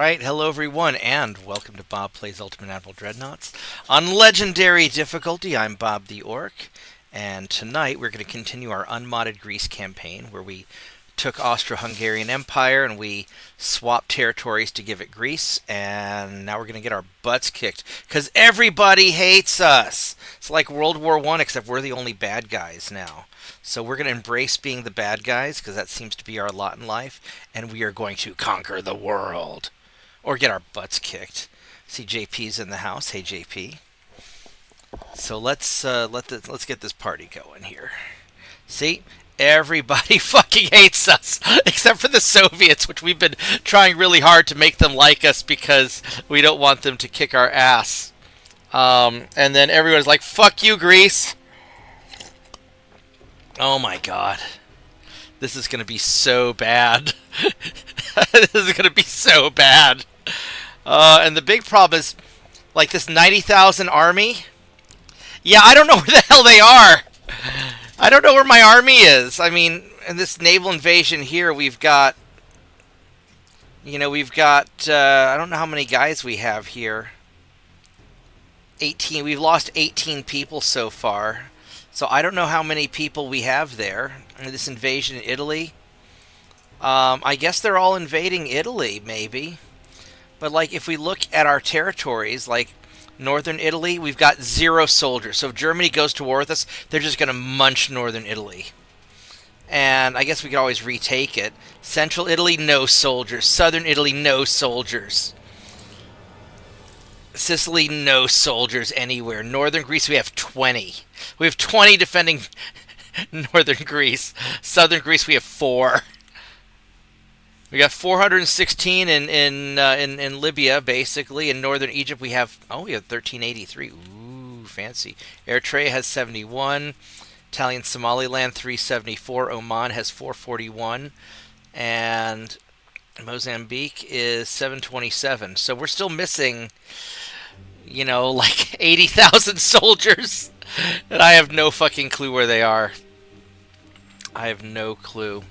Alright, hello everyone, and welcome to Bob Plays Ultimate Admiral Dreadnoughts. On Legendary difficulty, I'm Bobtheorc, and tonight we're going to continue our unmodded Greece campaign, where we took Austro-Hungarian Empire and we swapped territories to give it Greece, and now we're going to get our butts kicked, because everybody hates us! It's like World War I, except we're the only bad guys now. So we're going to embrace being the bad guys, because that seems to be our lot in life, and we are going to conquer the world. Or get our butts kicked. See, JP's in the house. Hey, JP. So let's get this party going here. See, everybody fucking hates us, except for the Soviets, which we've been trying really hard to make them like us because we don't want them to kick our ass. And then everyone's like, "Fuck you, Greece." Oh my god. This is going to be so bad. This is going to be so bad. And the big problem is, like, this 90,000 army. Yeah, I don't know where the hell they are. I don't know where my army is. I mean, in this naval invasion here, we've got... I don't know how many guys we have here. 18. We've lost 18 people so far. So I don't know how many people we have there in this invasion in Italy. I guess they're all invading Italy, maybe. But, like, if we look at our territories, like northern Italy, we've got 0 soldiers. So if Germany goes to war with us, they're just going to munch northern Italy. And I guess we could always retake it. Central Italy, no soldiers. Southern Italy, no soldiers. Sicily, no soldiers anywhere. Northern Greece, we have 20. We have 20 defending northern Greece. Southern Greece, we have 4. We got 416 in Libya, basically. In northern Egypt, we have 1383. Ooh, fancy. Eritrea has 71. Italian Somaliland 374. Oman has 441, and Mozambique is 727. So we're still missing, like 80,000 soldiers. And I have no fucking clue where they are. I have no clue.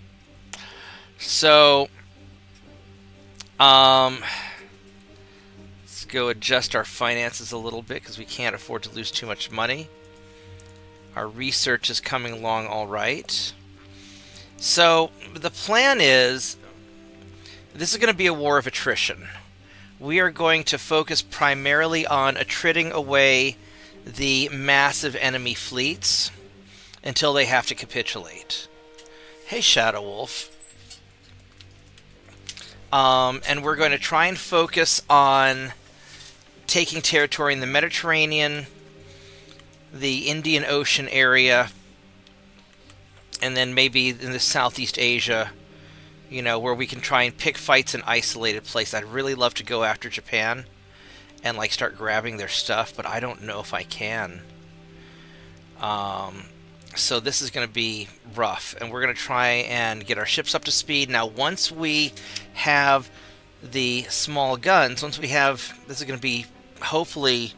So, let's go adjust our finances a little bit, because we can't afford to lose too much money. Our research is coming along all right. So, the plan is, this is going to be a war of attrition. We are going to focus primarily on attriting away the massive enemy fleets until they have to capitulate. Hey, Shadow Wolf. And we're going to try and focus on taking territory in the Mediterranean, the Indian Ocean area, and then maybe in the Southeast Asia, where we can try and pick fights in isolated places. I'd really love to go after Japan and, like, start grabbing their stuff, but I don't know if I can. So this is going to be rough, and we're going to try and get our ships up to speed. Now, once we have the small guns, this is going to be, hopefully,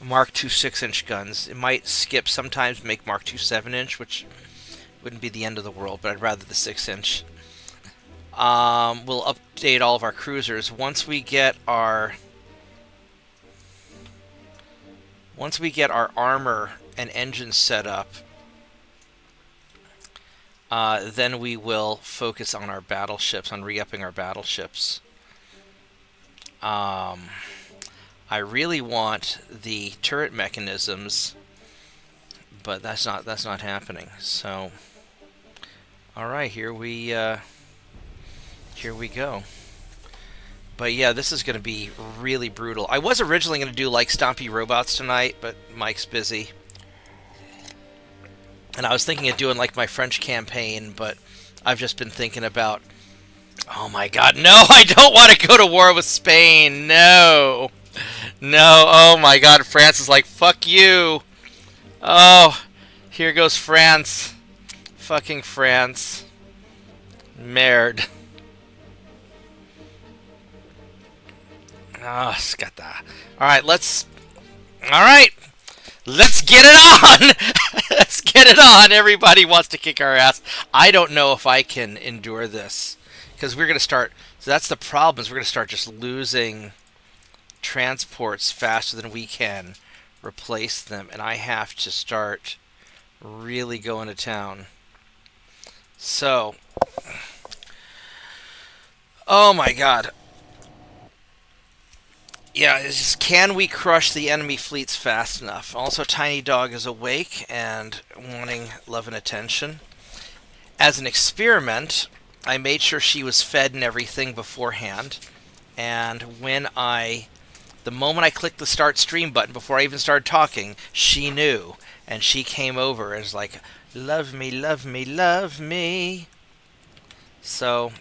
Mark II 6-inch guns. It might skip sometimes, make Mark II 7-inch, which wouldn't be the end of the world, but I'd rather the 6-inch. We'll update all of our cruisers. Once we get our armor and engines set up, then we will focus on our battleships, on re-upping our battleships. I really want the turret mechanisms, but that's not happening. So, all right, here we go. But yeah, this is going to be really brutal. I was originally going to do, like, Stompy Robots tonight, but Mike's busy. And I was thinking of doing, like, my French campaign, but I've just been thinking about, oh my god, no, I don't want to go to war with Spain. No. No, oh my god, France is like, fuck you. Oh, here goes France. Fucking France. Merde. Oh, scata. Alright, let's get it on! Let's get it on! Everybody wants to kick our ass. I don't know if I can endure this, Because we're going to start... So that's the problem, is we're going to start just losing transports faster than we can replace them. And I have to start really going to town. So... Oh my god. Yeah, it's just, can we crush the enemy fleets fast enough? Also, Tiny Dog is awake and wanting love and attention. As an experiment, I made sure she was fed and everything beforehand. And the moment I clicked the start stream button, before I even started talking, she knew. And she came over and was like, love me, love me, love me. So,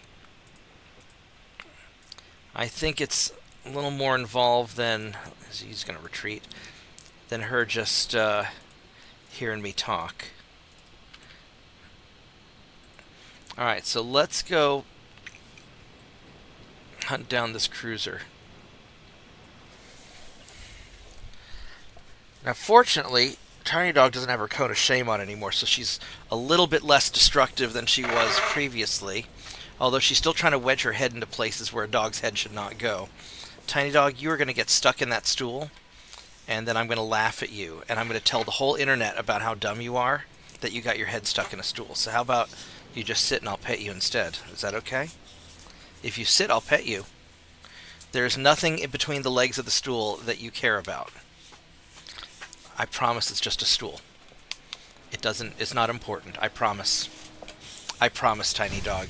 I think it's a little more involved than, he's going to retreat, than her just hearing me talk. Alright, so let's go hunt down this cruiser. Now, fortunately, Tiny Dog doesn't have her cone of shame on anymore, so she's a little bit less destructive than she was previously, although she's still trying to wedge her head into places where a dog's head should not go. Tiny Dog, you are going to get stuck in that stool, and then I'm going to laugh at you, and I'm going to tell the whole internet about how dumb you are, that you got your head stuck in a stool. So how about you just sit and I'll pet you instead? Is that okay? If you sit, I'll pet you. There's nothing in between the legs of the stool that you care about. I promise it's just a stool. It's not important. I promise. I promise, Tiny Dog.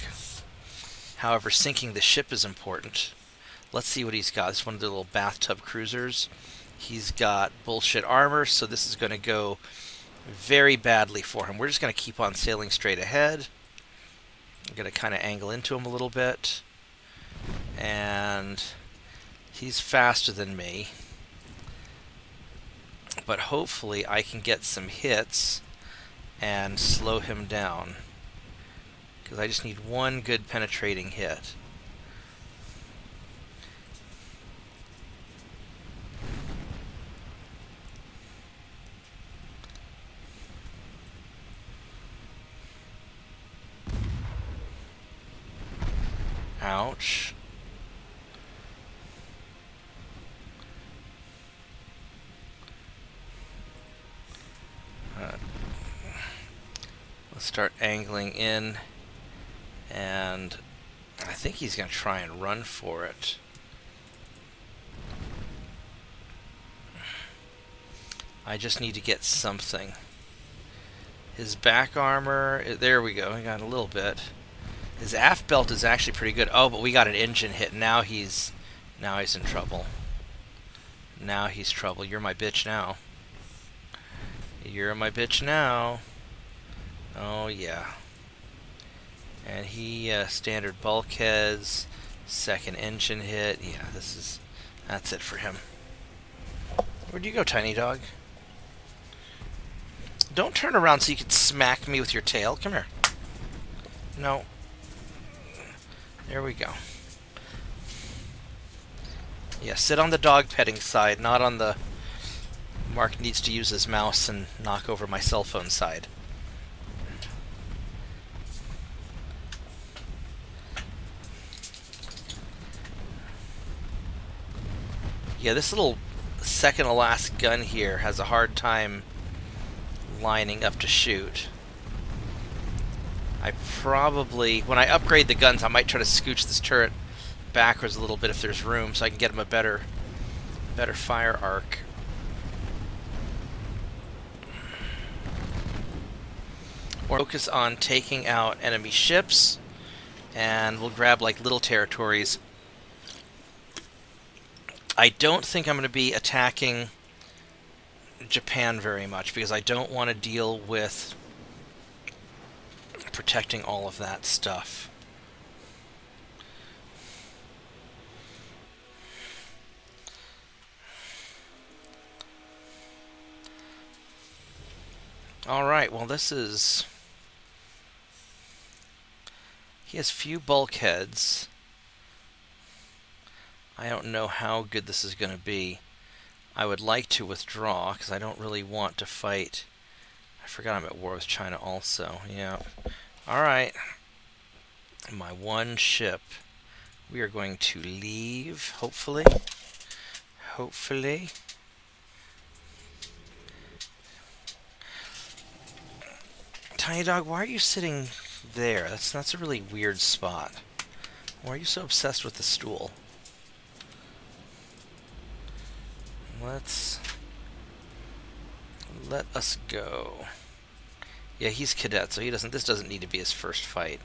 However, sinking the ship is important. Let's see what he's got. It's one of the little bathtub cruisers. He's got bullshit armor, so this is going to go very badly for him. We're just going to keep on sailing straight ahead. I'm going to kind of angle into him a little bit. And he's faster than me. But hopefully I can get some hits and slow him down. Because I just need one good penetrating hit. Ouch. Let's start angling in, and I think he's going to try and run for it. I just need to get something. His back armor, there we go, he got a little bit. His aft belt is actually pretty good. Oh, but we got an engine hit. Now he's in trouble. Now he's trouble. You're my bitch now. You're my bitch now. Oh yeah. And he standard bulkheads, second engine hit. Yeah, that's it for him. Where'd you go, Tiny Dog? Don't turn around so you can smack me with your tail. Come here. No. There we go. Yeah, sit on the dog petting side, not on the Mark needs to use his mouse and knock over my cell phone side. Yeah, this little second to last gun here has a hard time lining up to shoot. I probably, when I upgrade the guns, I might try to scooch this turret backwards a little bit if there's room, so I can get him a better fire arc. Or focus on taking out enemy ships, and we'll grab like little territories. I don't think I'm going to be attacking Japan very much, because I don't want to deal with protecting all of that stuff. Alright, well this is... He has few bulkheads. I don't know how good this is going to be. I would like to withdraw, because I don't really want to fight. I forgot I'm at war with China also. Yeah. Alright. my one ship. We are going to leave, hopefully. Hopefully. Tiny Dog, why are you sitting there? That's a really weird spot. Why are you so obsessed with the stool? Let us go. Yeah, he's cadet, so this doesn't need to be his first fight.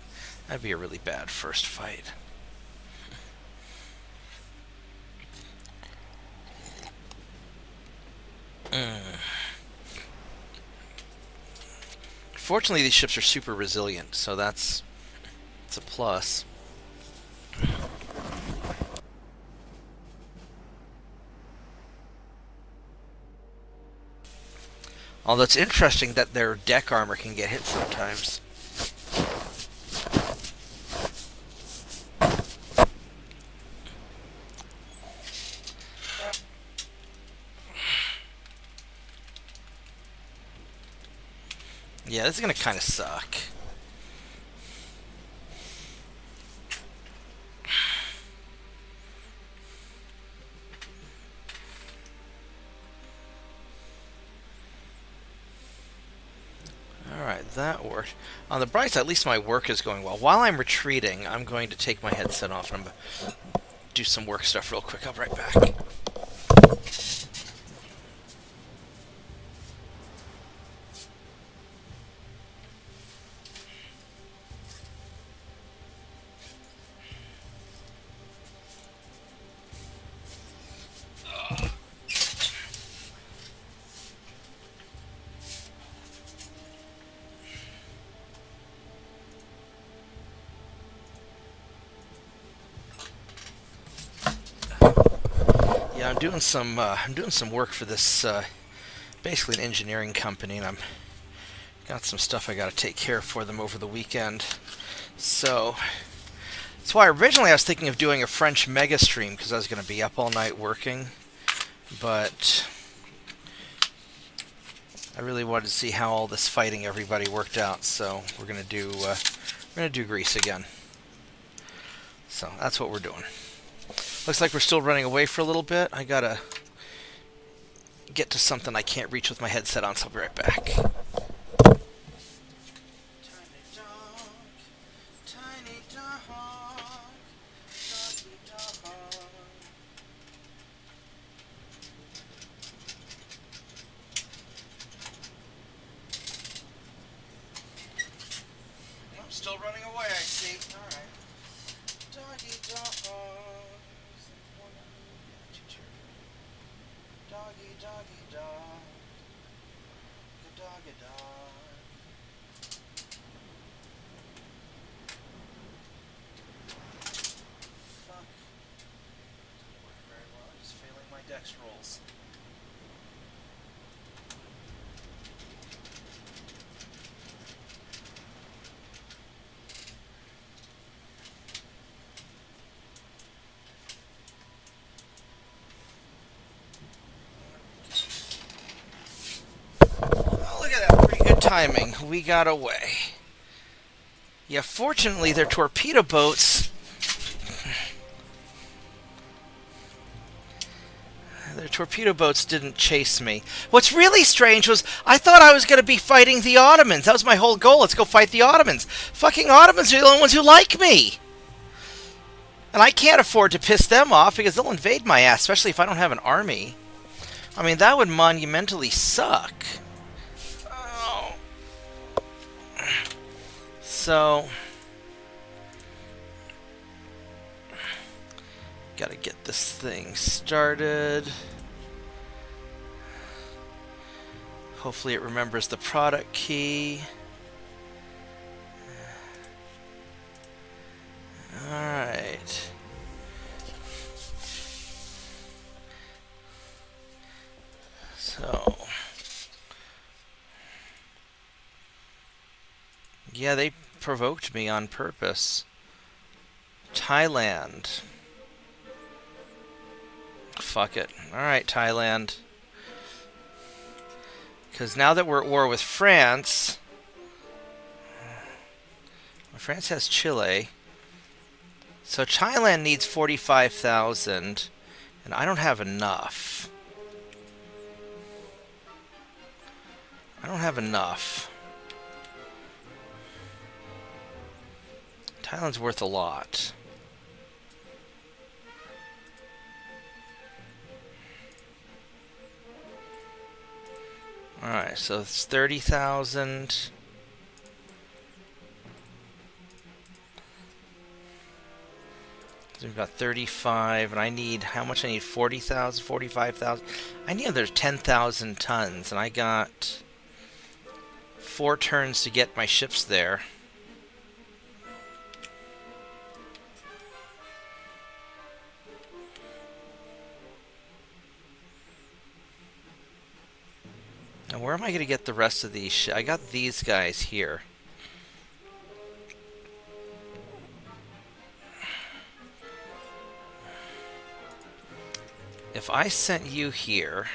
That'd be a really bad first fight. Fortunately, these ships are super resilient, so it's a plus. Although it's interesting that their deck armor can get hit sometimes. Yeah, this is going to kind of suck. Alright, that worked. On the bright side, at least my work is going well. While I'm retreating, I'm going to take my headset off and I'm going to do some work stuff real quick. I'll be right back. Yeah, I'm doing some work for this basically an engineering company, and I'm got some stuff I got to take care of for them over the weekend. So that's why originally I was thinking of doing a French mega stream because I was going to be up all night working, but I really wanted to see how all this fighting everybody worked out. So we're going to do Greece again. So that's what we're doing. Looks like we're still running away for a little bit. I gotta get to something I can't reach with my headset on, so I'll be right back. Tiny dog, doggy dog. I'm still running away, I see. Alright. Doggy dog. Doggy, doggy, dog. Good doggy, dog. Fuck. Didn't work very well. I'm just failing my dex rolls. Timing. We got away. Yeah, fortunately their torpedo boats didn't chase me. What's really strange was I thought I was going to be fighting the Ottomans. That was my whole goal. Let's go fight the Ottomans. Fucking Ottomans are the only ones who like me. And I can't afford to piss them off because they'll invade my ass, especially if I don't have an army. I mean, that would monumentally suck. So, gotta get this thing started. Hopefully it remembers the product key. Alright. So, yeah, they provoked me on purpose. Thailand. Fuck it. Alright, Thailand. Because now that we're at war with France... France has Chile. So Thailand needs 45,000, and I don't have enough. I don't have enough. Thailand's worth a lot. Alright, so it's 30,000. So we've got 35, and I need, how much I need? 40,000, 45,000? I need another 10,000 tons, and I got 4 turns to get my ships there. Now, where am I going to get the rest of these? I got these guys here. If I sent you here,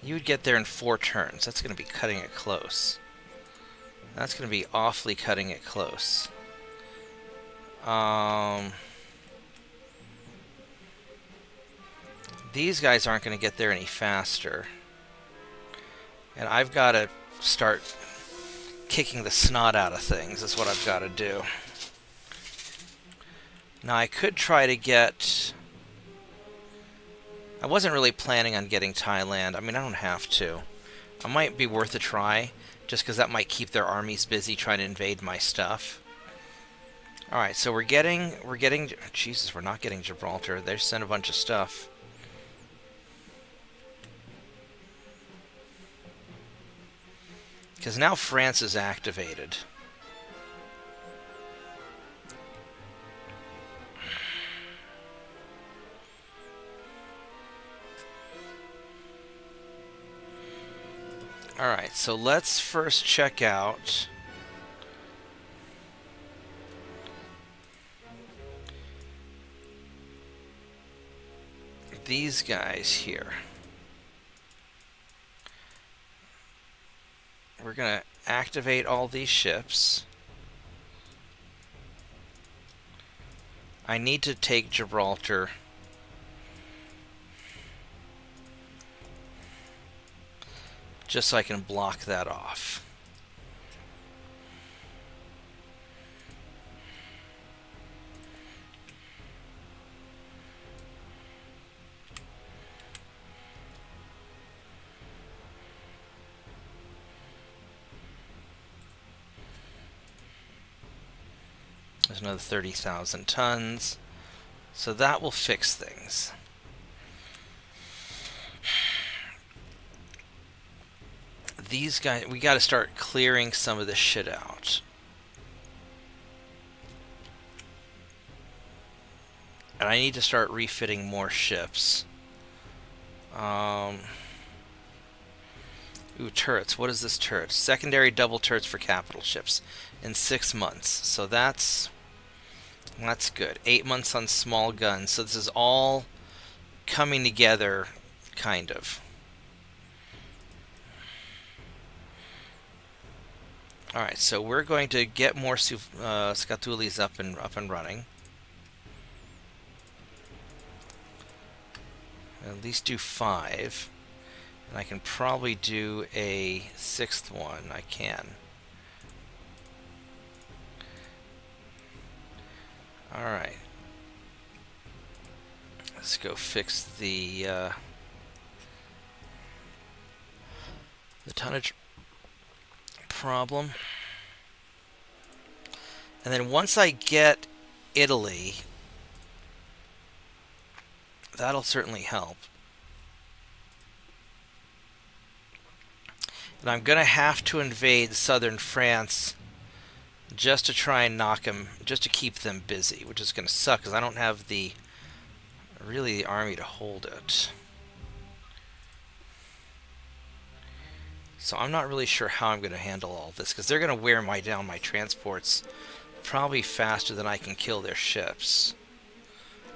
you would get there in 4 turns. That's going to be cutting it close. That's going to be awfully cutting it close. These guys aren't going to get there any faster. And I've got to start kicking the snot out of things. That's what I've got to do. Now, I could try to get... I wasn't really planning on getting Thailand. I mean, I don't have to. I might be worth a try, just because that might keep their armies busy trying to invade my stuff. Alright, so we're getting... Jesus, we're not getting Gibraltar. They sent a bunch of stuff. Because now France is activated. Alright, so let's first check out these guys here. We're going to activate all these ships. I need to take Gibraltar. Just so I can block that off. There's another 30,000 tons. So that will fix things. These guys, we got to start clearing some of this shit out. And I need to start refitting more ships. Ooh, turrets. What is this turret? Secondary double turrets for capital ships in 6 months. So that's good. 8 months on small guns. So this is all coming together, kind of. Alright, so we're going to get more Skatulis up and running. At least do 5. And I can probably do a 6th one. I can. Alright. Let's go fix the tonnage problem. And then once I get Italy, that'll certainly help. And I'm going to have to invade southern France just to try and knock them, just to keep them busy, which is going to suck because I don't have the army to hold it. So I'm not really sure how I'm going to handle all this, because they're going to wear down my transports probably faster than I can kill their ships.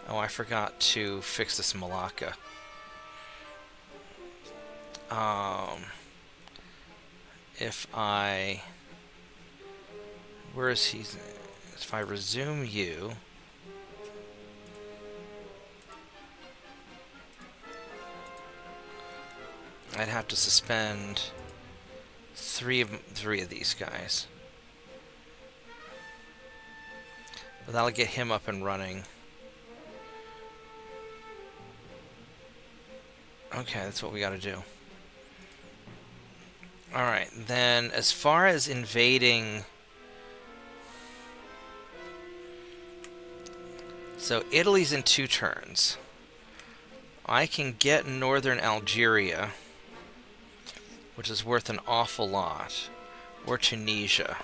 Oh, I forgot to fix this Malacca. Where is he? If I resume you, I'd have to suspend three of these guys. But that'll get him up and running. Okay, that's what we gotta do. Alright, then as far as invading... So Italy's in 2 turns. I can get northern Algeria, which is worth an awful lot, or Tunisia.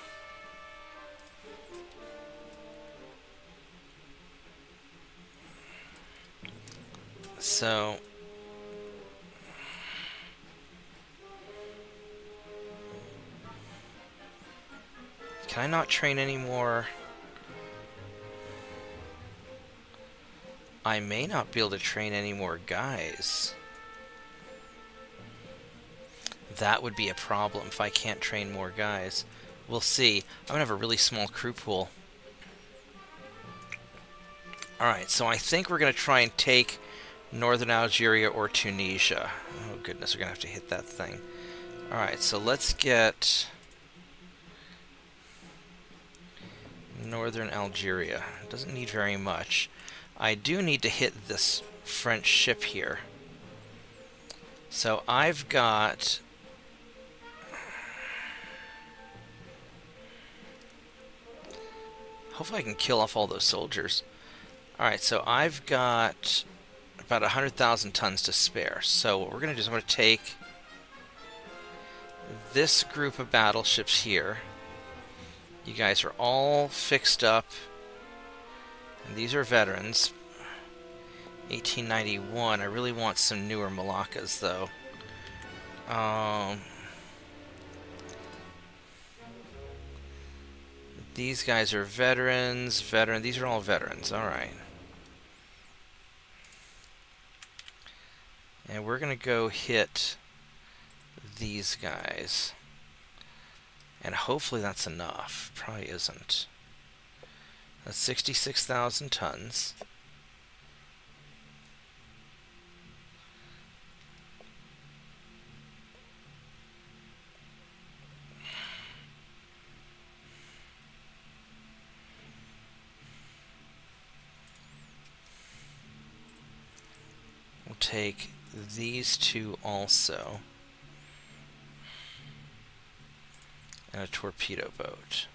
So... Can I not train anymore? I may not be able to train any more guys. That would be a problem if I can't train more guys. We'll see. I'm gonna have a really small crew pool. Alright, so I think we're gonna try and take northern Algeria or Tunisia. Oh goodness, we're gonna have to hit that thing. Alright, so let's get... northern Algeria. Doesn't need very much. I do need to hit this French ship here. So I've got... Hopefully I can kill off all those soldiers. Alright, so I've got about 100,000 tons to spare. So what we're going to do is I'm going to take this group of battleships here. You guys are all fixed up. And these are veterans. 1891. I really want some newer Malaccas, though. These guys are veterans. These are all veterans. Alright. And we're going to go hit these guys. And hopefully that's enough. Probably isn't. That's 66,000 tons. We'll take these 2 also. And a torpedo boat.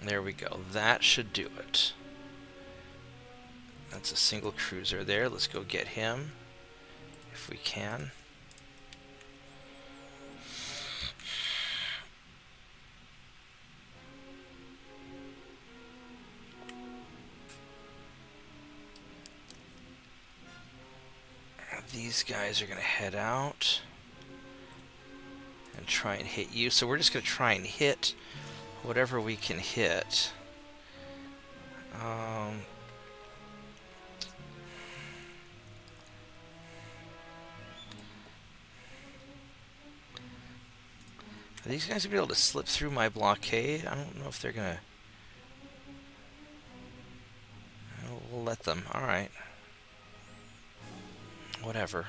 There we go. That should do it. That's a single cruiser there. Let's go get him, if we can. These guys are going to head out and try and hit you. So we're just going to try and hit whatever we can hit. Are these guys going to be able to slip through my blockade? I don't know if they're going to... We'll let them. Alright. Whatever.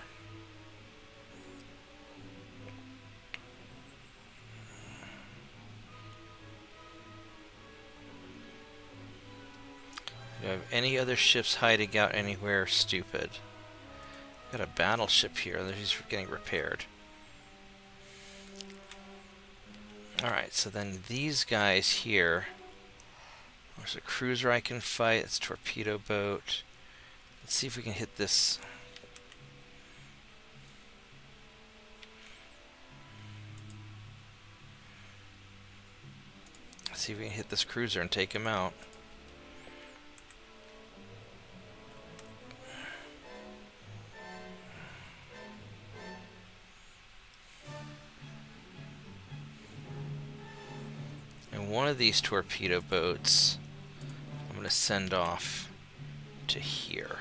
Do I have any other ships hiding out anywhere stupid? Got a battleship here. He's getting repaired. Alright, so then these guys here. There's a cruiser I can fight. It's a torpedo boat. Let's see if we can hit this. Let's see if we can hit this cruiser and take him out. And one of these torpedo boats I'm going to send off to here.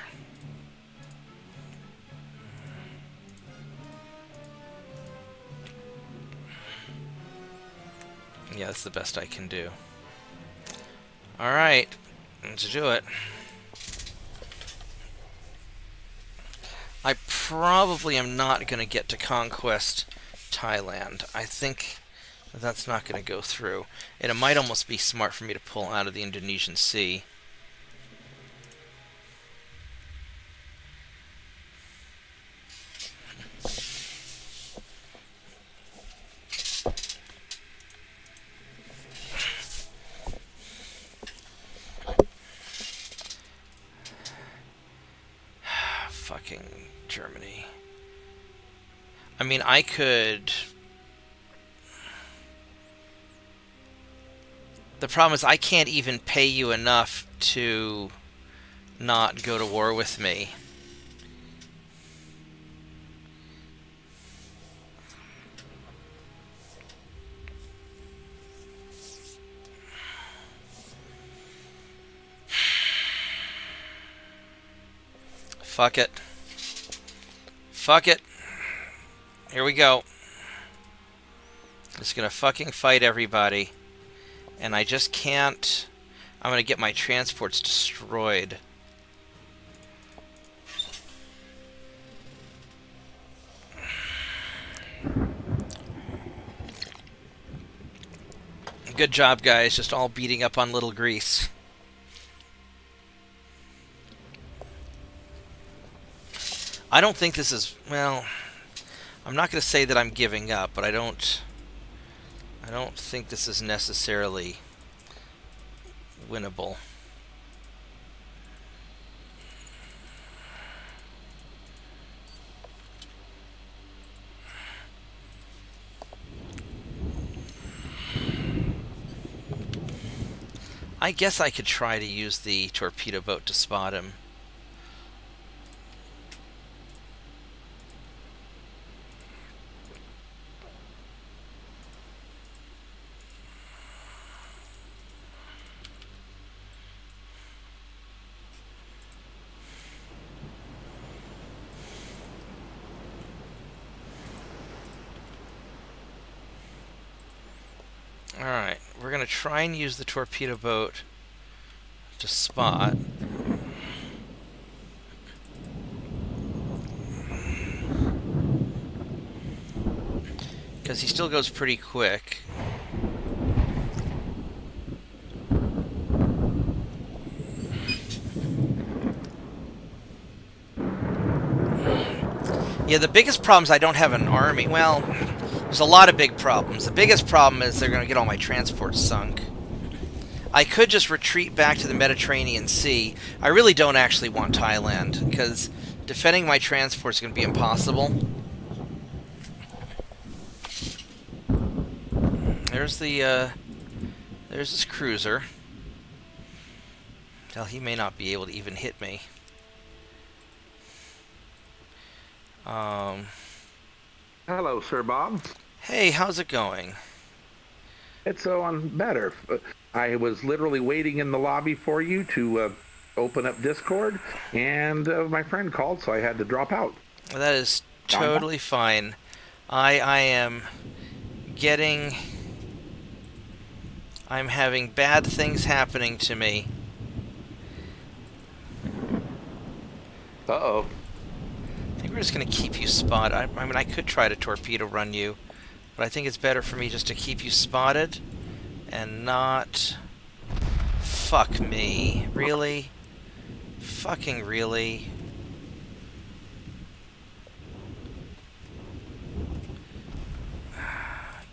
Yeah, that's the best I can do. Alright, let's do it. I probably am not going to get to conquest Thailand. I think that's not going to go through. And it might almost be smart for me to pull out of the Indonesian Sea. Fucking Germany. I mean, I could... The problem is I can't even pay you enough to not go to war with me. Fuck it. Fuck it. Here we go. Just gonna fucking fight everybody. And I just can't... I'm gonna get my transports destroyed. Good job, guys. Just all beating up on Little Greece. I don't think this is... Well, I'm not going to say that I'm giving up, but I don't think this is necessarily winnable. I guess I could try to use the torpedo boat to spot him. Alright, we're going to try and use the torpedo boat to spot. Because he still goes pretty quick. Yeah, the biggest problem is I don't have an army. Well... There's a lot of big problems. The biggest problem is they're going to get all my transports sunk. I could just retreat back to the Mediterranean Sea. I really don't actually want Thailand, because defending my transports is going to be impossible. There's the, there's this cruiser. Well, he may not be able to even hit me. Hello, Sir Bob. Hey, how's it going? It's on better. I was literally waiting in the lobby for you to open up Discord, and my friend called, so I had to drop out. That is totally fine. I am getting... I'm having bad things happening to me. Uh-oh. I think we're just going to keep you spotted. I mean, I could try to torpedo run you, but I think it's better for me just to keep you spotted and not... Fuck me. Really? Fucking really?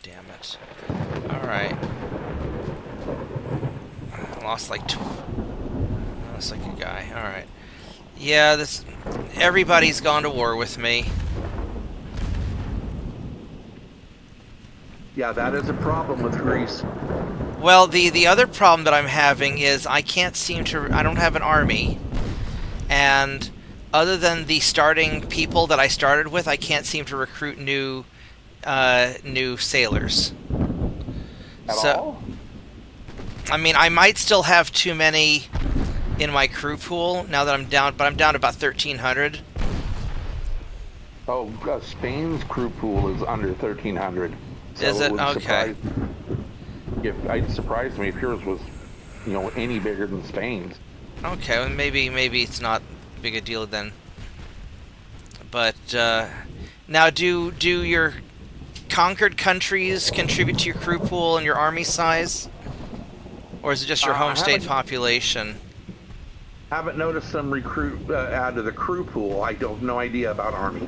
Damn it. Alright. I lost like lost like a guy. Alright. Yeah, this... Everybody's gone to war with me. Yeah, that is a problem with Greece. Well, the other problem that I'm having is I can't seem to... I don't have an army. And other than the starting people that I started with, I can't seem to recruit new sailors. At all? I mean, I might still have too many in my crew pool now that I'm down, but I'm down to about 1,300. Oh, Spain's crew pool is under 1,300. So is it? Okay. It surprised me if yours was, you know, any bigger than Spain's. Okay, well, maybe it's not big a deal then. But now, do your conquered countries contribute to your crew pool and your army size, or is it just your home state population? Haven't noticed some recruit add to the crew pool. I don't have no idea about army.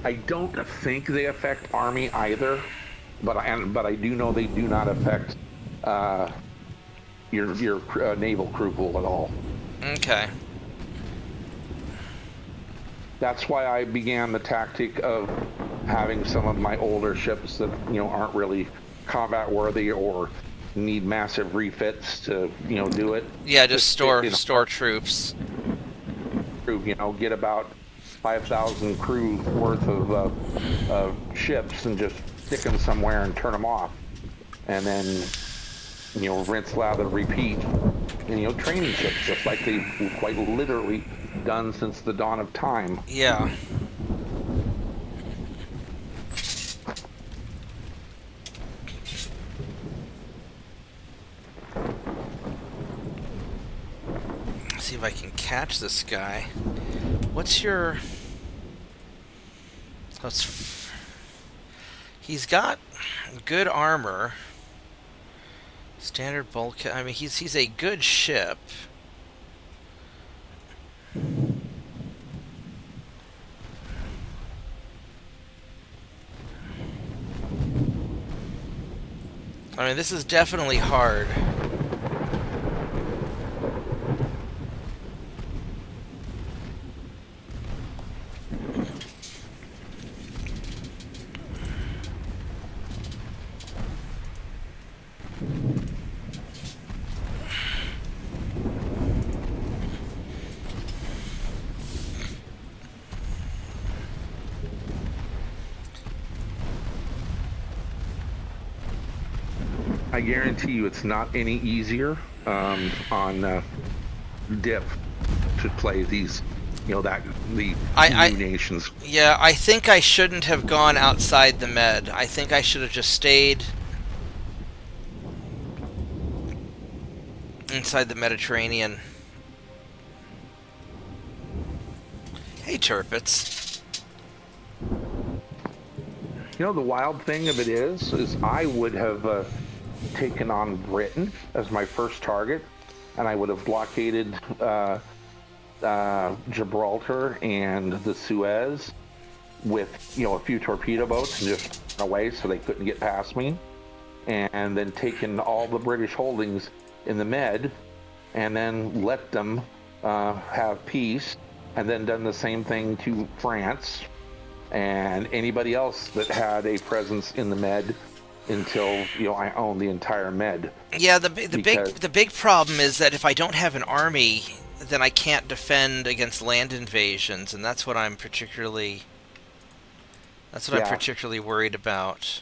I don't think they affect army either, but I do know they do not affect your naval crew pool at all. Okay. That's why I began the tactic of having some of my older ships that aren't really combat worthy or need massive refits to do it. Yeah, just store troops. Get about 5,000 crew worth of ships and just stick them somewhere and turn them off, and then rinse, lather, repeat. And training ships, just like they've quite literally done since the dawn of time. Yeah. Let's see if I can catch this guy. What's your... He's got good armor. Standard bulkhead. I mean, he's a good ship. I mean, this is definitely hard. I guarantee you it's not any easier on dip to play these, the new nations. Yeah, I think I shouldn't have gone outside the Med. I think I should have just stayed inside the Mediterranean. Hey, Turpits. The wild thing of it is I would have taken on Britain as my first target, and I would have blockaded Gibraltar and the Suez with a few torpedo boats and just run away so they couldn't get past me, and then taken all the British holdings in the Med and then let them have peace, and then done the same thing to France and anybody else that had a presence in the Med until I own the entire Med. Yeah, the big problem is that if I don't have an army, then I can't defend against land invasions, and that's what I'm particularly worried about.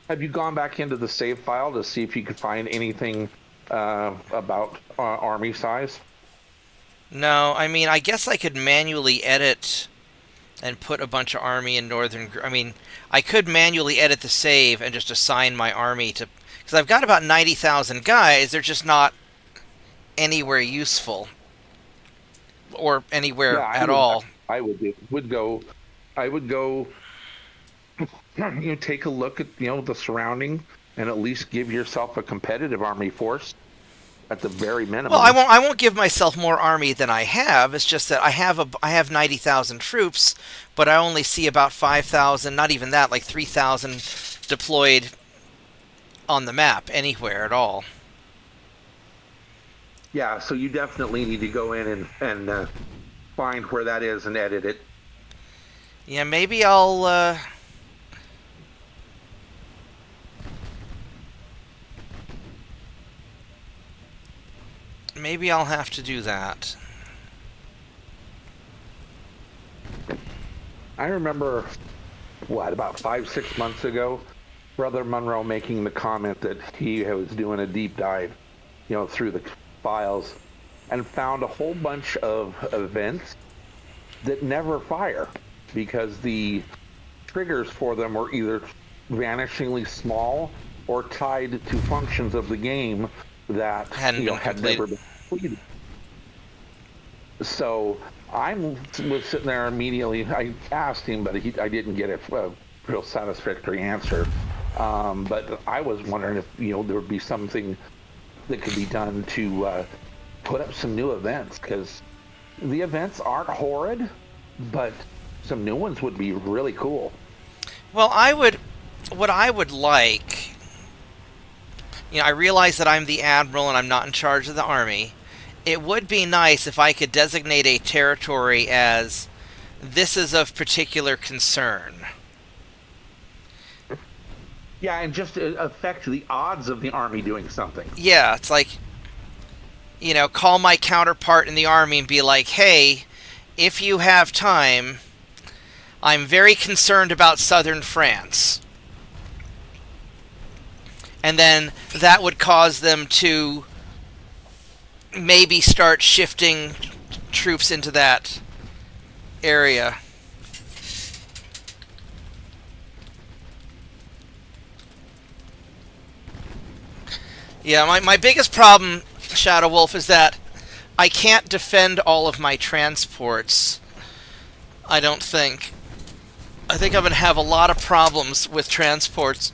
Have you gone back into the save file to see if you could find anything about army size? No, I mean, I guess I could manually edit and put a bunch of army in northern... I mean, I could manually edit the save and just assign my army to... Because I've got about 90,000 guys, they're just not anywhere useful. Or anywhere at all. I would go... take a look at, the surrounding, and at least give yourself a competitive army force at the very minimum. Well, I won't give myself more army than I have. It's just that I have 90,000 troops, but I only see about 5,000, not even that, like 3,000 deployed on the map anywhere at all. Yeah, so you definitely need to go in and find where that is and edit it. Yeah, maybe I'll have to do that. I remember, about 5-6 months ago, Brother Monroe making the comment that he was doing a deep dive, through the files, and found a whole bunch of events that never fire because the triggers for them were either vanishingly small or tied to functions of the game that had never been completed. So was sitting there immediately. I asked him, but I didn't get a real satisfactory answer. But I was wondering if there would be something that could be done to put up some new events, because the events aren't horrid, but some new ones would be really cool. Well, what I would like, I realize that I'm the admiral and I'm not in charge of the army. It would be nice if I could designate a territory as this is of particular concern. Yeah, and just affect the odds of the army doing something. Yeah, it's like, call my counterpart in the army and be like, hey, if you have time, I'm very concerned about southern France. And then that would cause them to maybe start shifting troops into that area. Yeah, my biggest problem, Shadow Wolf, is that I can't defend all of my transports. I don't think. I think I'm going to have a lot of problems with transports.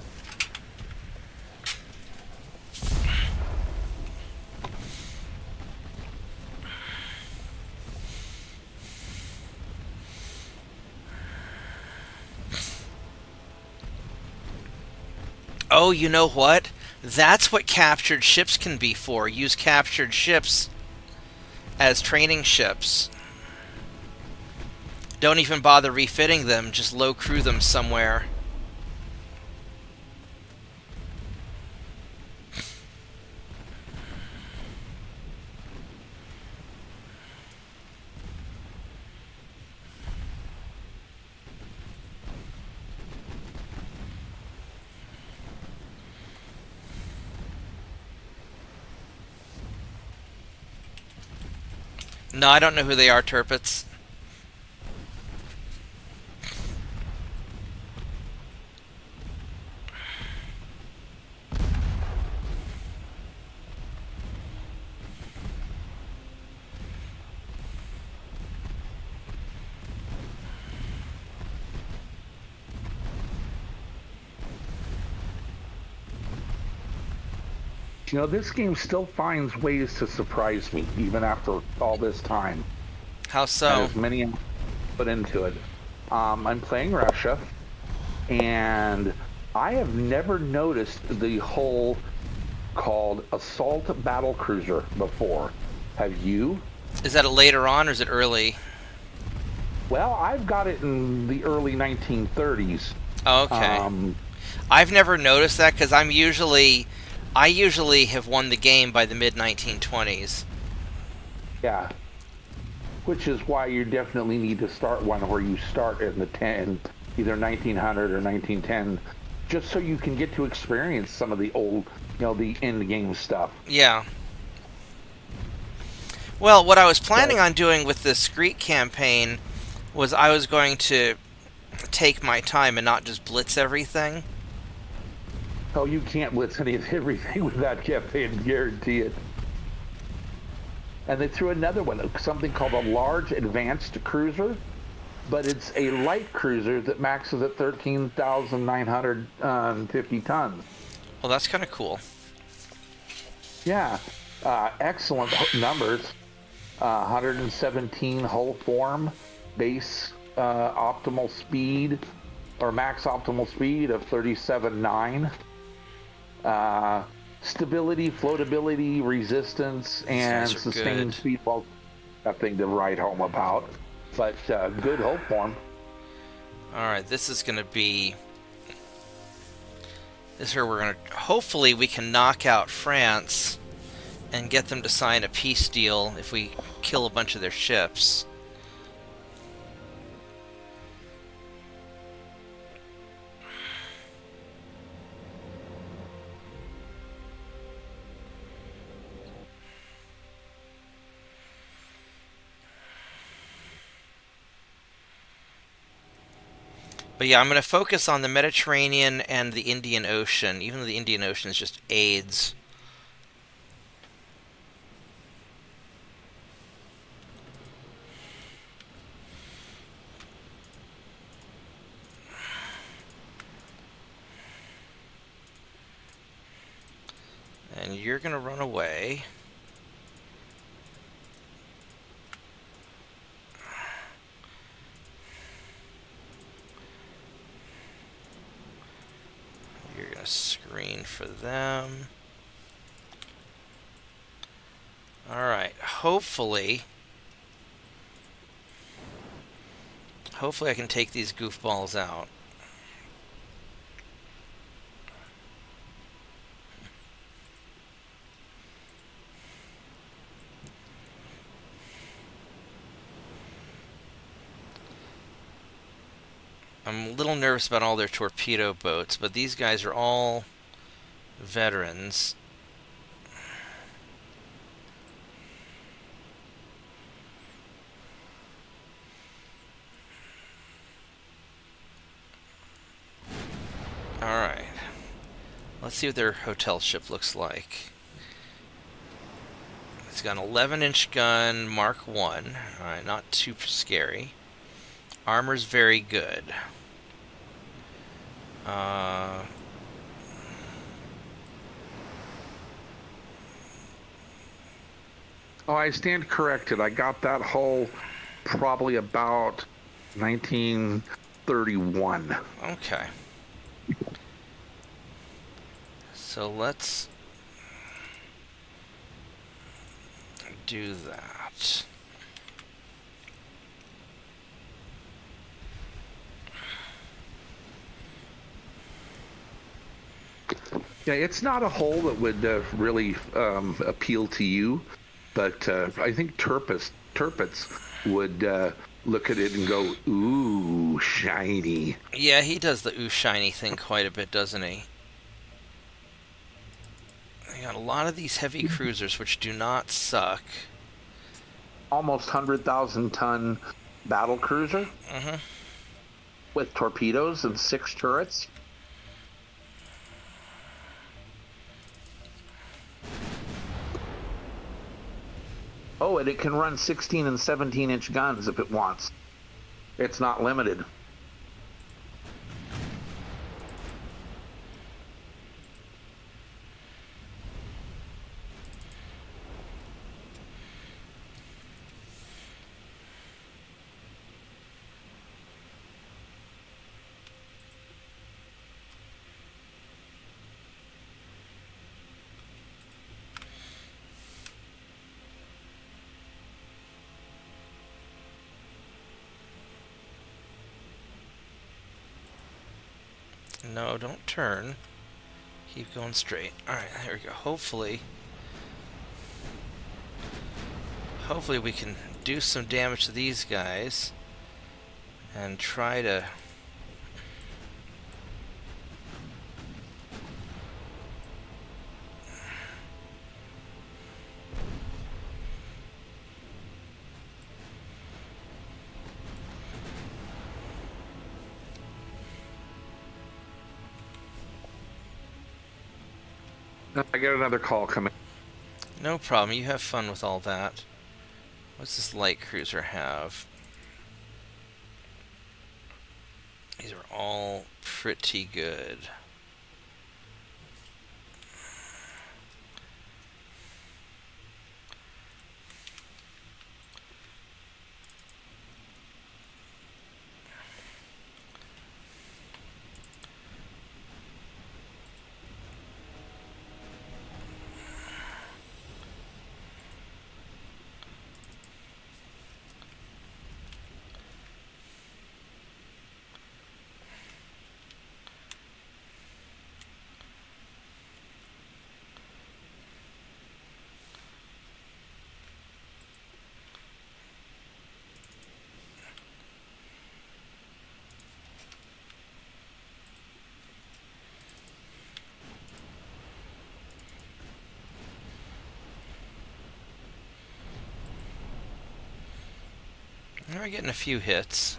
Oh, you know what? That's what captured ships can be for. Use captured ships as training ships. Don't even bother refitting them, just low crew them somewhere. No, I don't know who they are, Turpits. This game still finds ways to surprise me, even after all this time. How so? And as many put into it. I'm playing Russia, and I have never noticed the hull called Assault Battle Cruiser before. Have you? Is that a later on, or is it early? Well, I've got it in the early 1930s. Oh, okay. I've never noticed that because I usually have won the game by the mid-1920s. Yeah. Which is why you definitely need to start one where you start in either 1900 or 1910, just so you can get to experience some of the old, the end game stuff. Yeah. Well, what I was planning on doing with this Greek campaign was I was going to take my time and not just blitz everything. Oh, you can't blitz everything with that campaign, guarantee it. And they threw another one, something called a large advanced cruiser, but it's a light cruiser that maxes at 13,950 tons. Well, that's kind of cool. Yeah, excellent numbers. 117 hull form, base optimal speed, or max optimal speed of 37.9. Stability, floatability, resistance, and sustained speed. Well, nothing to write home about, but good hull form. Alright, this is going to be... This is where we're going to... Hopefully we can knock out France and get them to sign a peace deal if we kill a bunch of their ships. But yeah, I'm going to focus on the Mediterranean and the Indian Ocean, even though the Indian Ocean is just AIDS. And you're going to run away. You're going to screen for them. Alright, hopefully I can take these goofballs out. I'm a little nervous about all their torpedo boats, but these guys are all veterans. Alright. Let's see what their hotel ship looks like. It's got an 11-inch gun, Mark 1. Alright, not too scary. Armor's very good. Oh, I stand corrected. I got that hull probably about 1931. Okay. So let's do that. Yeah, it's not a hull that would really appeal to you, but I think Turpitz would look at it and go, ooh, shiny. Yeah, he does the ooh shiny thing quite a bit, doesn't he? They got a lot of these heavy cruisers which do not suck. Almost 100,000-ton battle cruiser with torpedoes and 6 turrets. Oh, and it can run 16 and 17-inch guns if it wants. It's not limited. No, don't turn. Keep going straight. Alright, there we go. Hopefully we can do some damage to these guys and try to I got another call coming. No problem, you have fun with all that. What's this light cruiser have? These are all pretty good. We're getting a few hits.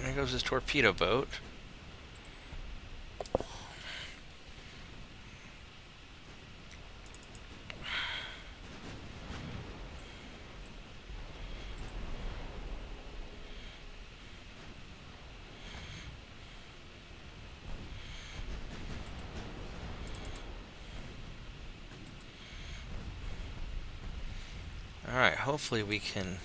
There goes his torpedo boat. Alright, hopefully we can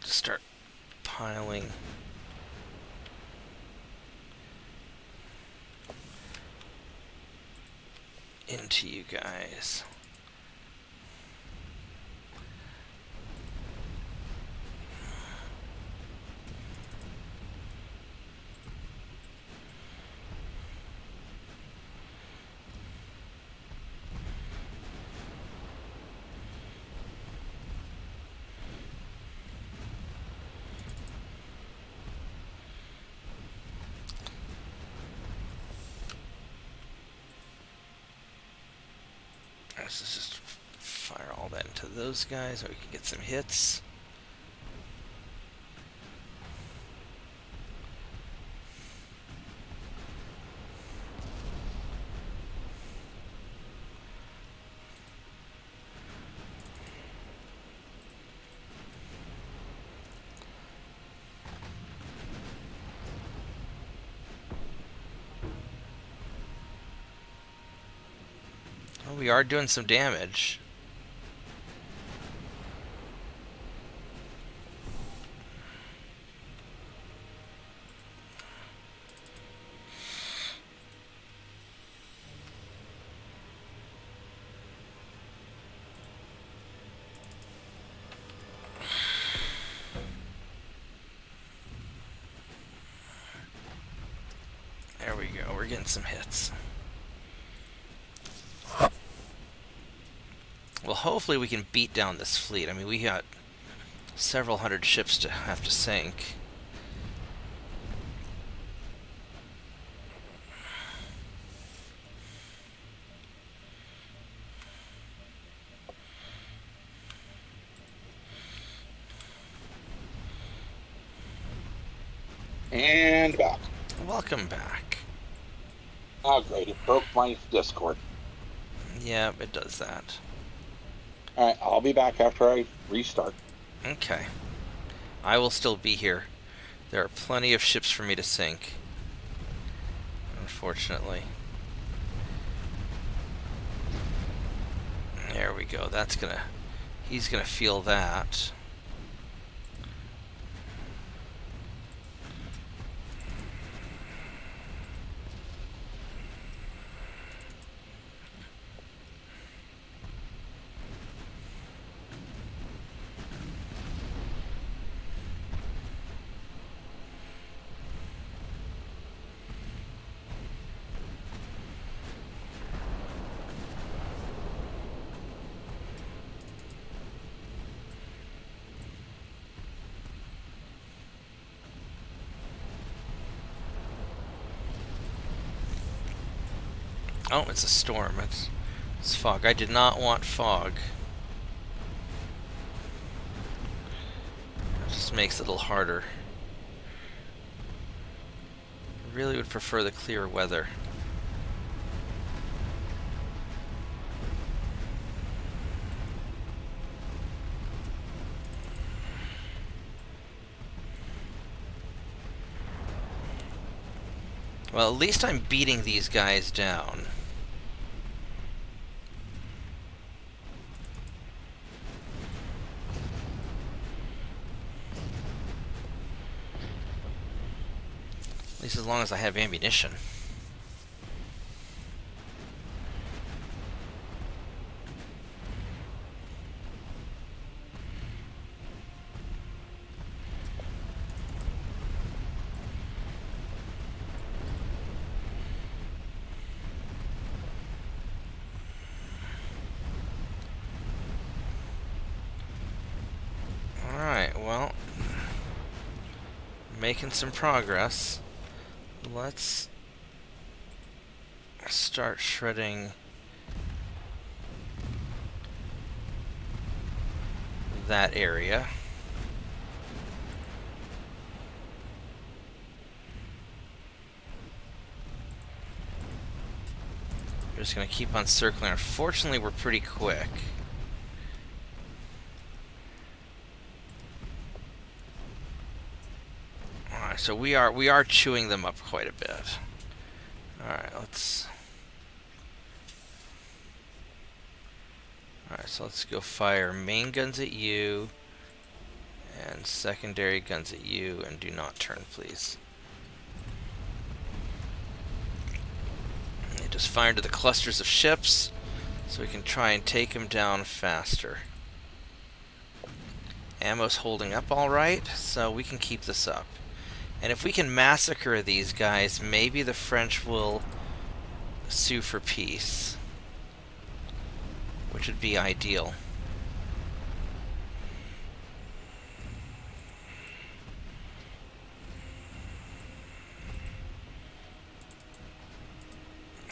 just start piling into you guys. Let's just fire all that into those guys so we can get some hits. Well, we are doing some damage. There we go, we're getting some hits. Well, hopefully we can beat down this fleet. I mean, we got several hundred ships to have to sink. And back. Welcome back. Oh, great. It broke my Discord. Yeah, it does that. Alright, I'll be back after I restart. Okay. I will still be here. There are plenty of ships for me to sink. Unfortunately. There we go. That's gonna... He's gonna feel that. Oh, it's a storm. It's fog. I did not want fog. It just makes it a little harder. I really would prefer the clear weather. Well, at least I'm beating these guys down. At least as long as I have ammunition. Alright, well, making some progress. Let's start shredding that area. We're just going to keep on circling. Unfortunately, we're pretty quick. Alright, so we are chewing them up quite a bit. Alright, let's... Alright, so let's go fire main guns at you, and secondary guns at you, and do not turn, please. And just fire into the clusters of ships, so we can try and take them down faster. Ammo's holding up alright, so we can keep this up. And if we can massacre these guys, maybe the French will sue for peace, which would be ideal.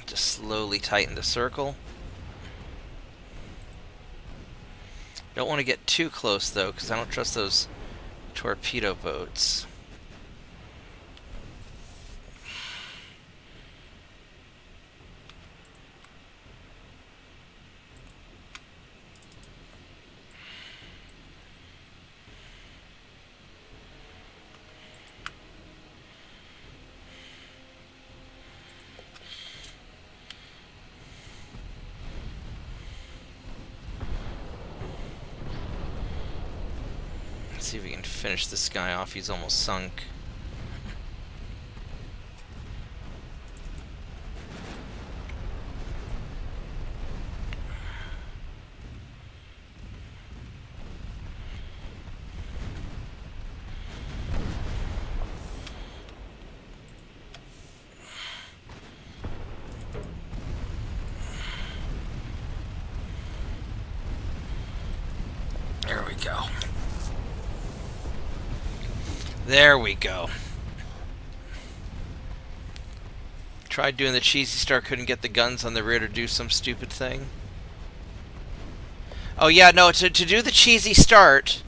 Just slowly tighten the circle. Don't want to get too close, though, because I don't trust those torpedo boats. See if we can finish this guy off. He's almost sunk. There we go. There we go. Tried doing the cheesy start, couldn't get the guns on the rear to do some stupid thing. Oh yeah, no, to do the cheesy start,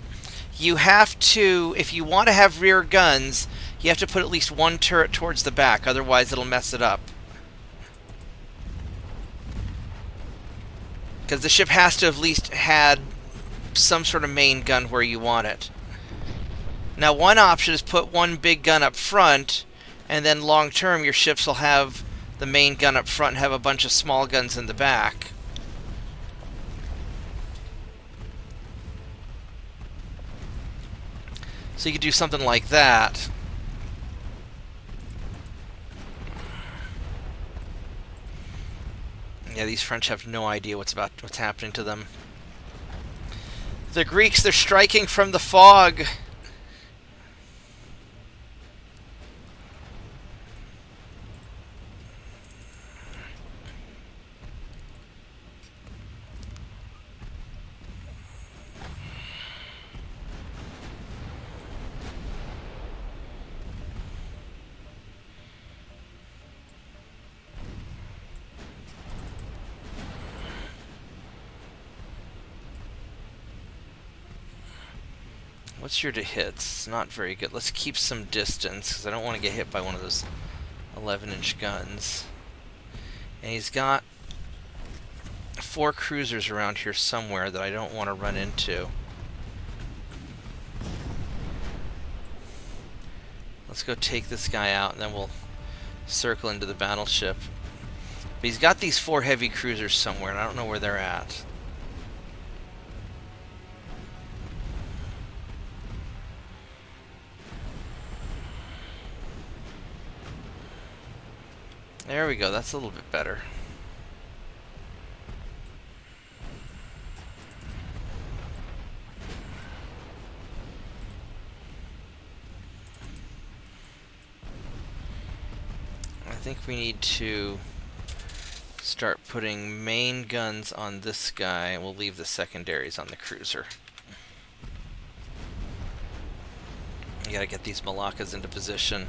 you have to, if you want to have rear guns, you have to put at least one turret towards the back, otherwise it'll mess it up. Because the ship has to have at least had some sort of main gun where you want it. Now, one option is put one big gun up front, and then long term your ships will have the main gun up front and have a bunch of small guns in the back. So you could do something like that. Yeah, these French have no idea what's happening to them. The Greeks, they're striking from the fog. What's your to hits? It's not very good. Let's keep some distance, because I don't want to get hit by one of those 11-inch guns. And he's got 4 cruisers around here somewhere that I don't want to run into. Let's go take this guy out, and then we'll circle into the battleship. But he's got these 4 heavy cruisers somewhere, and I don't know where they're at. There we go, that's a little bit better. I think we need to start putting main guns on this guy, and we'll leave the secondaries on the cruiser. You gotta get these Malakas into position.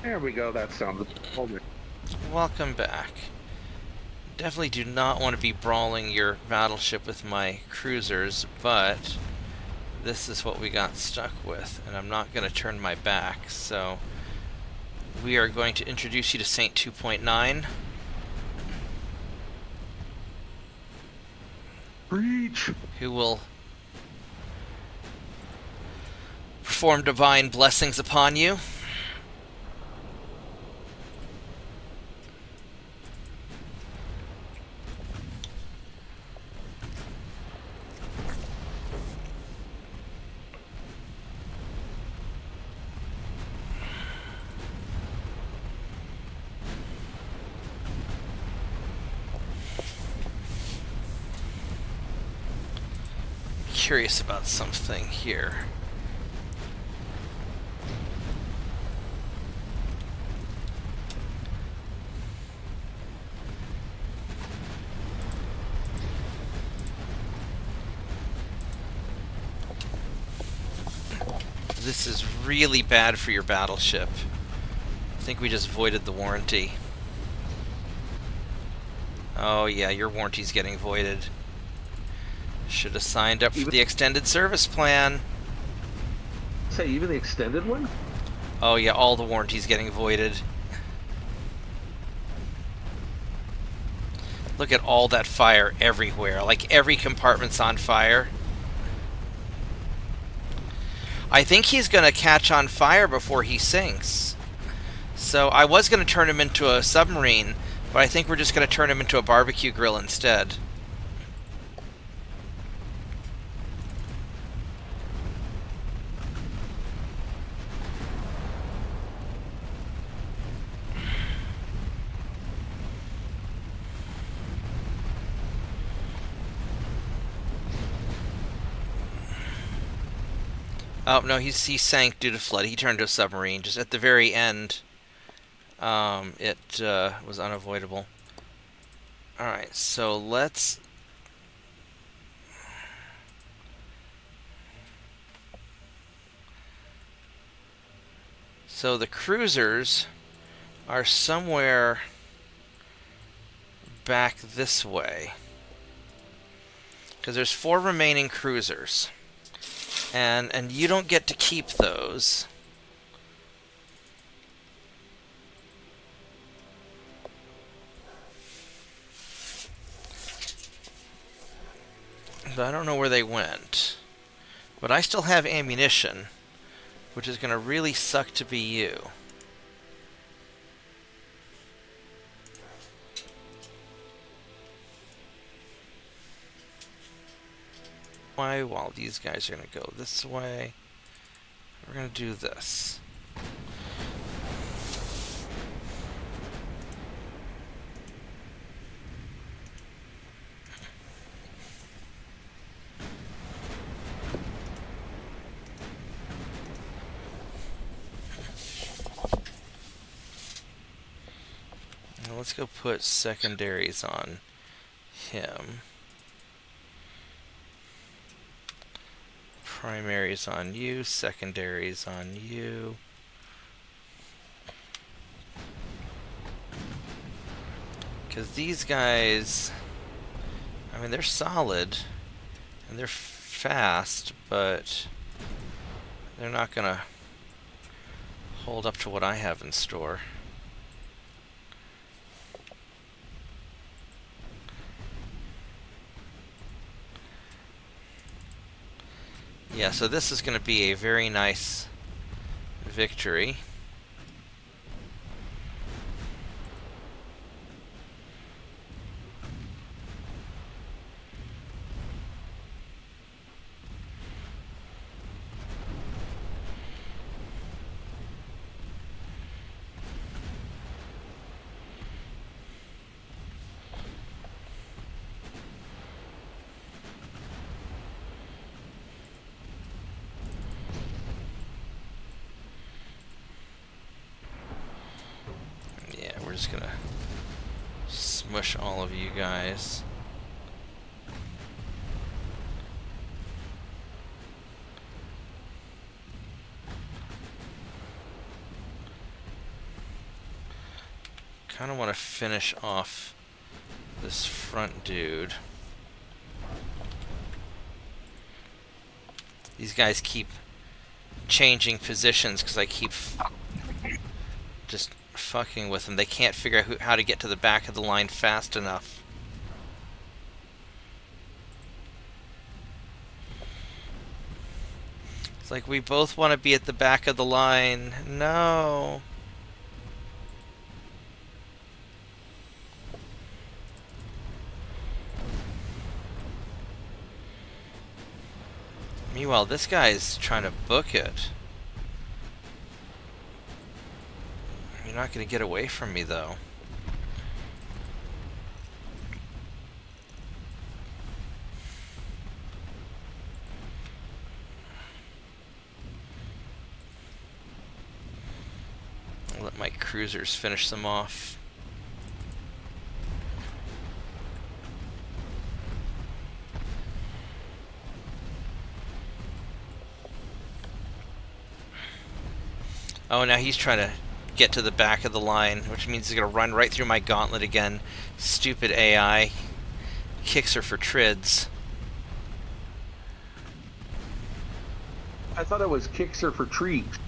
There we go. That sounded. Welcome back. Definitely do not want to be brawling your battleship with my cruisers, but this is what we got stuck with, and I'm not going to turn my back, so we are going to introduce you to Saint 2.9. Breach! Who will perform divine blessings upon you. Curious about something here. This is really bad for your battleship. I think we just voided the warranty. Oh yeah, your warranty's getting voided. Should have signed up for the extended service plan. Say, even the extended one? Oh yeah, all the warranty's getting voided. Look at all that fire everywhere. Like, every compartment's on fire. I think he's going to catch on fire before he sinks. So I was going to turn him into a submarine, but I think we're just going to turn him into a barbecue grill instead. Oh, no, he sank due to flood. He turned to a submarine. Just at the very end, it was unavoidable. Alright, so let's... So the cruisers are somewhere back this way. Because there's 4 remaining cruisers. And you don't get to keep those. But I don't know where they went. But I still have ammunition, which is going to really suck to be you. While these guys are going to go this way, we're going to do this. Now let's go put secondaries on him. Primaries on you, secondaries on you. Because these guys, I mean, they're solid and they're fast, but they're not going to hold up to what I have in store. Yeah, so this is going to be a very nice victory. Just gonna smush all of you guys. Kind of want to finish off this front dude. These guys keep changing positions because I keep just fucking with them. They can't figure out how to get to the back of the line fast enough. It's like we both want to be at the back of the line. No. Meanwhile, this guy's trying to book it. You're not going to get away from me, though. I'll let my cruisers finish them off. Oh, now he's trying to get to the back of the line, which means he's going to run right through my gauntlet again. Stupid AI. Kicks her for trids. I thought it was kicks her for treats.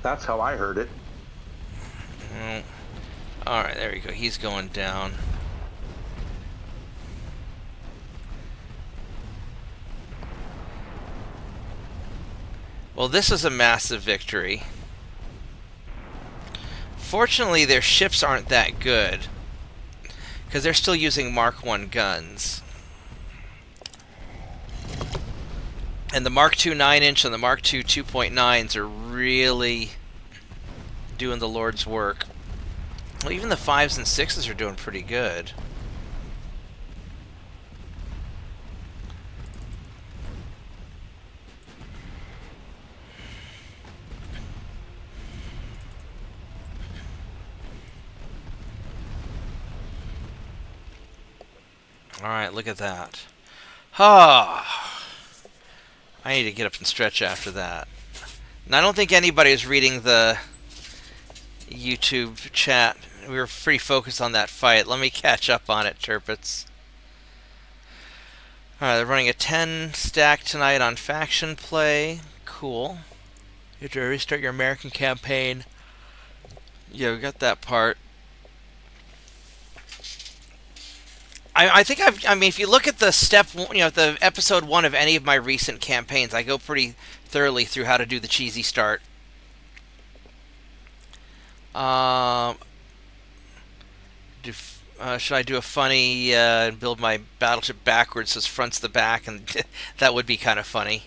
That's how I heard it. Oh. Alright, there we go. He's going down. Well, this is a massive victory. Fortunately, their ships aren't that good, because they're still using Mark 1 guns. And the Mark 2 9-inch and the Mark 2 2.9s are really doing the Lord's work. Well, even the 5s and 6s are doing pretty good. Alright, look at that. Ah, I need to get up and stretch after that. And I don't think anybody is reading the YouTube chat. We were pretty focused on that fight. Let me catch up on it, Turpits. Alright, they're running a 10 stack tonight on faction play. Cool. You have to restart your American campaign. Yeah, we got that part. I think I mean, if you look at the the episode 1 of any of my recent campaigns, I go pretty thoroughly through how to do the cheesy start. Should I do a funny and build my battleship backwards so front's the back, and that would be kind of funny.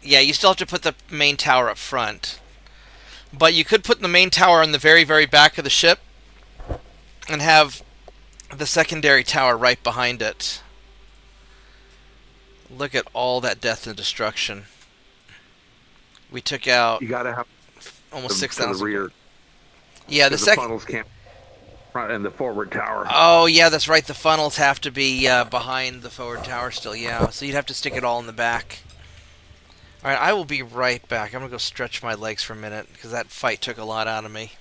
Yeah, you still have to put the main tower up front, but you could put the main tower on the very, very back of the ship and have the secondary tower right behind it. Look at all that death and destruction. We took out You gotta have almost the 6,000. rear. Yeah, the second funnels can't front and the forward tower. Oh, yeah, that's right. The funnels have to be behind the forward tower still, yeah. So you'd have to stick it all in the back. Alright, I will be right back. I'm going to go stretch my legs for a minute, because that fight took a lot out of me.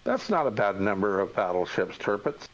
That's not a bad number of battleships, Turpits.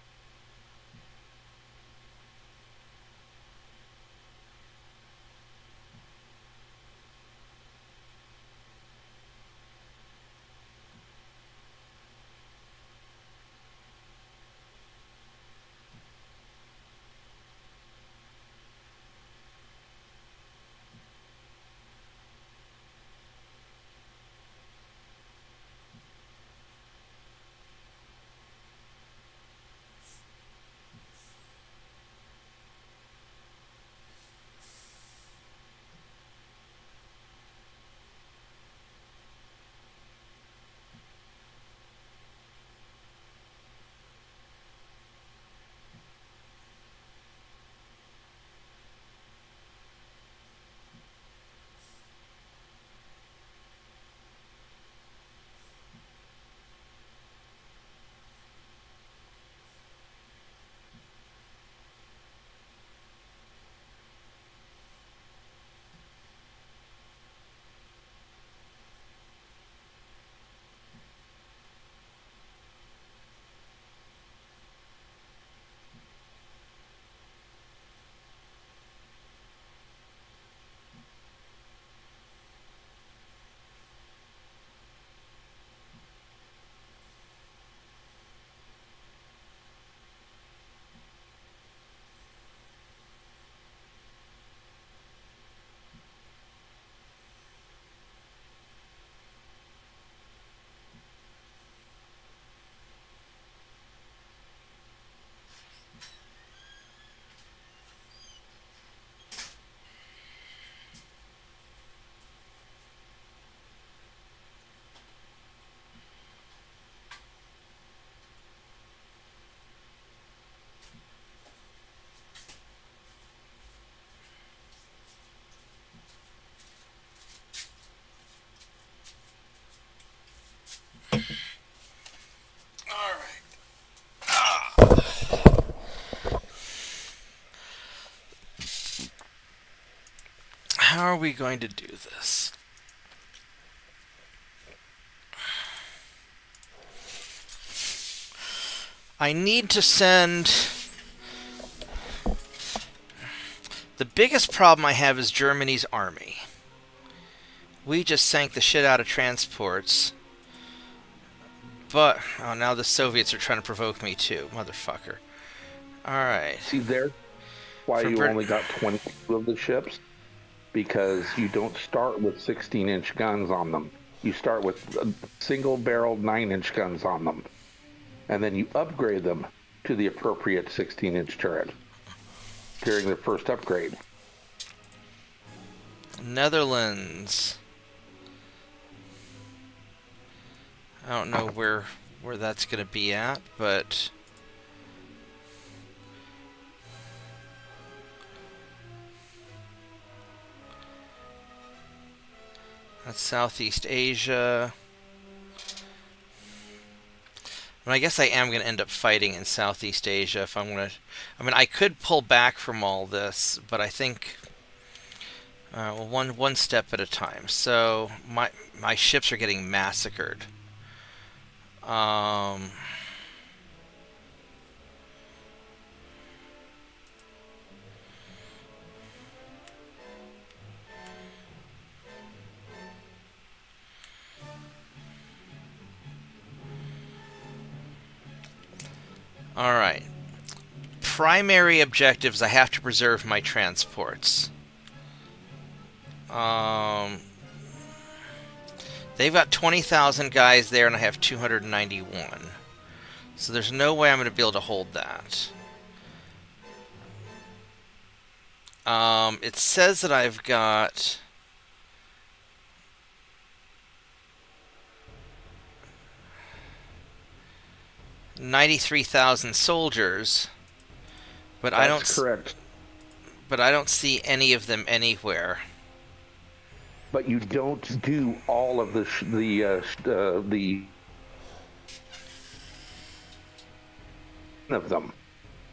we going to do this? I need to send... The biggest problem I have is Germany's army. We just sank the shit out of transports. But, oh, now the Soviets are trying to provoke me too. Motherfucker. Alright. See, there, why you only got 22 of the ships? Because you don't start with 16-inch guns on them. You start with single-barreled 9-inch guns on them. And then you upgrade them to the appropriate 16-inch turret during the first upgrade. Netherlands. I don't know where that's going to be at, but... That's Southeast Asia. I mean, I guess I am going to end up fighting in Southeast Asia if I'm going to... I mean, I could pull back from all this, but I think... well, one step at a time. So, my ships are getting massacred. Alright. Primary objectives, I have to preserve my transports. They've got 20,000 guys there, and I have 291. So there's no way I'm going to be able to hold that. It says that I've got... $93,000 soldiers, but That's correct. But I don't see any of them anywhere. But you don't do all of the of them,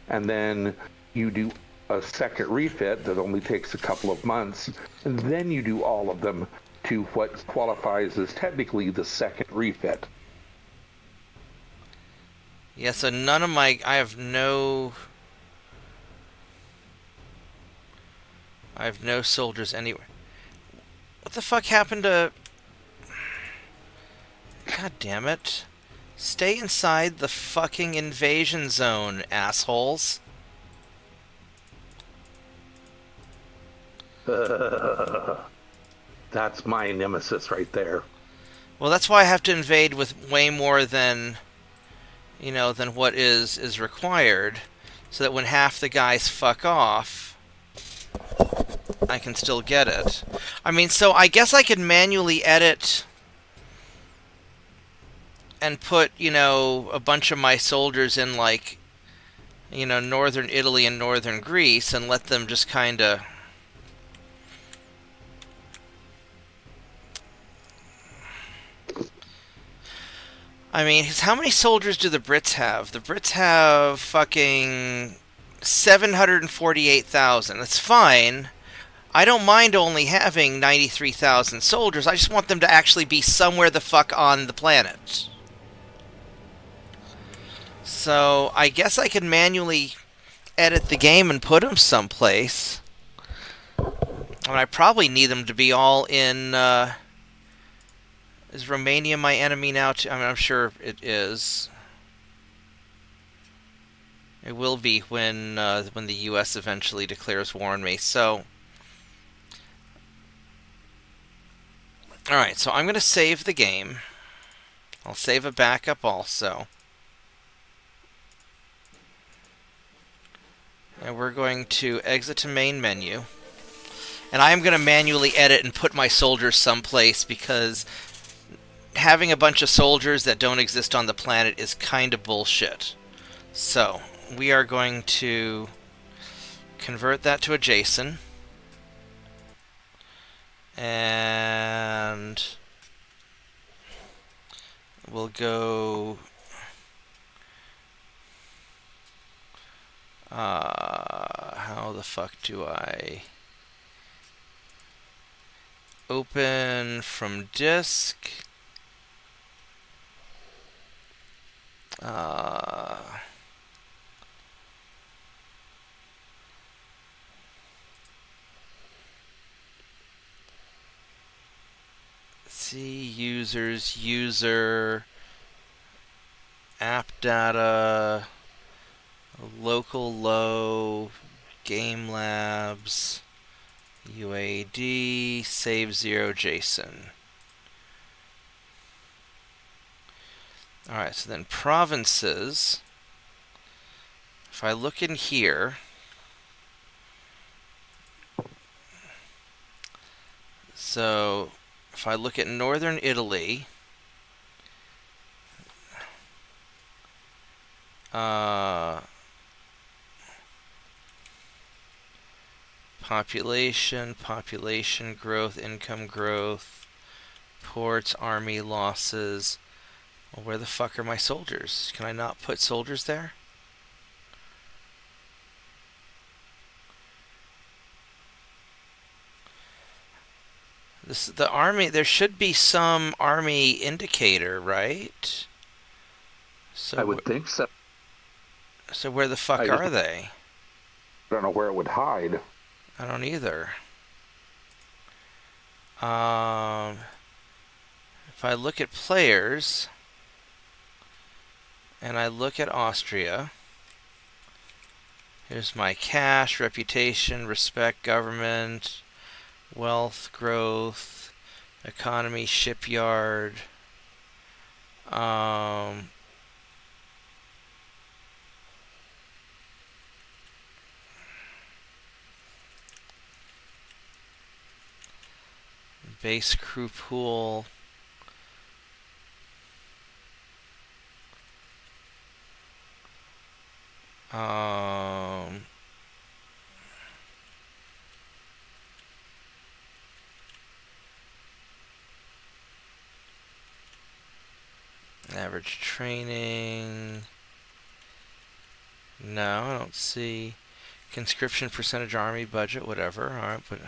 and then you do a second refit that only takes a couple of months, and then you do all of them to what qualifies as technically the second refit. Yeah, so none of my... I have no soldiers anywhere. What the fuck happened to... God damn it. Stay inside the fucking invasion zone, assholes. That's my nemesis right there. Well, that's why I have to invade with way more than... you know, than what is required, so that when half the guys fuck off, I can still get it. I mean, so I guess I could manually edit and put, you know, a bunch of my soldiers in, like, you know, northern Italy and northern Greece, and let them just kind of... I mean, how many soldiers do the Brits have? The Brits have fucking 748,000. That's fine. I don't mind only having 93,000 soldiers. I just want them to actually be somewhere the fuck on the planet. So, I guess I could manually edit the game and put them someplace. I mean, I probably need them to be all in... Is Romania my enemy now? I mean, I'm sure it is. It will be when the U.S. eventually declares war on me. So, all right. So I'm going to save the game. I'll save a backup also, and we're going to exit to main menu. And I am going to manually edit and put my soldiers someplace, because having a bunch of soldiers that don't exist on the planet is kind of bullshit. So, we are going to convert that to a JSON. And we'll go... how the fuck do I... open from disk. See, users, user, app data, local low, game labs, UAD, save 0 JSON. Alright, so then provinces. If I look in here, so if I look at northern Italy, population, population growth, income growth, ports, army losses. Well, where the fuck are my soldiers? Can I not put soldiers there? The army, there should be some army indicator, right? So I would think so. So where the fuck are they? I don't know where it would hide. I don't either. If I look at players, and I look at Austria, here's my cash, reputation, respect, government, wealth, growth, economy, shipyard. Base crew pool. Average training. No, I don't see. Conscription percentage, army budget, whatever. Alright, but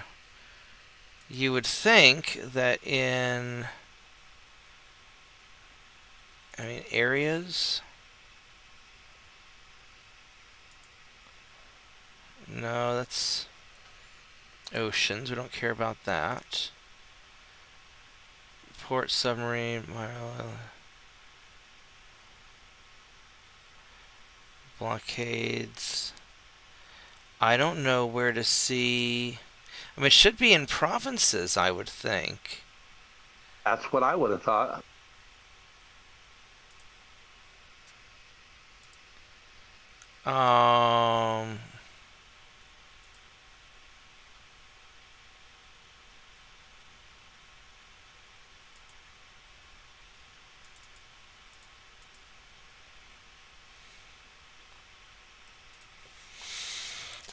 you would think that in, areas. No, that's oceans. We don't care about that. Port, submarine, blockades. I don't know where to see. It should be in provinces, I would think. That's what I would have thought.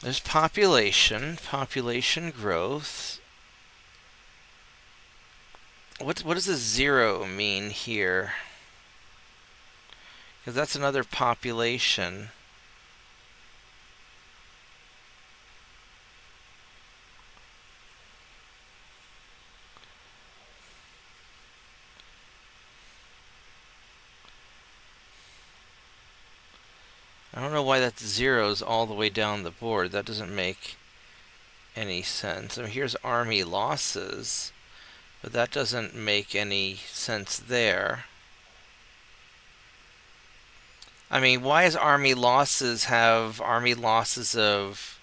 There's population growth. What does the 0 mean here? Because that's another population. I don't know why that's zeros all the way down the board. That doesn't make any sense. Here's army losses, but that doesn't make any sense there. Why does army losses have army losses of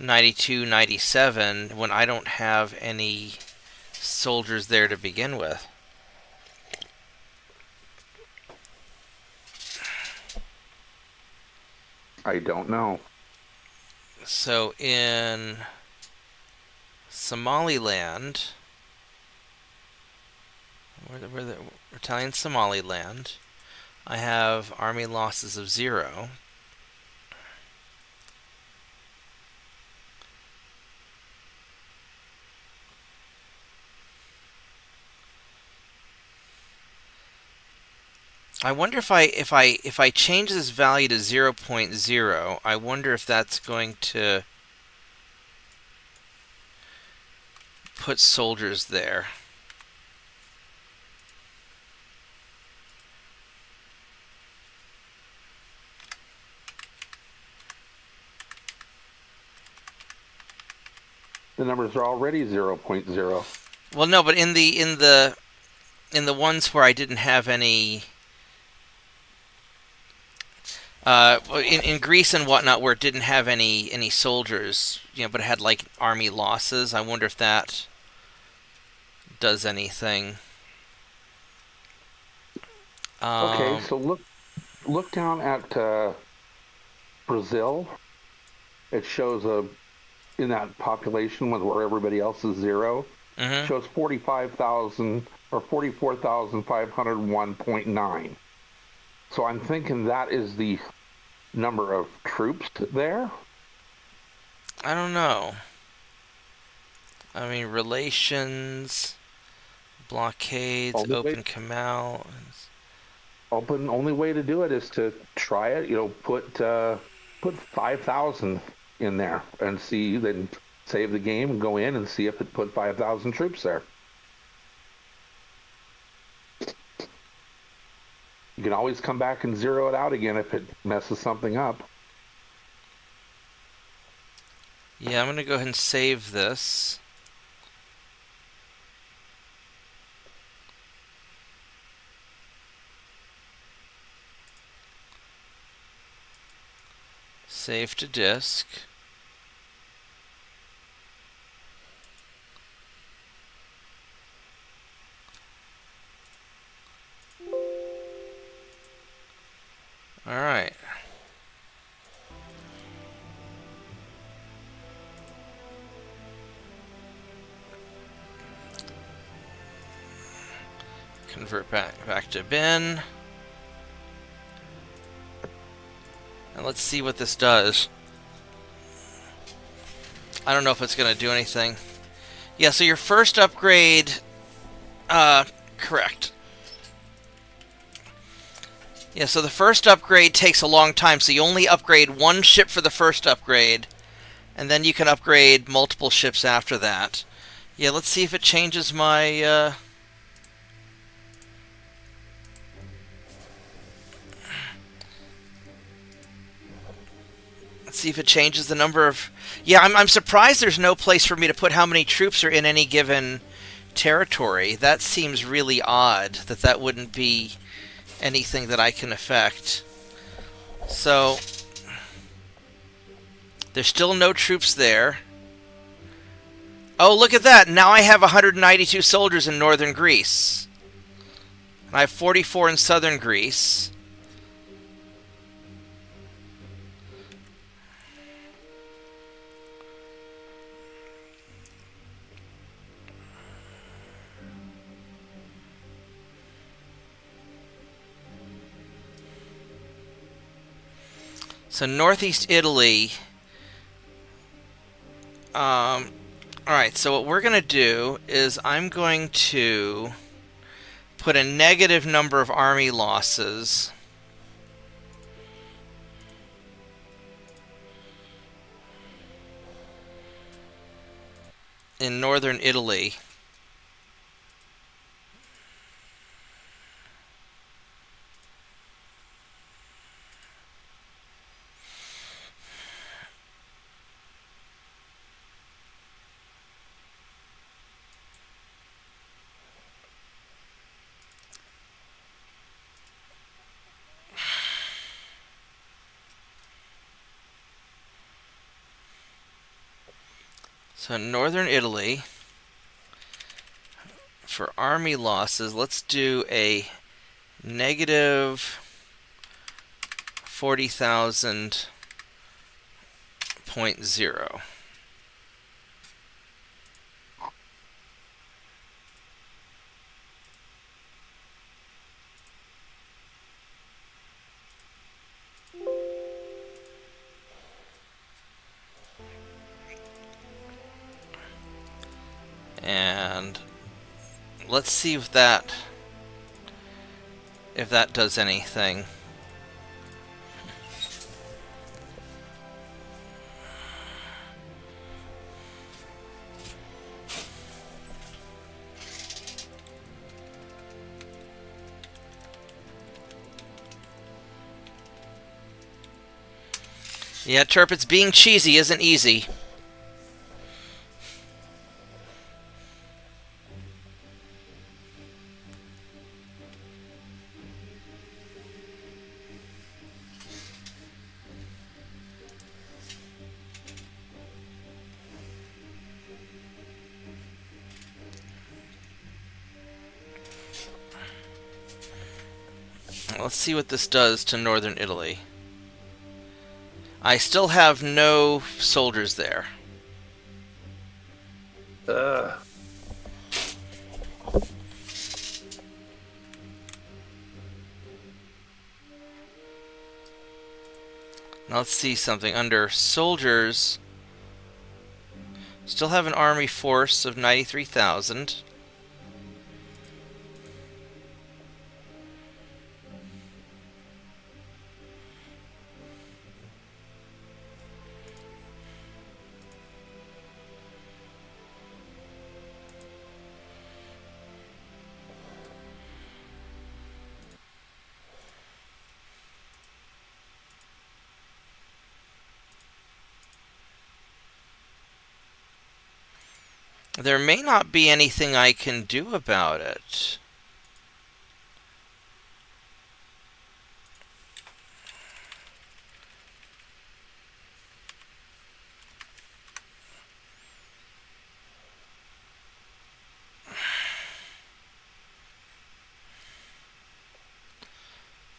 92, 97 when I don't have any soldiers there to begin with? I don't know. So in Somaliland, where the Italian Somaliland, I have army losses of 0. I wonder if I change this value to 0.0, I wonder if that's going to put soldiers there. The numbers are already 0.0. Well, no, but in the ones where I didn't have any, in Greece and whatnot, where it didn't have any soldiers, but it had like army losses. I wonder if that does anything. Okay, so look down at Brazil. It shows in that population where everybody else is 0, shows 45,000 or 44,501.9. So I'm thinking that is the number of troops there. I don't know. I mean, relations, blockades, open canal. Only way to do it is to try it. Put 5,000 in there and see. Then save the game and go in and see if it put 5,000 troops there. You can always come back and zero it out again if it messes something up. Yeah, I'm going to go ahead and save this. Save to disk. All right. Convert back to bin. And let's see what this does. I don't know if it's going to do anything. Yeah, so your first upgrade... correct. Yeah, so the first upgrade takes a long time, so you only upgrade one ship for the first upgrade, and then you can upgrade multiple ships after that. Yeah, let's see if it changes my... Let's see if it changes the number of... Yeah, I'm surprised there's no place for me to put how many troops are in any given territory. That seems really odd, that wouldn't be anything that I can affect. So, there's still no troops there. Oh, look at that! Now I have 192 soldiers in northern Greece. I have 44 in southern Greece. So northeast Italy. Alright, so what we're going to do is I'm going to put a negative number of army losses in northern Italy. So northern Italy, for army losses, let's do a negative 40,000.0. And let's see if that does anything. Yeah, Turpitz, being cheesy isn't easy. Let's see what this does to northern Italy. I still have no soldiers there. Ugh. Now let's see something. Under soldiers, still have an army force of 93,000. There may not be anything I can do about it.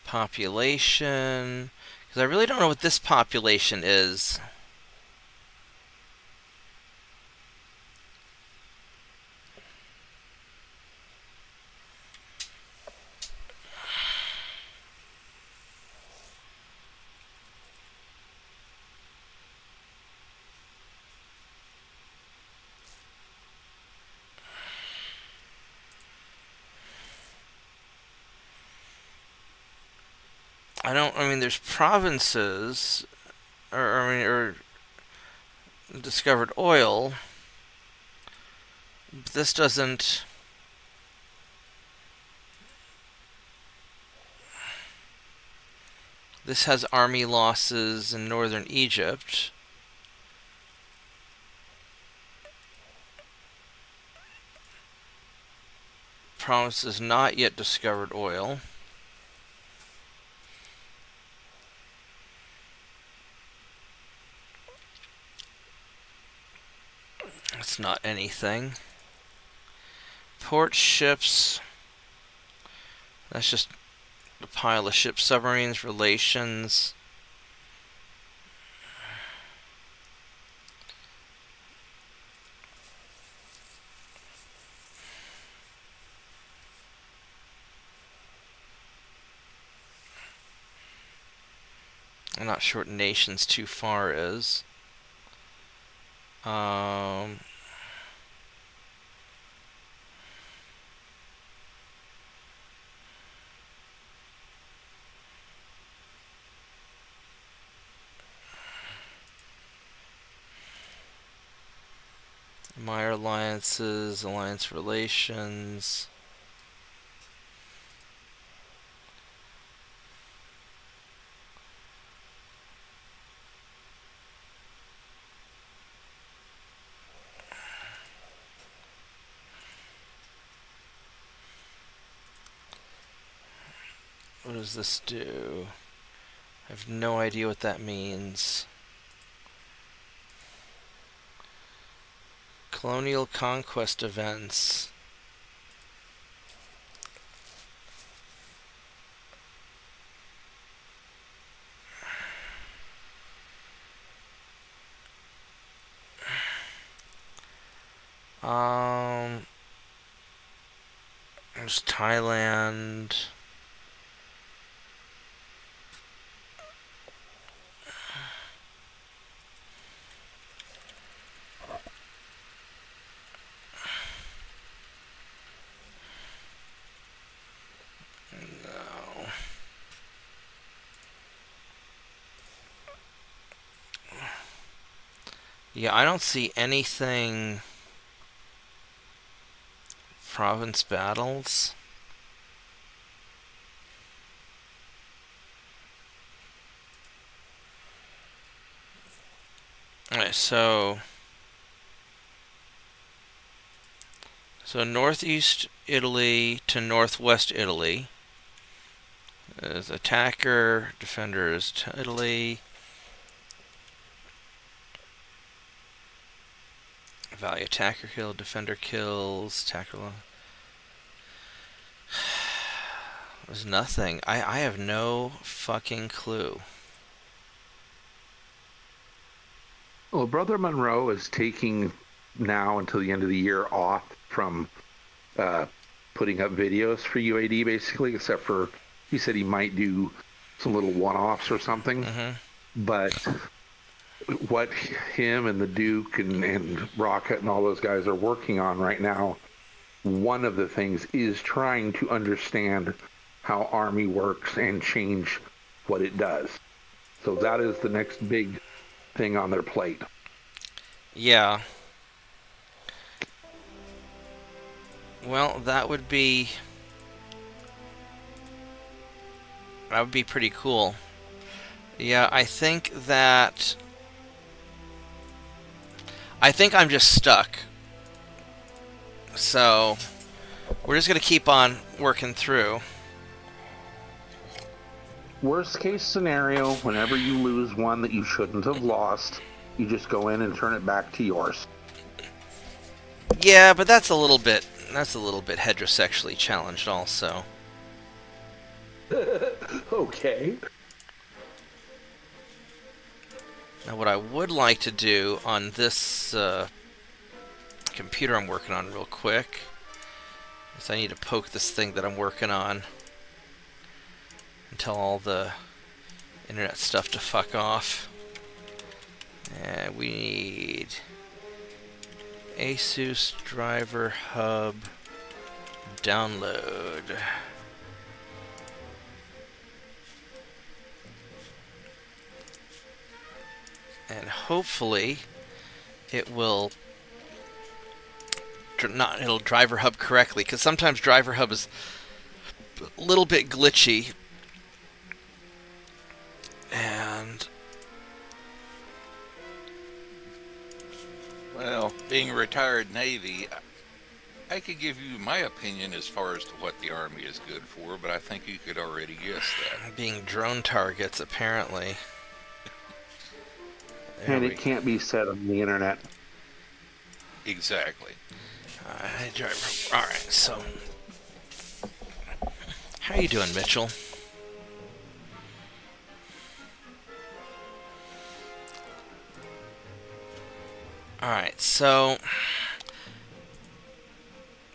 Population. Because I really don't know what this population is. I mean, there's provinces, or discovered oil. But this doesn't. This has army losses in northern Egypt. Provinces not yet discovered oil. That's not anything. Port ships. That's just a pile of ships. Submarines, relations. I'm not sure what nations too far is. My alliances, alliance relations. What does this do? I have no idea what that means. Colonial conquest events. There's Thailand. No. Yeah, I don't see anything. Province battles. Okay, so northeast Italy to northwest Italy is attacker, defender is to Italy. Value attacker kill, defender kills, attacker. There's nothing. I have no fucking clue. Well, Brother Monroe is taking now until the end of the year off from putting up videos for UAD, basically, except for he said he might do some little one-offs or something. But what him and the Duke and Rocket and all those guys are working on right now, one of the things is trying to understand how Army works and change what it does. So that is the next big thing on their plate. Yeah. Well, that would be pretty cool. Yeah, I think I'm just stuck. So we're just gonna keep on working through. Worst case scenario, whenever you lose one that you shouldn't have lost, you just go in and turn it back to yours. Yeah, but that's a little bit heterosexually challenged also. Okay. Now what I would like to do on this computer I'm working on real quick is I need to poke this thing that I'm working on and tell all the internet stuff to fuck off. And we need ASUS driver hub download. And hopefully it'll driver hub correctly, because sometimes driver hub is a little bit glitchy. And well, being a retired Navy, I could give you my opinion as far as to what the Army is good for, but I think you could already guess that. Being drone targets, apparently. And it can't be said on the internet. Exactly. Alright, so how you doing, Mitchell? Alright, so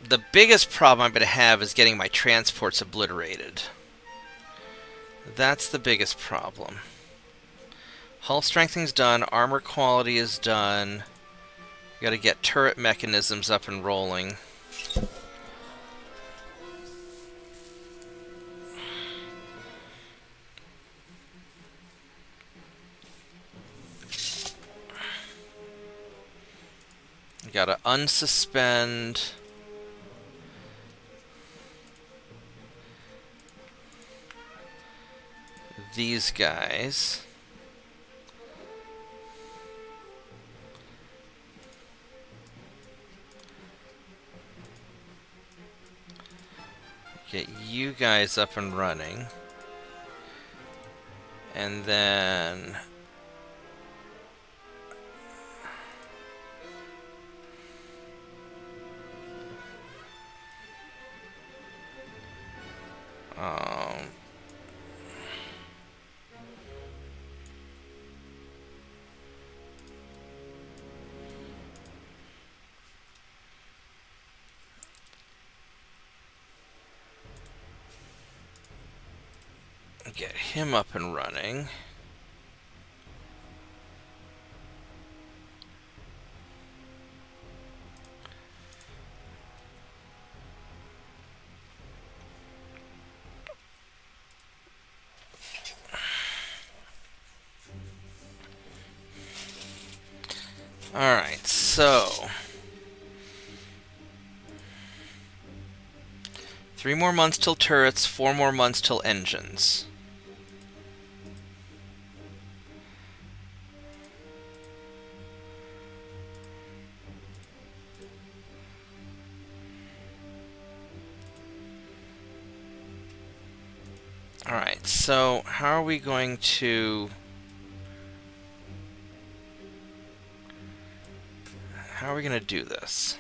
the biggest problem I'm going to have is getting my transports obliterated. That's the biggest problem. Hull strengthening's done, armor quality is done. Got to get turret mechanisms up and rolling. Got to unsuspend these guys. Get you guys up and running. And then get him up and running. Alright, so 3 more months till turrets, 4 more months till engines. Alright, so how are we going to... How are we going to do this?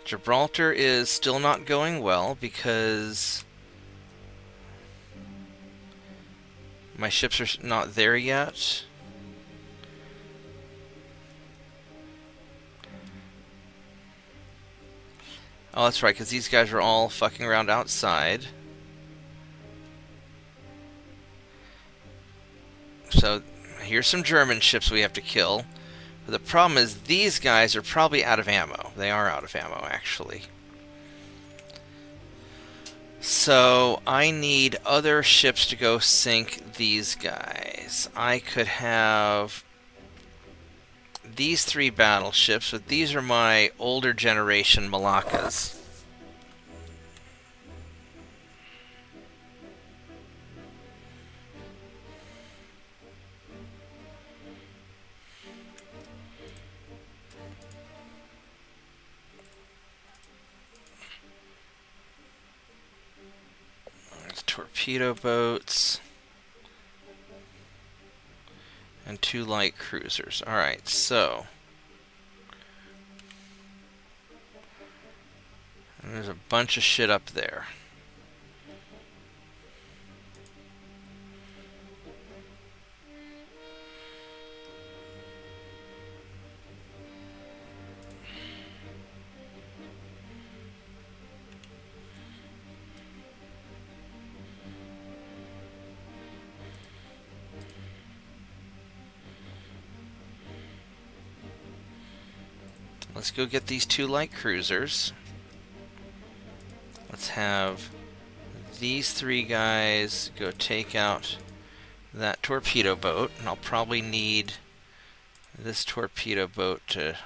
Gibraltar is still not going well because my ships are not there yet. Oh, that's right, because these guys are all fucking around outside. So, here's some German ships we have to kill. But the problem is, these guys are probably out of ammo. They are out of ammo, actually. So, I need other ships to go sink these guys. I could have these 3 battleships, but these are my older generation Malaccas. Torpedo boats and 2 light cruisers. Alright, so there's a bunch of shit up there. Let's go get these 2 light cruisers. Let's have these 3 guys go take out that torpedo boat, and I'll probably need this torpedo boat to...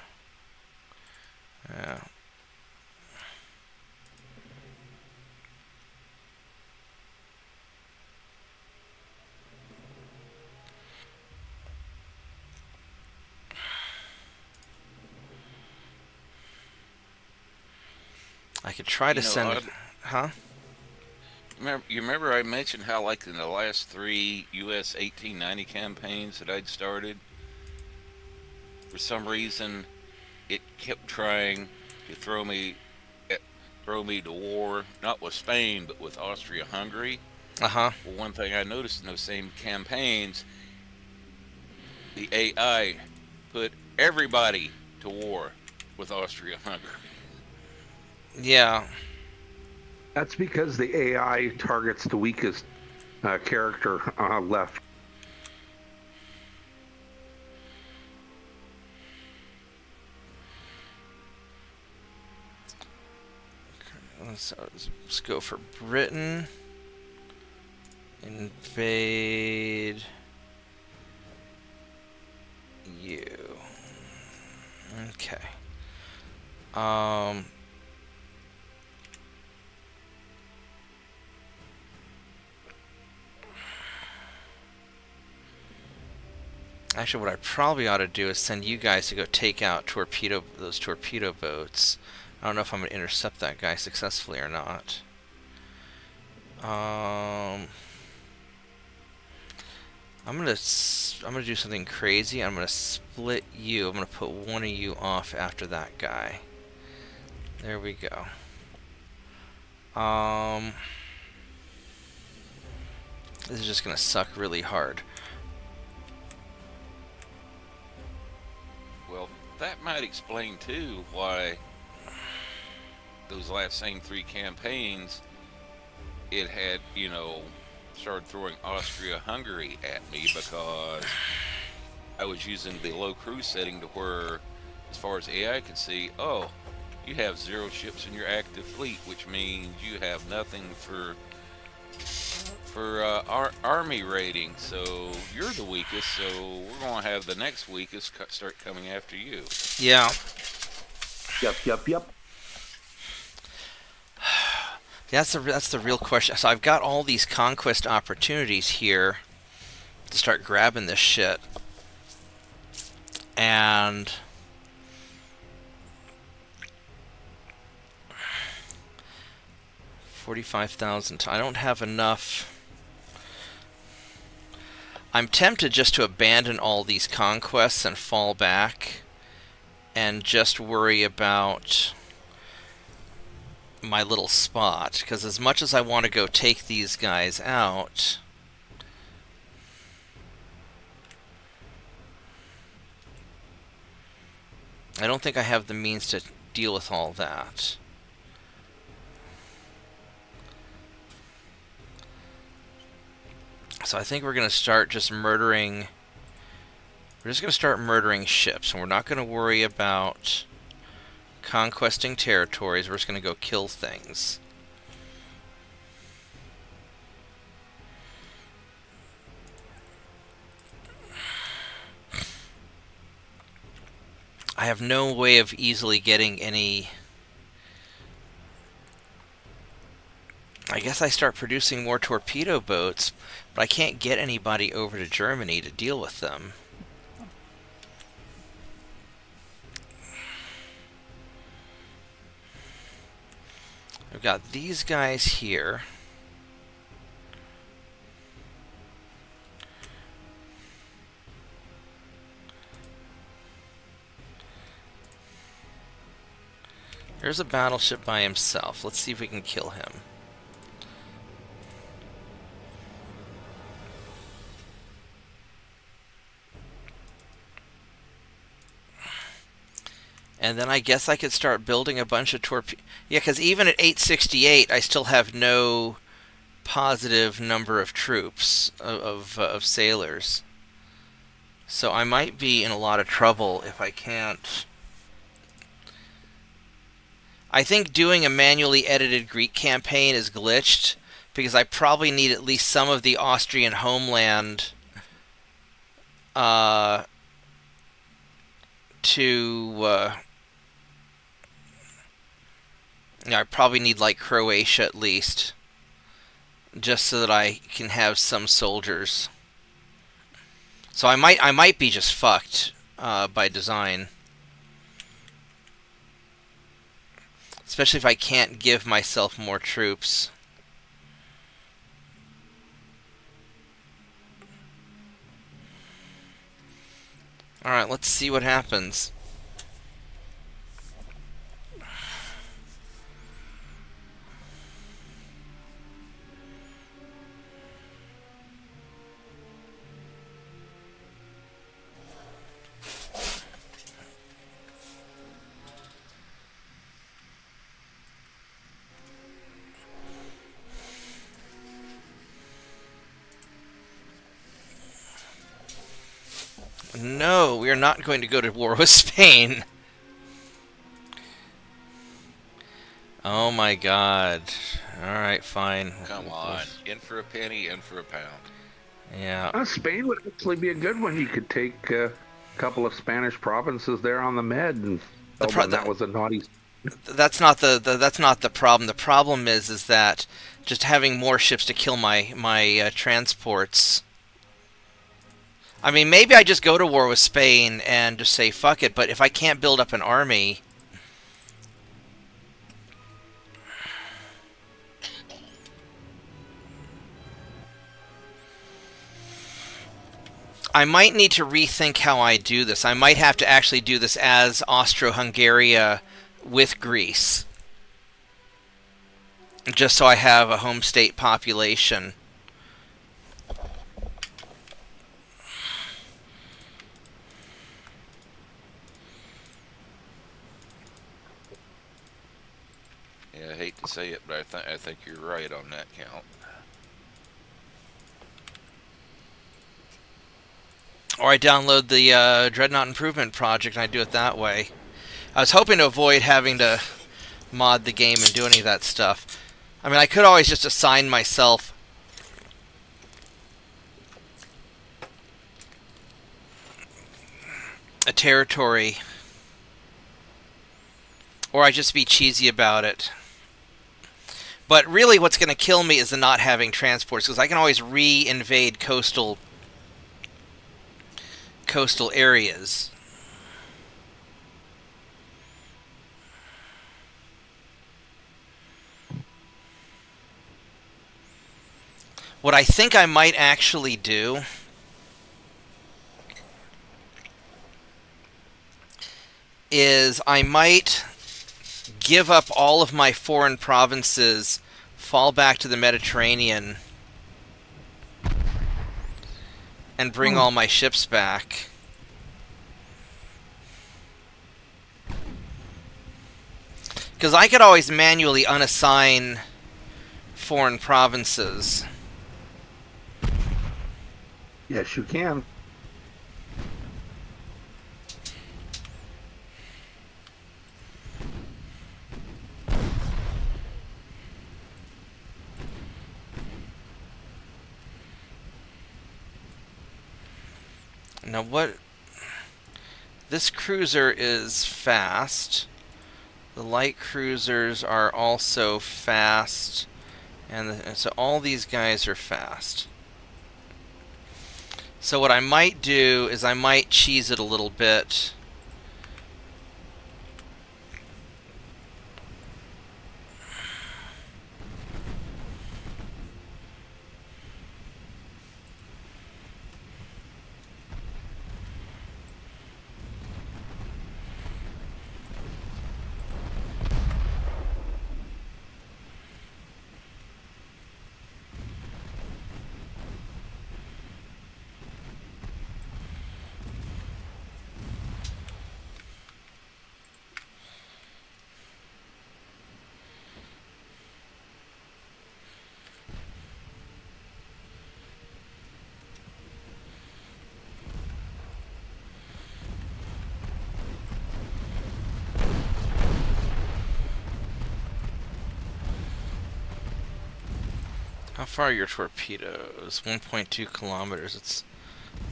I could try to send... Huh? You remember I mentioned how, like, in the last 3 U.S. 1890 campaigns that I'd started, for some reason, it kept trying to throw me to war, not with Spain, but with Austro-Hungary. Uh-huh. Well, one thing I noticed in those same campaigns, the AI put everybody to war with Austro-Hungary. Yeah. That's because the AI targets the weakest character left. Let's go for Britain. Invade you. Okay. Actually, what I probably ought to do is send you guys to go take out those torpedo boats. I don't know if I'm going to intercept that guy successfully or not. I'm gonna do something crazy. I'm gonna split you. I'm gonna put one of you off after that guy. There we go. This is just gonna suck really hard. Well, that might explain too why those last same 3 campaigns it had, started throwing Austria-Hungary at me, because I was using the low cruise setting to where, as far as AI could see, oh, you have 0 ships in your active fleet, which means you have nothing for our army rating, so you're the weakest, so we're going to have the next weakest start coming after you. Yeah. Yep. That's the real question. So I've got all these conquest opportunities here to start grabbing this shit. And 45,000. I don't have enough. I'm tempted just to abandon all these conquests and fall back and just worry about my little spot, because as much as I want to go take these guys out, I don't think I have the means to deal with all that. So I think we're going to start just murdering... We're just going to start murdering ships, and we're not going to worry about conquesting territories. We're just going to go kill things. I have no way of easily getting any... I guess I start producing more torpedo boats, but I can't get anybody over to Germany to deal with them. I've got these guys here. There's a battleship by himself. Let's see if we can kill him. And then I guess I could start building a bunch of torpedoes. Yeah, because even at 868, I still have no positive number of troops, of sailors. So I might be in a lot of trouble if I can't... I think doing a manually edited Greek campaign is glitched, because I probably need at least some of the Austrian homeland to... I probably need like Croatia at least, just so that I can have some soldiers. So I might be just fucked by design, especially if I can't give myself more troops. All right, let's see what happens. No, we are not going to go to war with Spain. Oh my god. Alright, fine. Come on. In for a penny, in for a pound. Yeah. Spain would actually be a good one. You could take a couple of Spanish provinces there on the Med, and that was a naughty... That's not the problem. The problem is that just having more ships to kill my transports... I mean, maybe I just go to war with Spain and just say, fuck it, but if I can't build up an army... I might need to rethink how I do this. I might have to actually do this as Austro-Hungarian with Greece, just so I have a home state population. Yeah, I hate to say it, but I think you're right on that count. Or I download the Dreadnought Improvement Project and I do it that way. I was hoping to avoid having to mod the game and do any of that stuff. I mean, I could always just assign myself a territory. Or I just be cheesy about it. But really what's going to kill me is the not having transports, because I can always re-invade coastal areas. What I think I might actually do is I might give up all of my foreign provinces, fall back to the Mediterranean, and bring all my ships back. Because I could always manually unassign foreign provinces. Yes, you can. Now what... This cruiser is fast. The light cruisers are also fast. And so all these guys are fast. So what I might do is I might cheese it a little bit. How far are your torpedoes? 1.2 kilometers. It's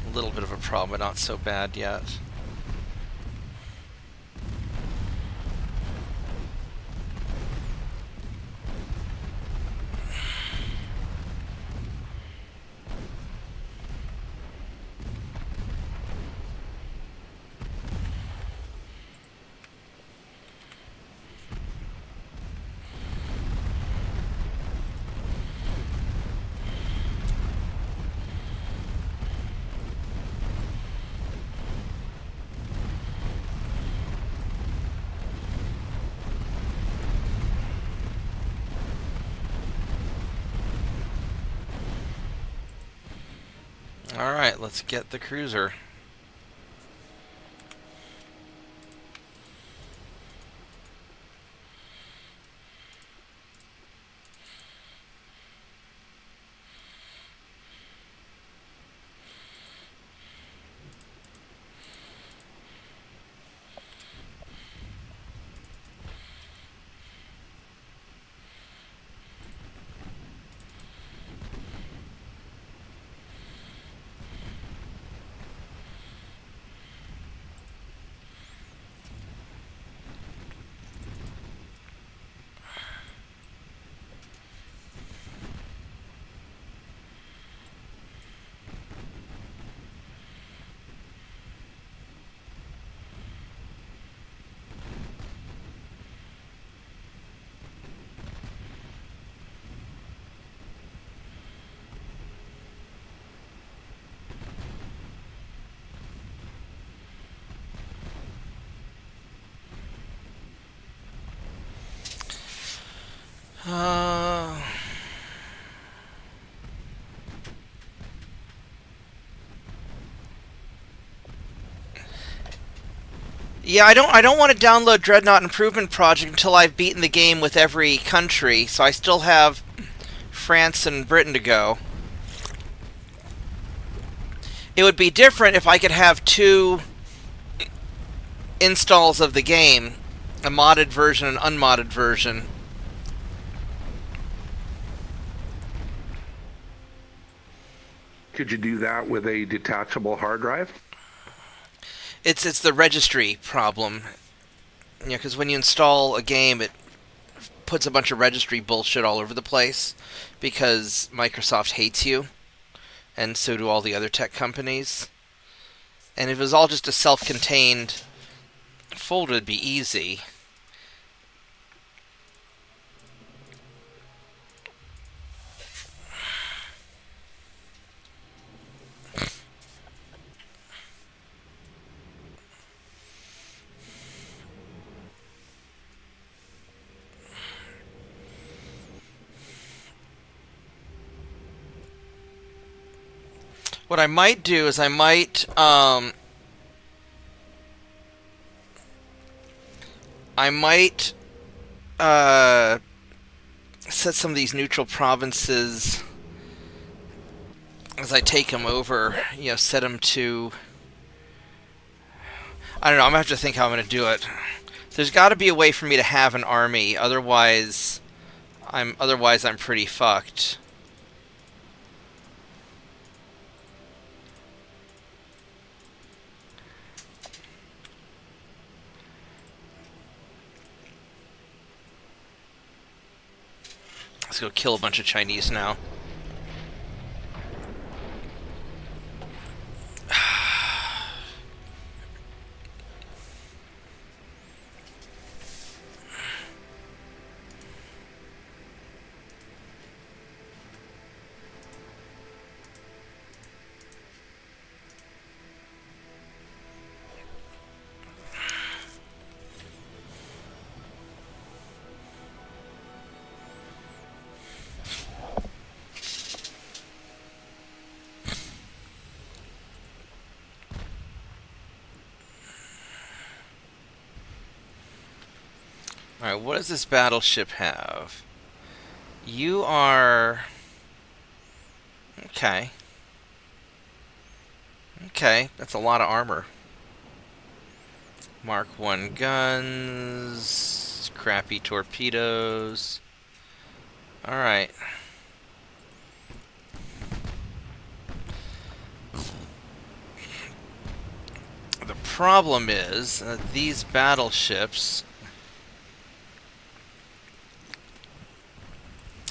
a little bit of a problem, but not so bad yet. Alright, let's get the cruiser. Uh... Yeah, I don't want to download Dreadnought Improvement Project until I've beaten the game with every country, so I still have France and Britain to go. It would be different if I could have two installs of the game, a modded version and an unmodded version. Could you do that with a detachable hard drive? It's the registry problem. You know, because when you install a game, it puts a bunch of registry bullshit all over the place because Microsoft hates you, and so do all the other tech companies. And if it was all just a self-contained folder, it'd be easy. What I might do is I might set some of these neutral provinces as I take them over. You know, set them to. I don't know. I'm gonna have to think how I'm gonna do it. There's got to be a way for me to have an army. Otherwise, I'm pretty fucked. Let's go kill a bunch of Chinese now. Alright, what does this battleship have? You are... Okay. Okay, that's a lot of armor. Mark 1 guns, crappy torpedoes. Alright. The problem is that these battleships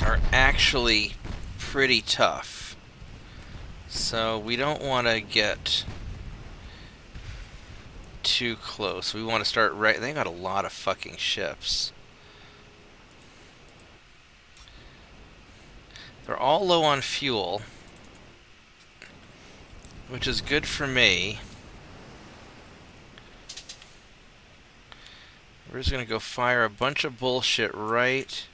are actually pretty tough. So we don't want to get too close. We want to start right... They got a lot of fucking ships. They're all low on fuel, which is good for me. We're just going to go fire a bunch of bullshit right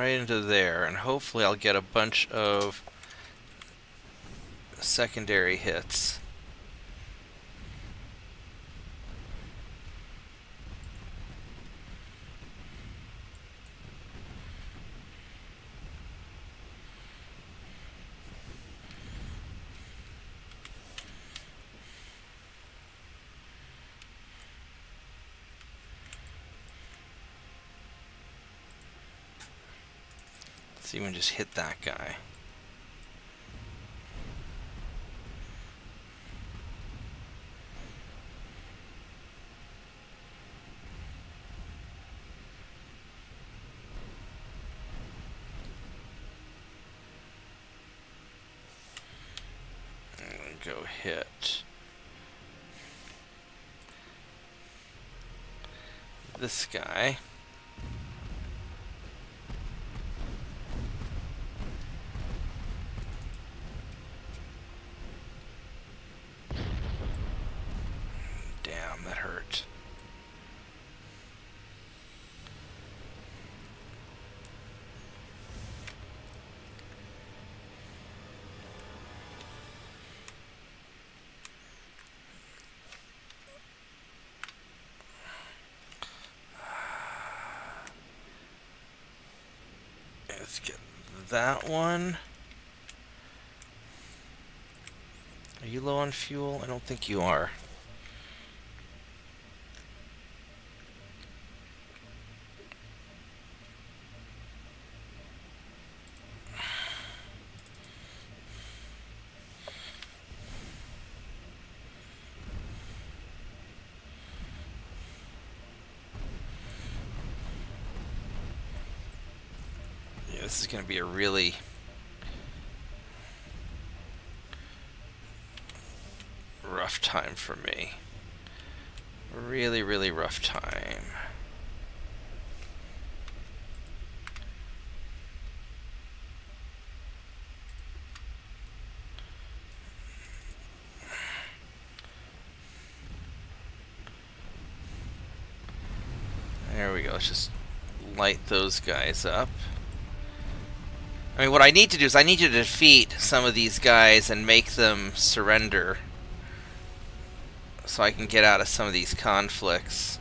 into there, and hopefully I'll get a bunch of secondary hits. See if we can just hit that guy. And go hit this guy. Let's get that one. Are you low on fuel? I don't think you are. This is going to be a really rough time for me. Really, really rough time. let's just light those guys up. I mean, what I need to do is I need to defeat some of these guys and make them surrender so I can get out of some of these conflicts.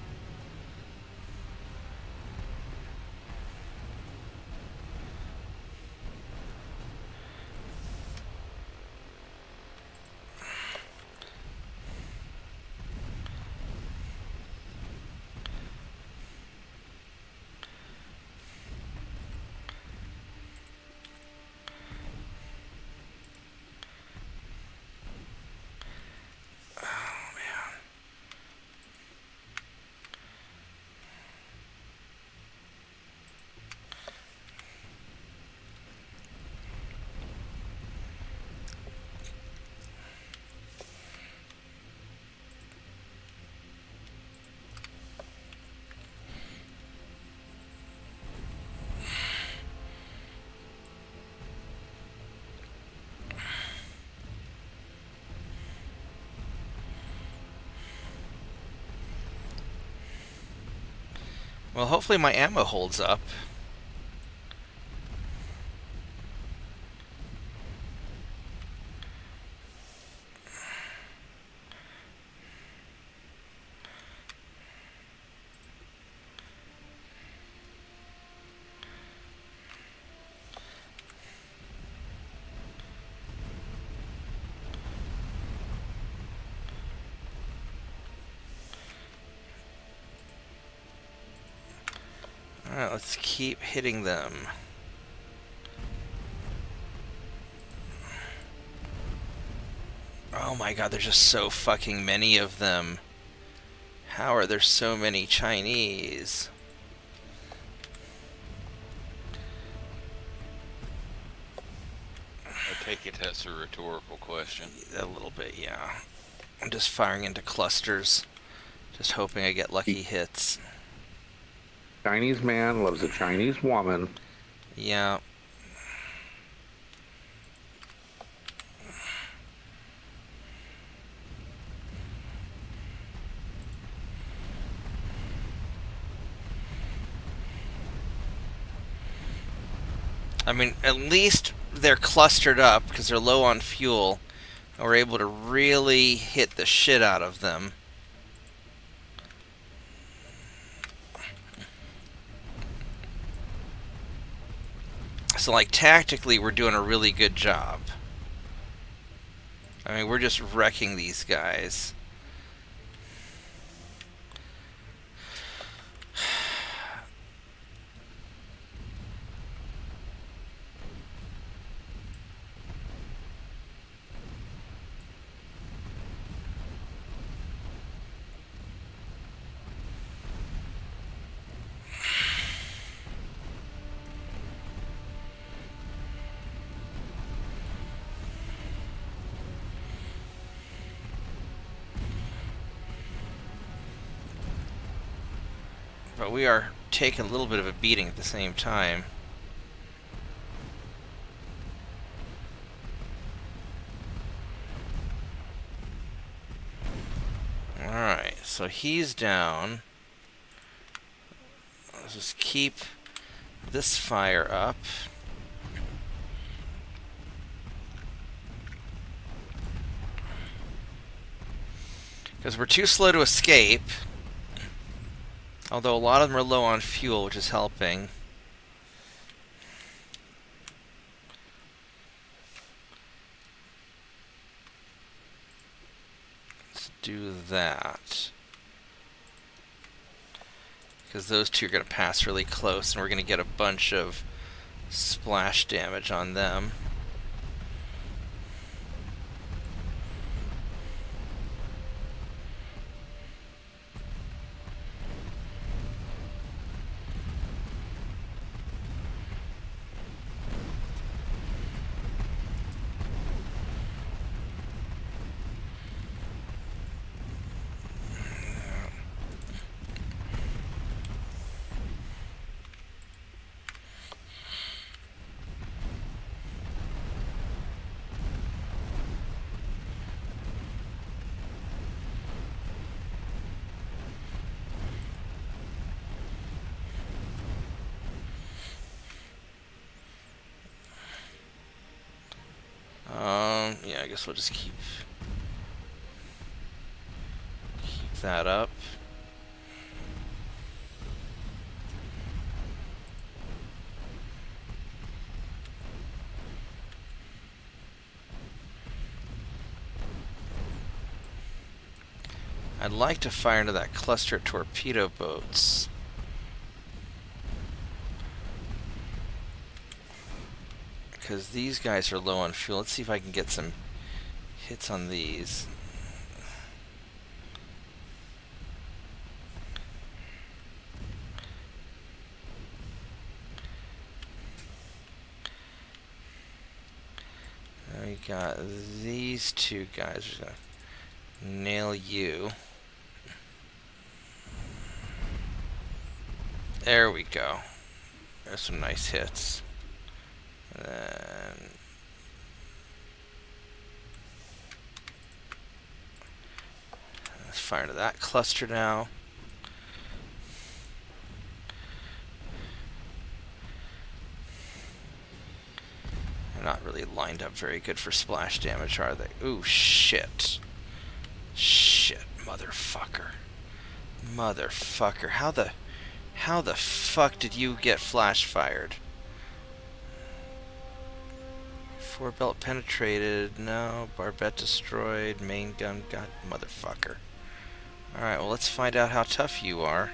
Well, hopefully my ammo holds up. Alright, let's keep hitting them. Oh my god, there's just so fucking many of them. How are there so many Chinese? I take it that's a rhetorical question. A little bit, yeah. I'm just firing into clusters. Just hoping I get lucky hits. Chinese man loves a Chinese woman. Yeah. I mean, at least they're clustered up because they're low on fuel. And we're able to really hit the shit out of them. So, like, tactically, we're doing a really good job. I mean, we're just wrecking these guys. But we are taking a little bit of a beating at the same time. Alright, so he's down. Let's just keep this fire up. Because we're too slow to escape. Although a lot of them are low on fuel, which is helping. Let's do that. Because those two are going to pass really close, and we're going to get a bunch of splash damage on them. Yeah, I guess we'll just keep that up. I'd like to fire into that cluster of torpedo boats. Because these guys are low on fuel. Let's see if I can get some hits on these. We got these two guys. We're gonna nail you. There we go. There's some nice hits. And then let's fire into that cluster now. They're not really lined up very good for splash damage, are they? Ooh, shit. Shit, motherfucker. Motherfucker. How the fuck did you get flash fired? Four belt penetrated. No. Barbette destroyed. Main gun. God, motherfucker. Alright, well, let's find out how tough you are.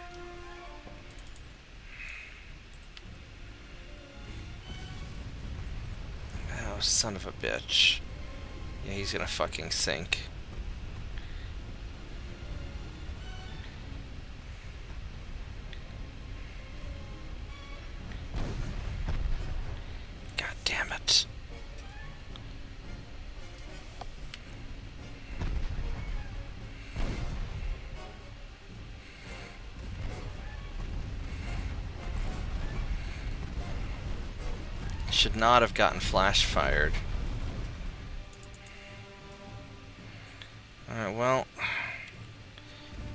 Oh, son of a bitch. Yeah, he's gonna fucking sink. God damn it. Should not have gotten flash fired. Alright, well,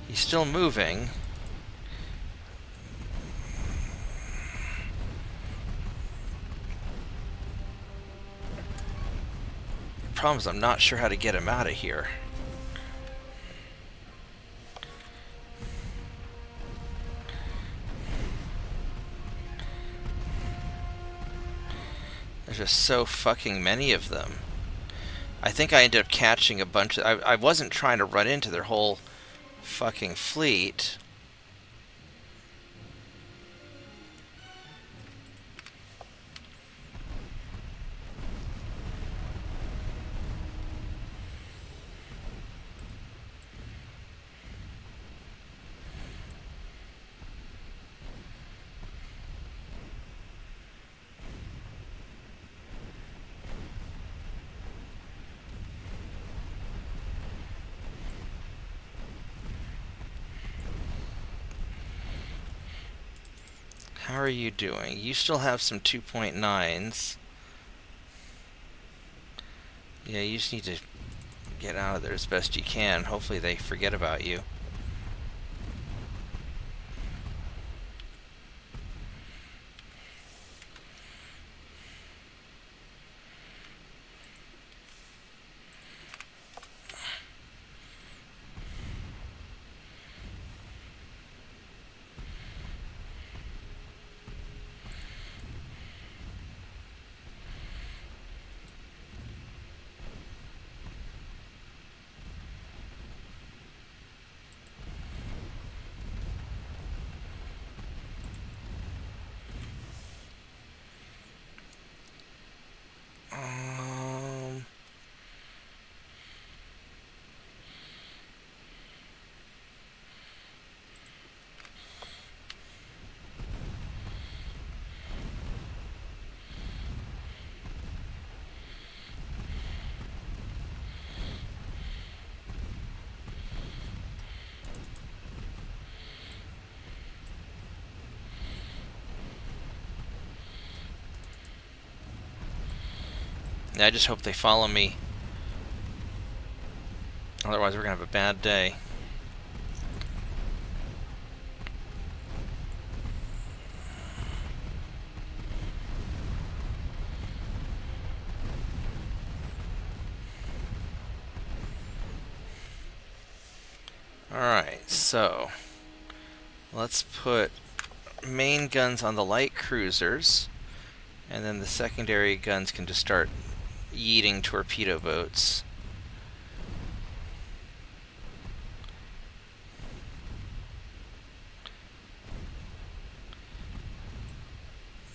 he's still moving. The problem is I'm not sure how to get him out of here. There's just so fucking many of them. I think I ended up catching a bunch of... I wasn't trying to run into their whole fucking fleet. How are you doing? You still have some 2.9s. Yeah, you just need to get out of there as best you can. Hopefully they forget about you. I just hope they follow me. Otherwise, we're gonna have a bad day. Alright, so let's put main guns on the light cruisers, and then the secondary guns can just start yeeting torpedo boats.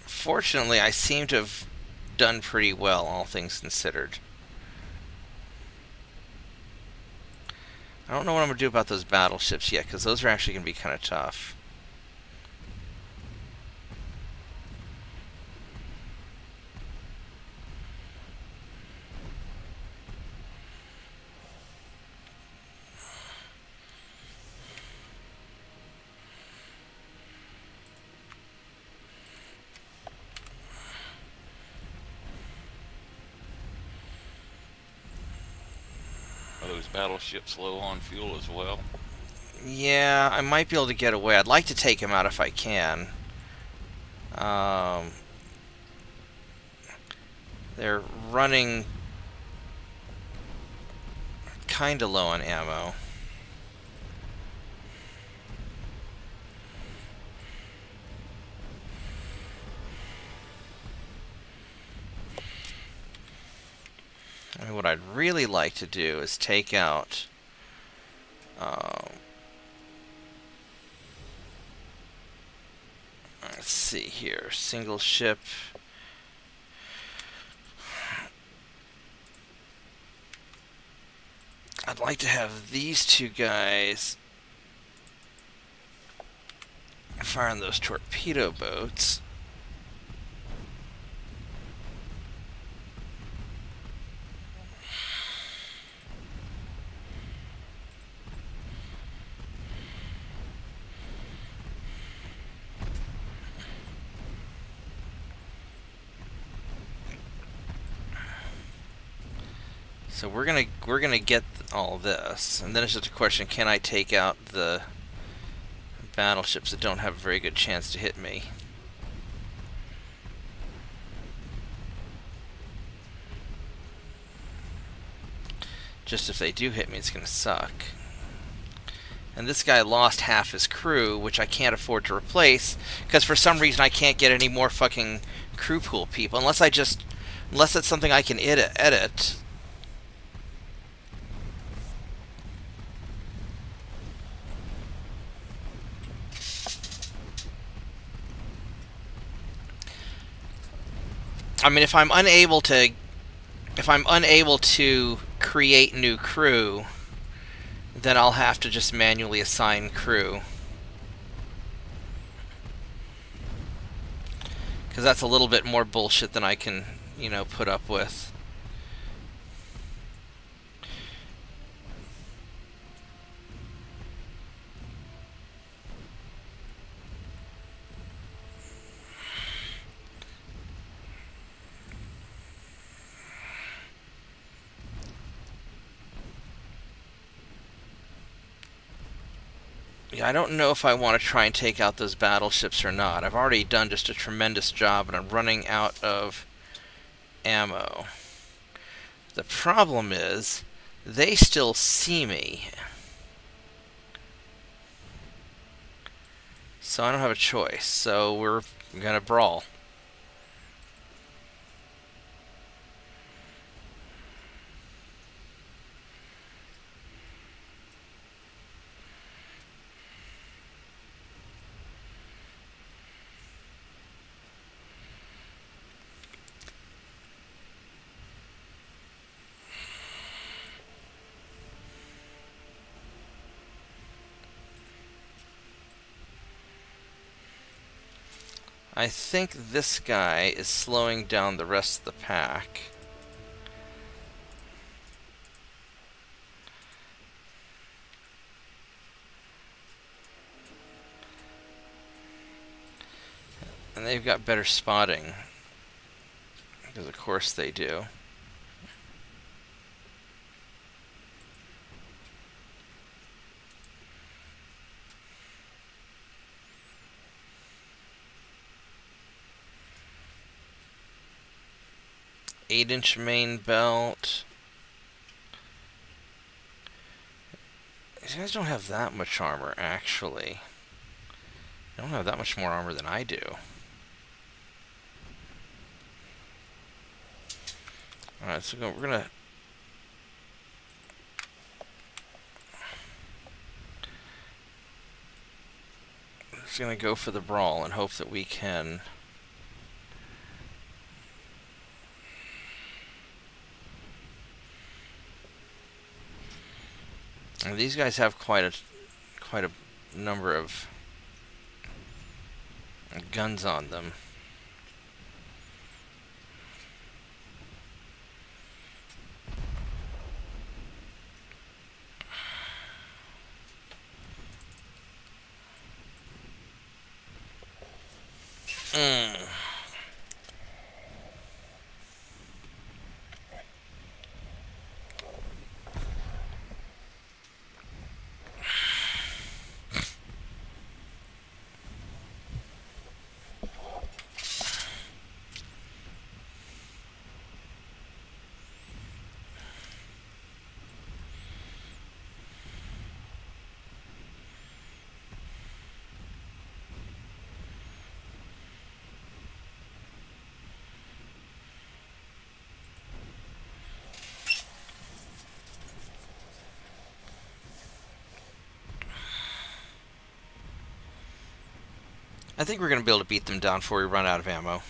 Fortunately, I seem to have done pretty well, all things considered. I don't know what I'm going to do about those battleships yet, because those are actually going to be kind of tough. Are those battleships low on fuel as well? Yeah, I might be able to get away. I'd like to take him out if I can. They're running kind of low on ammo. I mean, what I'd really like to do is take out let's see here, single ship. I'd like to have these two guys firing those torpedo boats. So we're gonna get all this, and then it's just a question: can I take out the battleships that don't have a very good chance to hit me? Just if they do hit me, it's gonna suck. And this guy lost half his crew, which I can't afford to replace, because for some reason I can't get any more fucking crew pool people, unless it's something I can edit. I mean, if I'm unable to create new crew, then I'll have to just manually assign crew. Because that's a little bit more bullshit than I can, put up with. Yeah, I don't know if I want to try and take out those battleships or not. I've already done just a tremendous job, and I'm running out of ammo. The problem is, they still see me. So I don't have a choice. So we're gonna brawl. I think this guy is slowing down the rest of the pack. And they've got better spotting. Because of course they do. Eight-inch main belt. These guys don't have that much armor, actually. They don't have that much more armor than I do. Alright, so we're gonna... Just gonna go for the brawl and hope that we can... And these guys have quite a number of guns on them. I think we're going to be able to beat them down before we run out of ammo.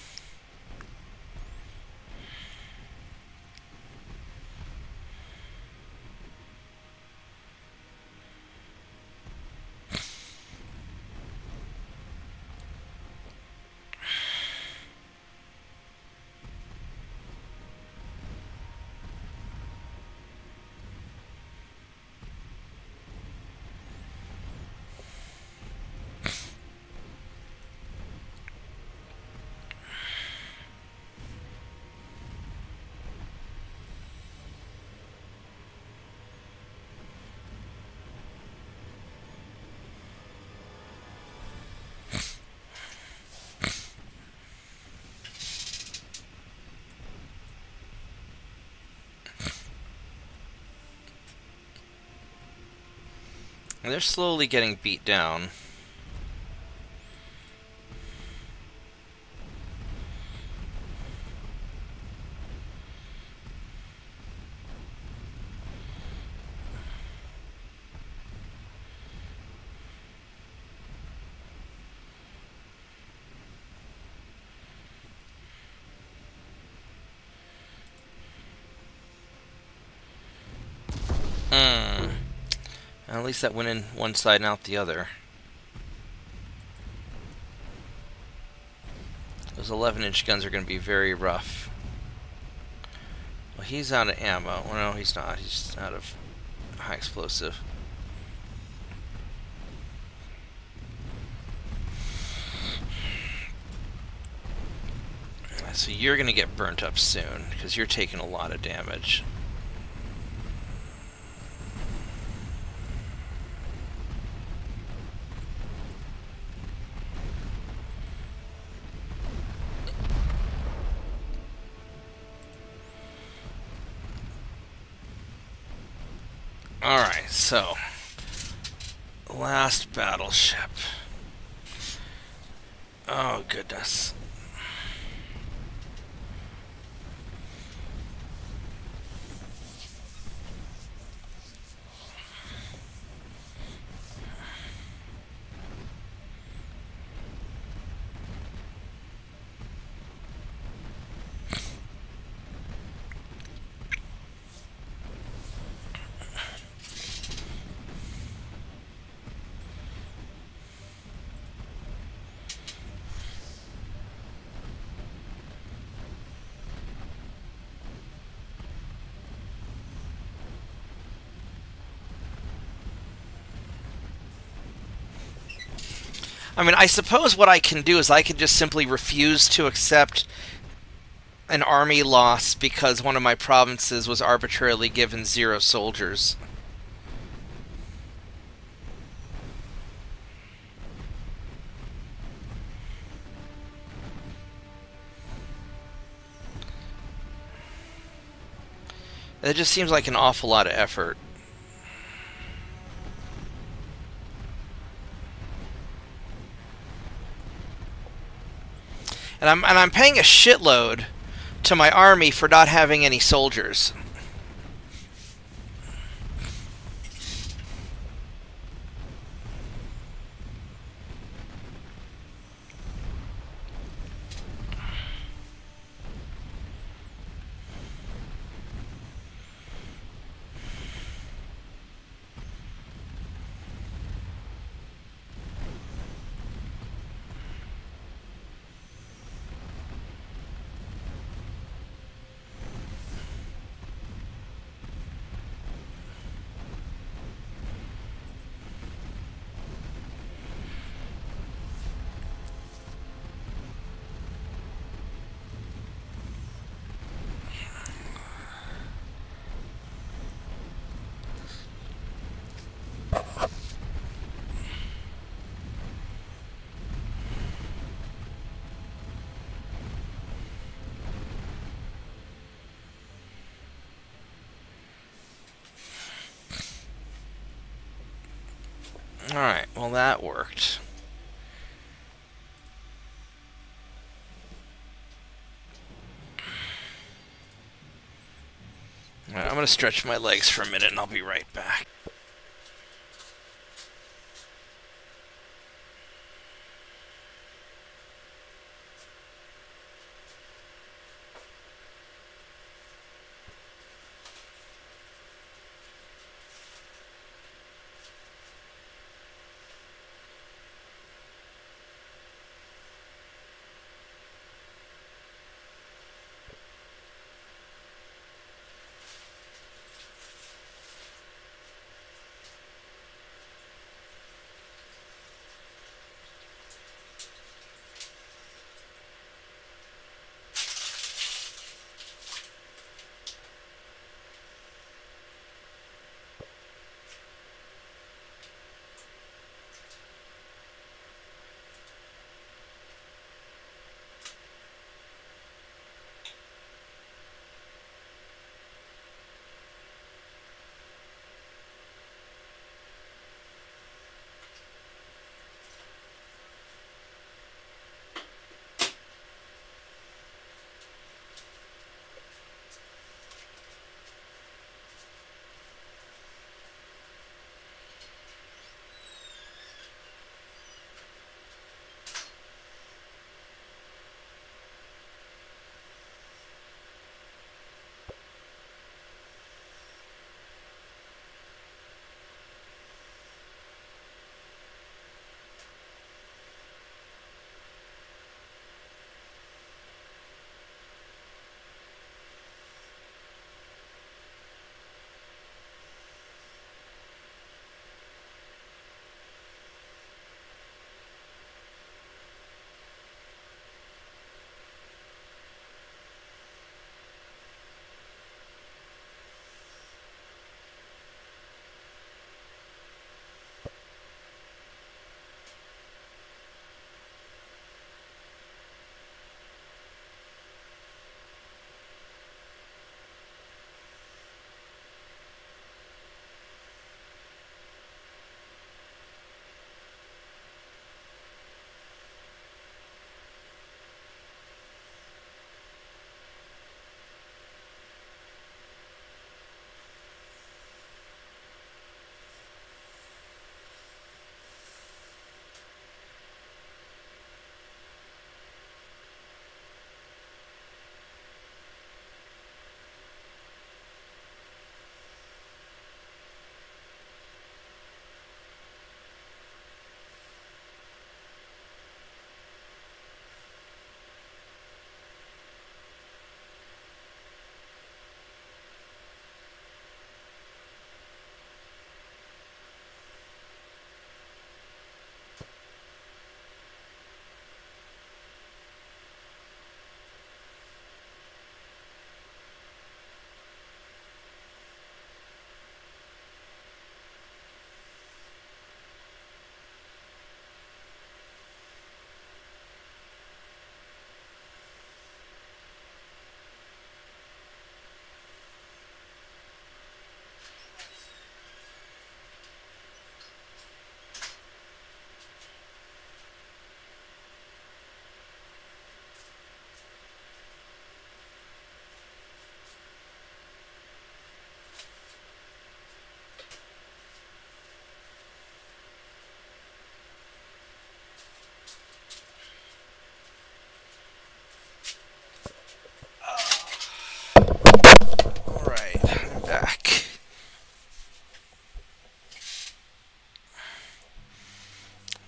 And they're slowly getting beat down. At least that went in one side and out the other. Those 11-inch guns are going to be very rough. Well, he's out of ammo. Well, no, he's not. He's out of high explosive. So you're going to get burnt up soon, because you're taking a lot of damage. Alright, so last battleship. Oh, goodness. I mean, I suppose what I can do is I can just simply refuse to accept an army loss because one of my provinces was arbitrarily given 0 soldiers. It just seems like an awful lot of effort. I'm paying a shitload to my army for not having any soldiers. Alright, well that worked. Alright, I'm gonna stretch my legs for a minute and I'll be right back.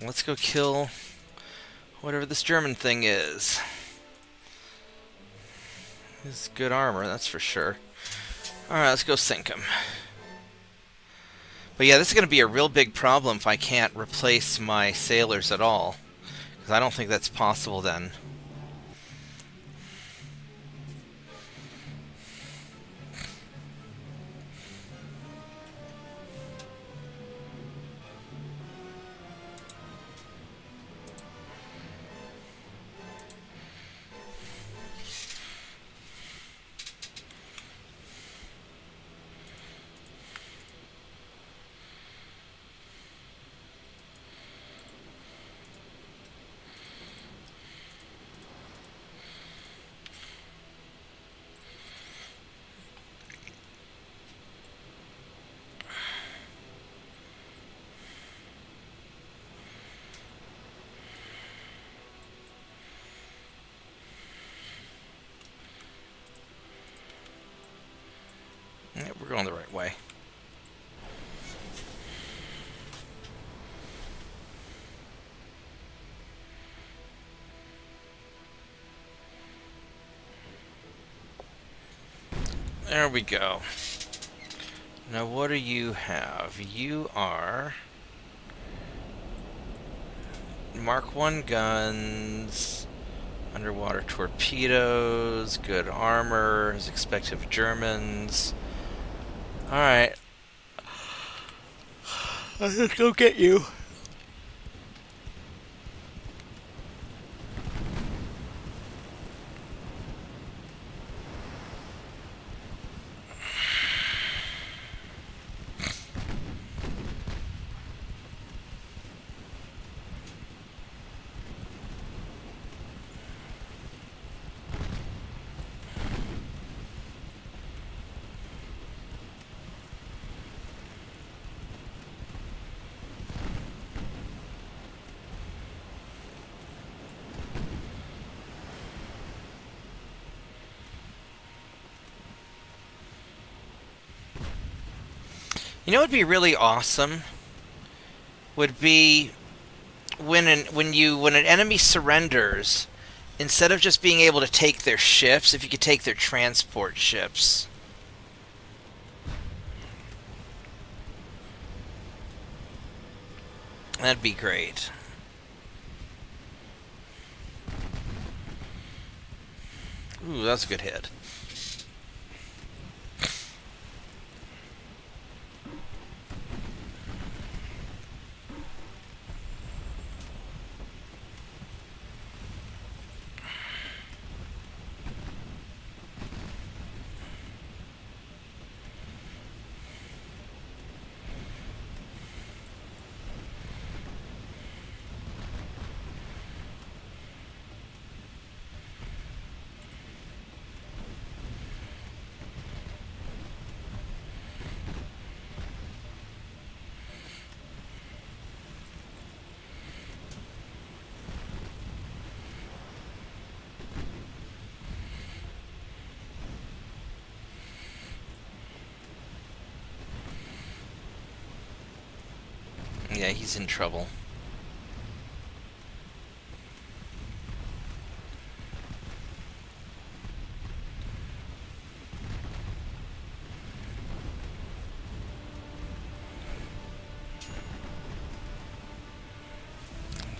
Let's go kill whatever this German thing is. It's good armor, that's for sure. Alright, let's go sink him. But yeah, this is going to be a real big problem if I can't replace my sailors at all. Because I don't think that's possible then. Yeah, we're going the right way. There we go. Now what do you have? You are Mark 1 guns, underwater torpedoes, good armor, as expected of Germans. Alright. Let's go get you. You know what would be really awesome? Would be when an enemy surrenders, instead of just being able to take their ships, if you could take their transport ships. That'd be great. Ooh, that's a good hit. Yeah, he's in trouble.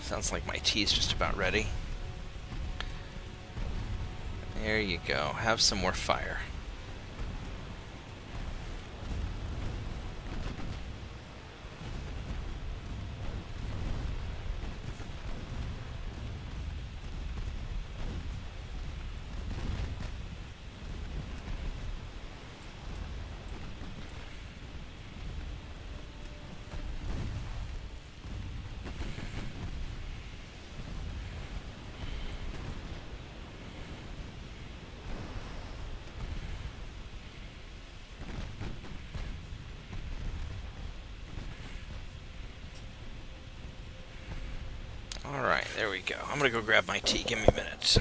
Sounds like my tea is just about ready. There you go. Have some more fire. Alright, there we go. I'm gonna go grab my tea. Give me a minute.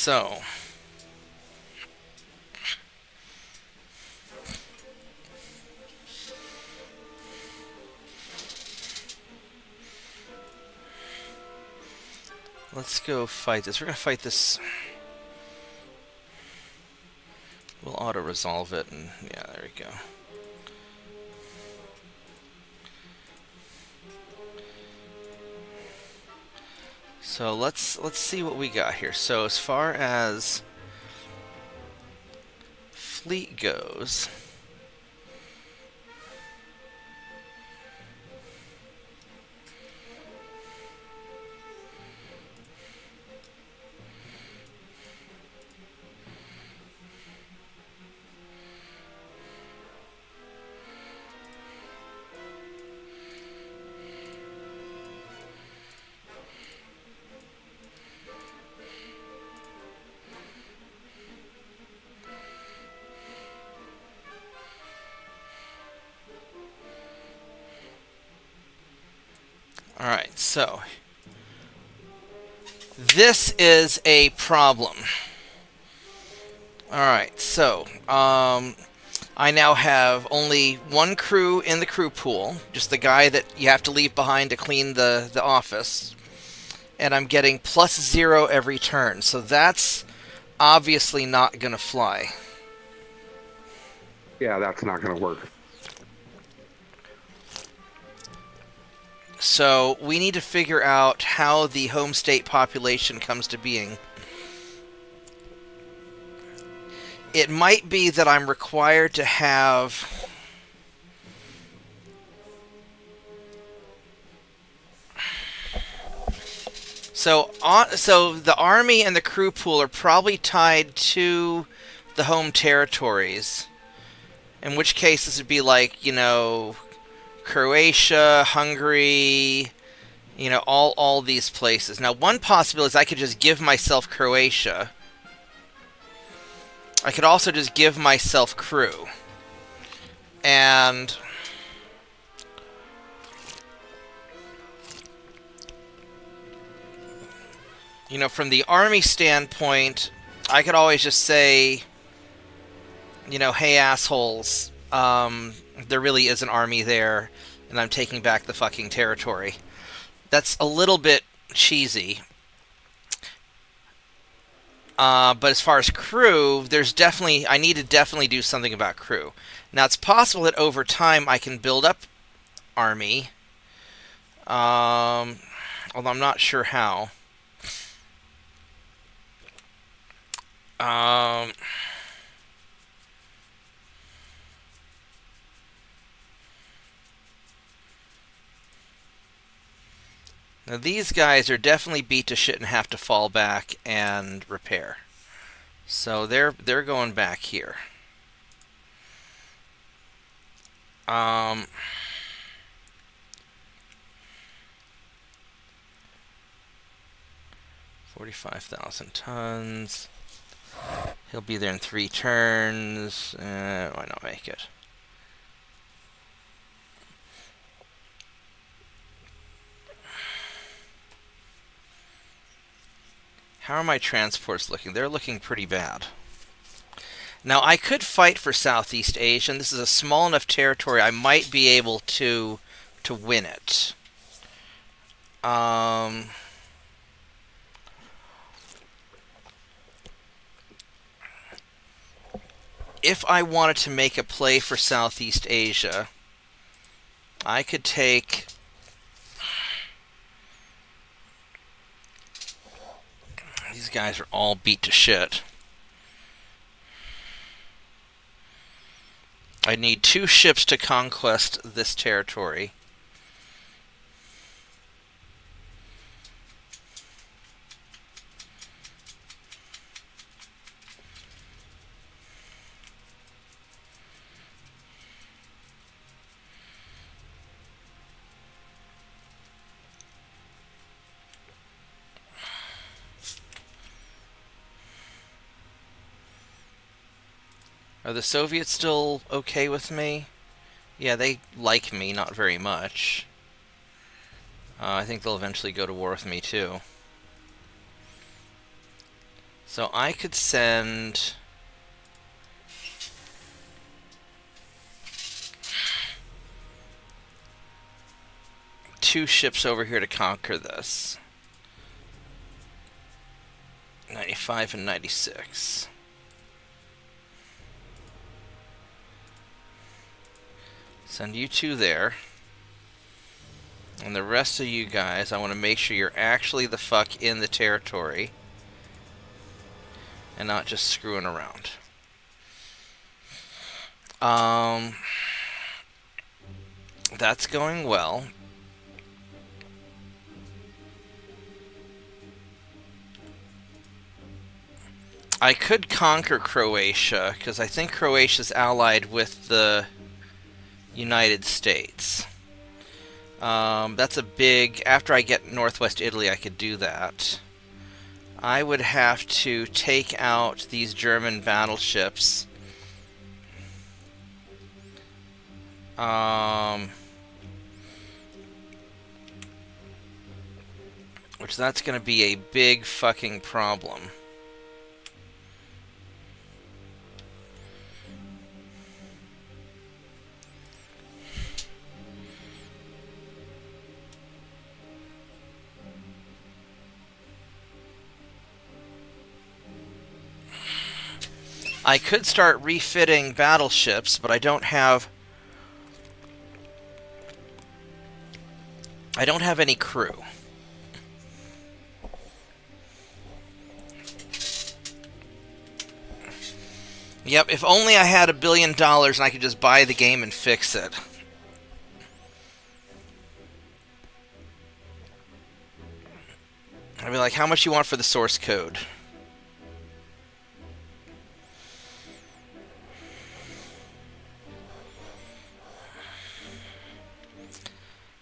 so let's go fight this. We're going to fight this. We'll auto-resolve it, and yeah, there we go. So let's see what we got here. So as far as fleet goes, alright, so this is a problem. Alright, so I now have only one crew in the crew pool, just the guy that you have to leave behind to clean the office, and I'm getting +0 every turn, so that's obviously not going to fly. Yeah, that's not going to work. So we need to figure out how the home state population comes to being. It might be that I'm required to have... So the army and the crew pool are probably tied to the home territories. In which case this would be like, you know, Croatia, Hungary, you know, all these places. Now, one possibility is I could just give myself Croatia. I could also just give myself crew. And you know, from the army standpoint, I could always just say, you know, hey assholes, there really is an army there, and I'm taking back the fucking territory. That's a little bit cheesy. But as far as crew, I need to definitely do something about crew. Now, it's possible that over time I can build up army, although I'm not sure how. Now these guys are definitely beat to shit and have to fall back and repair. So they're going back here. 45,000 tons. He'll be there in 3 turns. Why not make it? How are my transports looking? They're looking pretty bad. Now, I could fight for Southeast Asia, and this is a small enough territory I might be able to win it. If I wanted to make a play for Southeast Asia, I could take... These guys are all beat to shit. I need 2 ships to conquest this territory. Are the Soviets still okay with me? Yeah, they like me, not very much. I think they'll eventually go to war with me, too. So I could send... two ships over here to conquer this. 95 and 96. Send you two there. And the rest of you guys, I want to make sure you're actually the fuck in the territory. And not just screwing around. That's going well. I could conquer Croatia, because I think Croatia's allied with the United States. That's a big... After I get northwest Italy, I could do that. I would have to take out these German battleships. Which that's going to be a big fucking problem. I could start refitting battleships, but I don't have any crew. Yep, if only I had $1 billion and I could just buy the game and fix it. I'd be like, how much you want for the source code?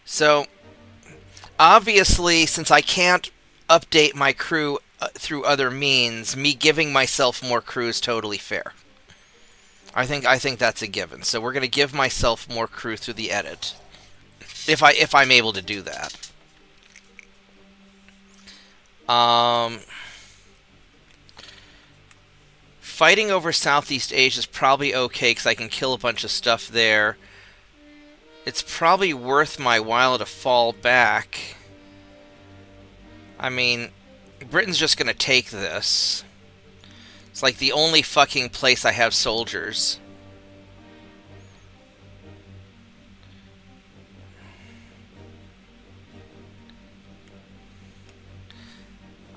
So, obviously, since I can't update my crew through other means, me giving myself more crew is totally fair. I think that's a given. So we're going to give myself more crew through the edit, if I'm able to do that. Fighting over Southeast Asia is probably okay because I can kill a bunch of stuff there. It's probably worth my while to fall back. I mean, Britain's just going to take this. It's like the only fucking place I have soldiers.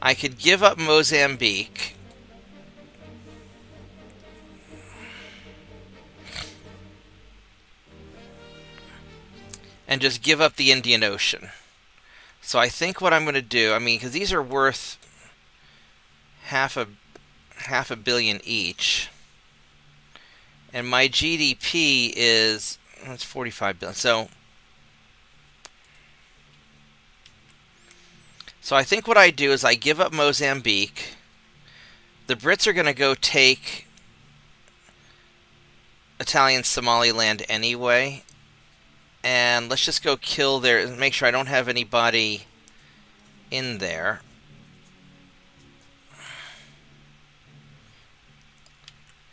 I could give up Mozambique. And just give up the Indian Ocean. So I think what I'm going to do, I mean, because these are worth half a billion each, and my GDP is, it's 45 billion. So I think what I do is I give up Mozambique. The Brits are going to go take Italian Somaliland anyway. And let's just go kill their... Make sure I don't have anybody in there.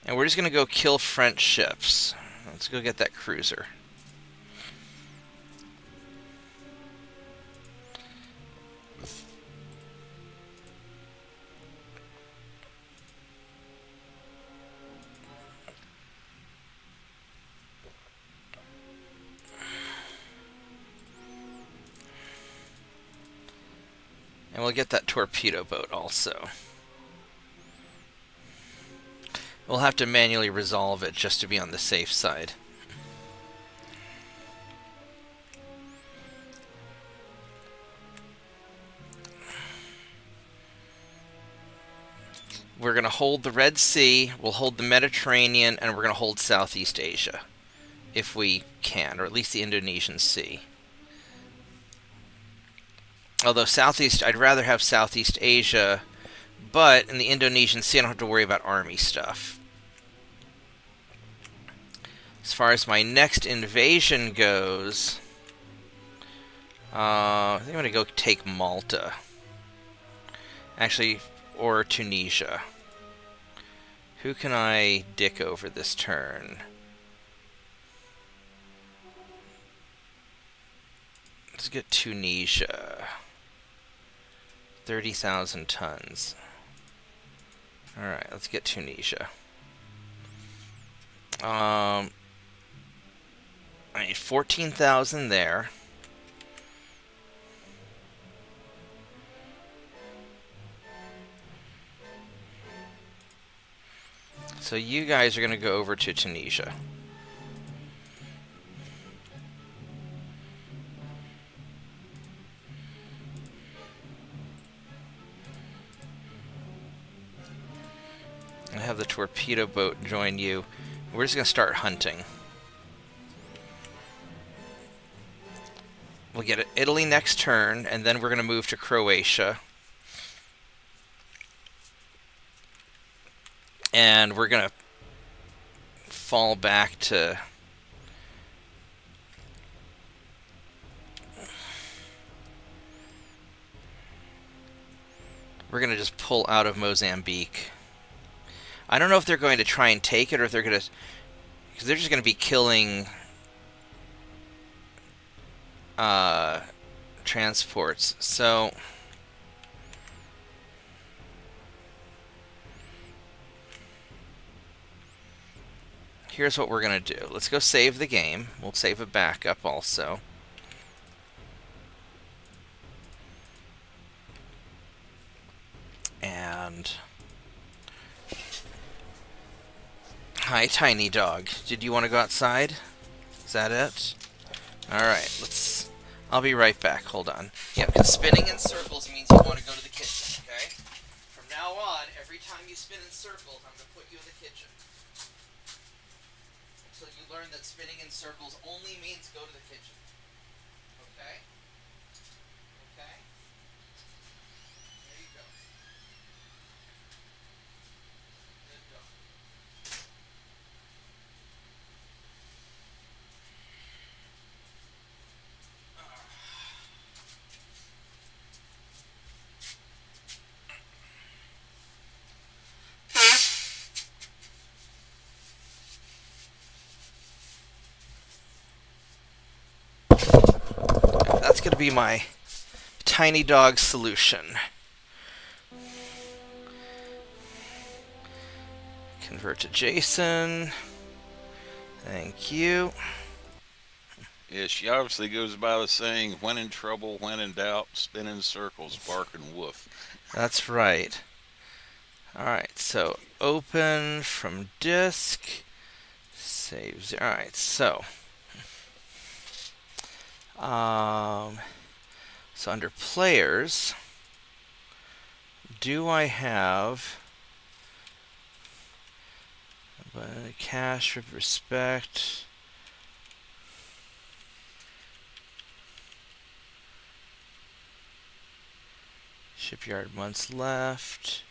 And we're just going to go kill French ships. Let's go get that cruiser. And we'll get that torpedo boat also. We'll have to manually resolve it just to be on the safe side. We're going to hold the Red Sea, we'll hold the Mediterranean, and we're going to hold Southeast Asia. If we can, or at least the Indonesian Sea. Although I'd rather have Southeast Asia, but in the Indonesian Sea I don't have to worry about army stuff. As far as my next invasion goes, I think I'm going to go take Malta. Actually, or Tunisia? Who can I dick over this turn? Let's get Tunisia. 30,000 tons. Alright, let's get Tunisia. I need 14,000 there. So you guys are going to go over to Tunisia. I have the torpedo boat join you. We're just going to start hunting. We'll get Italy next turn, and then we're going to move to Croatia. And we're going to fall back to... We're going to just pull out of Mozambique. I don't know if they're going to try and take it, or if they're going to... Because they're just going to be killing... transports. So... Here's what we're going to do. Let's go save the game. We'll save a backup also. And... Hi, tiny dog. Did you want to go outside? Is that it? Alright, let's... I'll be right back. Hold on. Yeah, because spinning in circles means you want to go to the kitchen, okay? From now on, every time you spin in circles, I'm going to put you in the kitchen. Until you learn that spinning in circles only means go to the kitchen. Okay? Okay? There you go. Good dog. That's going to be my tiny dog solution. Convert to Jason. Thank you. Yeah, she obviously goes by the saying, when in trouble, when in doubt, spin in circles, bark and woof. That's right. Alright, so open from disk. Save. Alright, so... So under players, do I have cash with respect? Shipyard months left.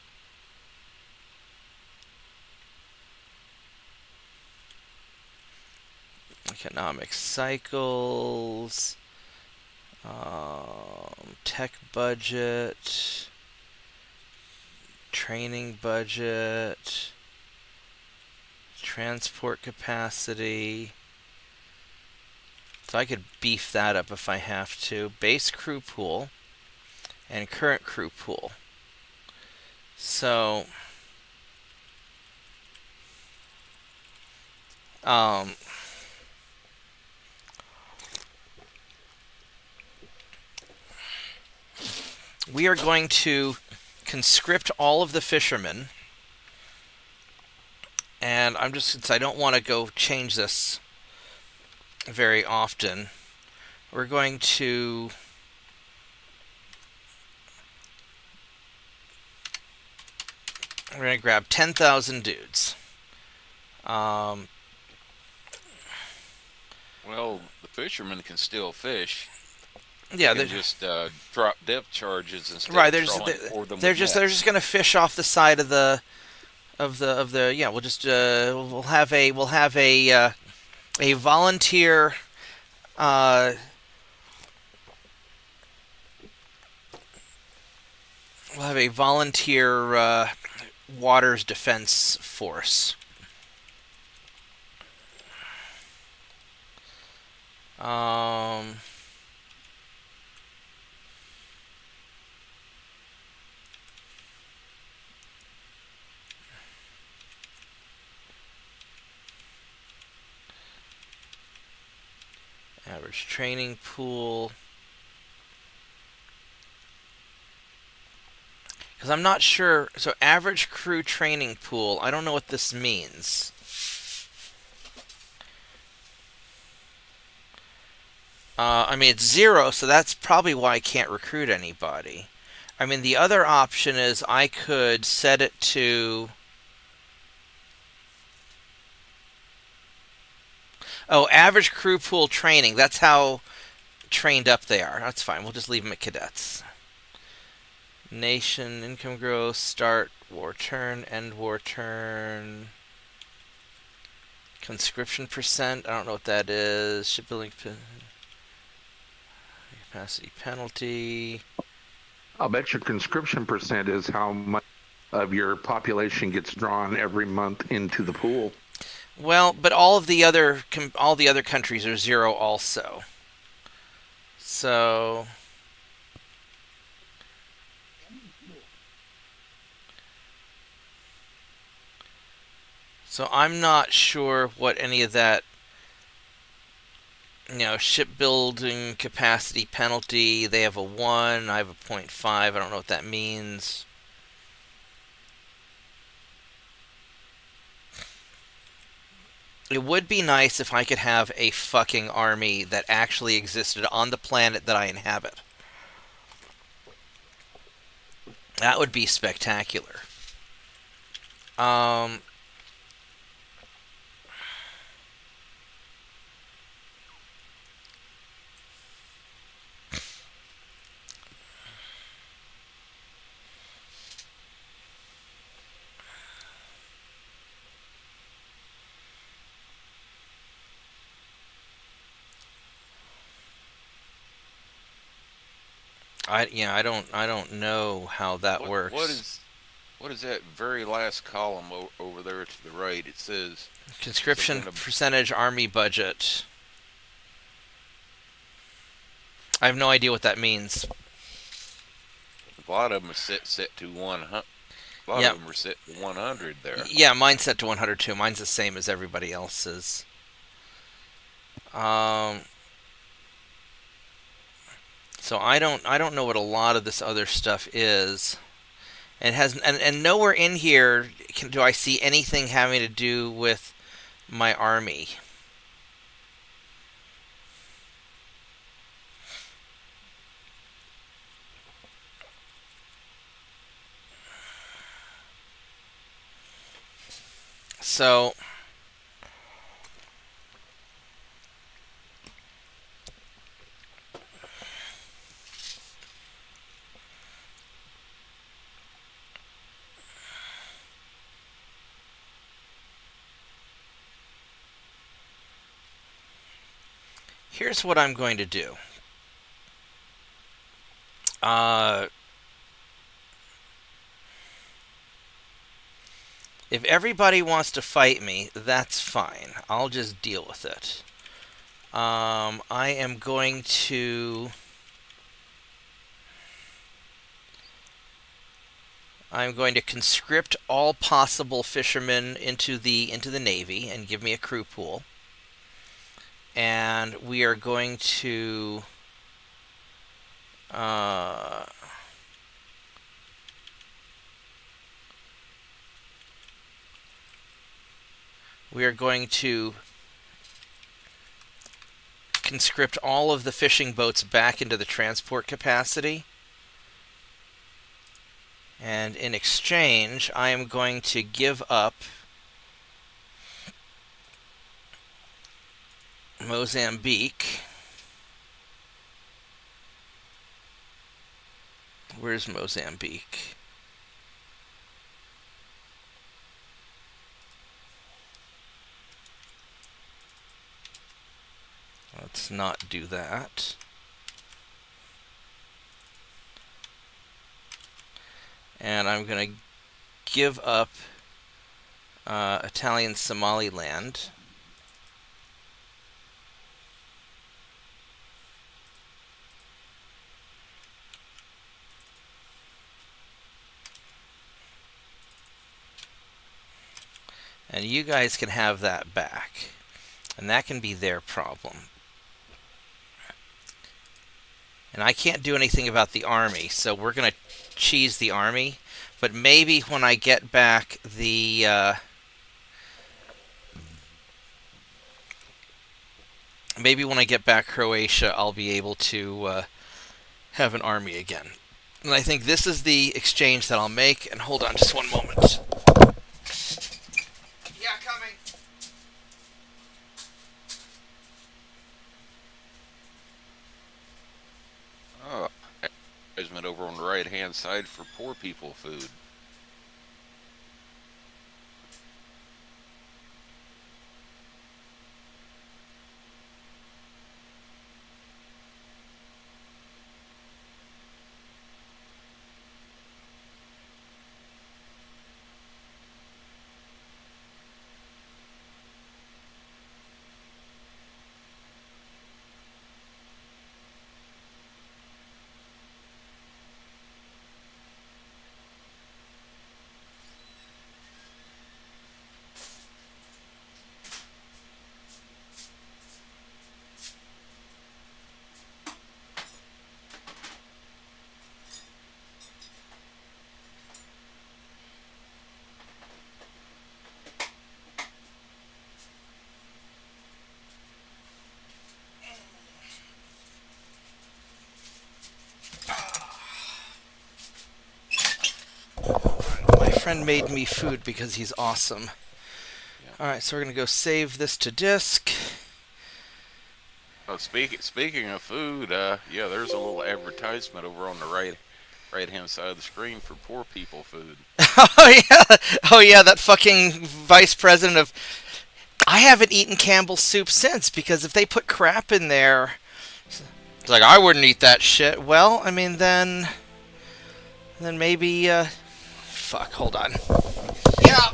Economic cycles. Tech budget. Training budget. Transport capacity. So I could beef that up if I have to. Base crew pool. And current crew pool. So... we are going to conscript all of the fishermen. And I'm just, since I don't want to go change this very often, we're going to grab 10,000 dudes. Well, the fishermen can still fish. Yeah, they can just drop depth charges instead right, of trawling for them. They're just going to fish off the side of the yeah. We'll just we'll have a volunteer We'll have a volunteer waters defense force. Average training pool. Because I'm not sure. So, average crew training pool. I don't know what this means. I mean, it's 0, so that's probably why I can't recruit anybody. I mean, the other option is I could set it to... Oh, average crew pool training. That's how trained up they are. That's fine. We'll just leave them at cadets. Nation, income growth, start war turn, end war turn. Conscription percent. I don't know what that is. Shipbuilding capacity penalty. I'll bet your conscription percent is how much of your population gets drawn every month into the pool. Well, but all the other countries are 0 also. So I'm not sure what any of that, shipbuilding capacity penalty. They have a 1, I have a 0.5. I don't know what that means. It would be nice if I could have a fucking army that actually existed on the planet that I inhabit. That would be spectacular. I don't know how that works. What is that very last column over there to the right? It says conscription percentage army budget. I have no idea what that means. A lot of them are set to 100. A lot of them are set to 100 there. Yeah, mine's set to 100 too. Mine's the same as everybody else's. So I don't know what a lot of this other stuff is. And nowhere in here do I see anything having to do with my army. So here's what I'm going to do. If everybody wants to fight me, that's fine. I'll just deal with it. I am going to... I'm going to conscript all possible fishermen into the Navy and give me a crew pool. And we are going to... we are going to conscript all of the fishing boats back into the transport capacity. And in exchange, I am going to give up Mozambique. Where's Mozambique? Let's not do that. And I'm going to give up Italian Somaliland. And you guys can have that back. And that can be their problem. And I can't do anything about the army, so we're going to cheese the army. But maybe when I get back the... maybe when I get back Croatia, I'll be able to have an army again. And I think this is the exchange that I'll make. And hold on just one moment. Yeah, coming. Oh, advertisement over on the right-hand side for poor people food. My friend made me food because he's awesome. Yeah. Alright, so we're going to go save this to disk. Oh, speaking of food, yeah, there's a little advertisement over on the right-hand side of the screen for poor people food. Oh yeah, that fucking vice president of... I haven't eaten Campbell's soup since, because if they put crap in there... It's like, I wouldn't eat that shit. Well, I mean, then maybe, fuck, hold on. Yeah!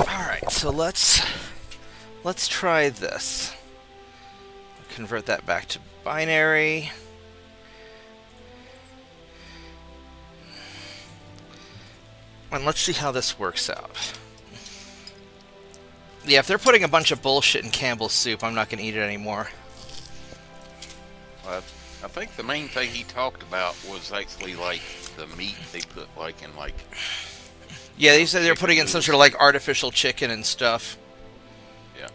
Alright, so let's try this. Convert that back to binary. And let's see how this works out. Yeah, if they're putting a bunch of bullshit in Campbell's soup, I'm not going to eat it anymore. I think the main thing he talked about was actually like the meat they put like in like... Yeah, they said they're putting in some sort of like artificial chicken and stuff. Yeah.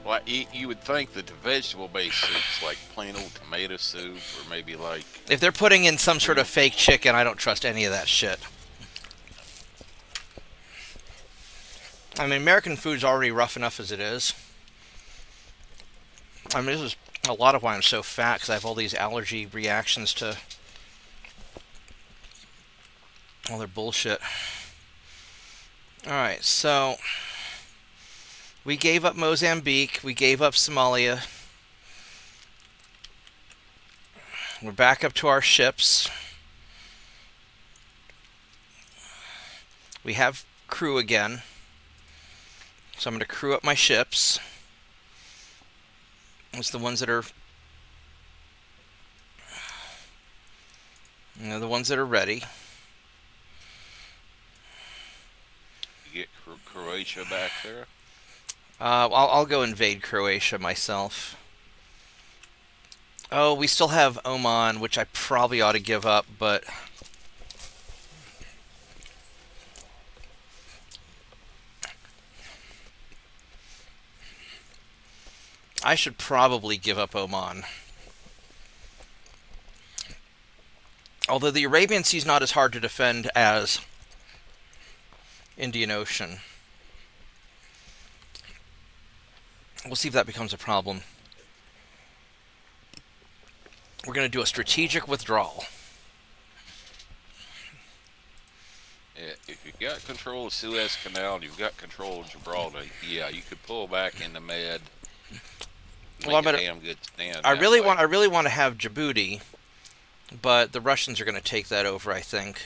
Well, you would think that the vegetable-based soup's like plain old tomato soup, or maybe like... If they're putting in some sort of fake chicken, I don't trust any of that shit. I mean, American food's already rough enough as it is. I mean, this is a lot of why I'm so fat, because I have all these allergy reactions to all their bullshit. Alright, so we gave up Mozambique, we gave up Somalia. We're back up to our ships. We have crew again. So I'm going to crew up my ships. It's the ones that are, the ones that are ready. You get Croatia back there? I'll go invade Croatia myself. Oh, we still have Oman, which I probably ought to give up, but... I should probably give up Oman. Although the Arabian Sea is not as hard to defend as Indian Ocean. We'll see if that becomes a problem. We're going to do a strategic withdrawal. Yeah, if you've got control of Suez Canal and you've got control of Gibraltar, yeah, you could pull back into Med. Well, Make a damn good stand. I really want to have Djibouti, but the Russians are going to take that over, I think.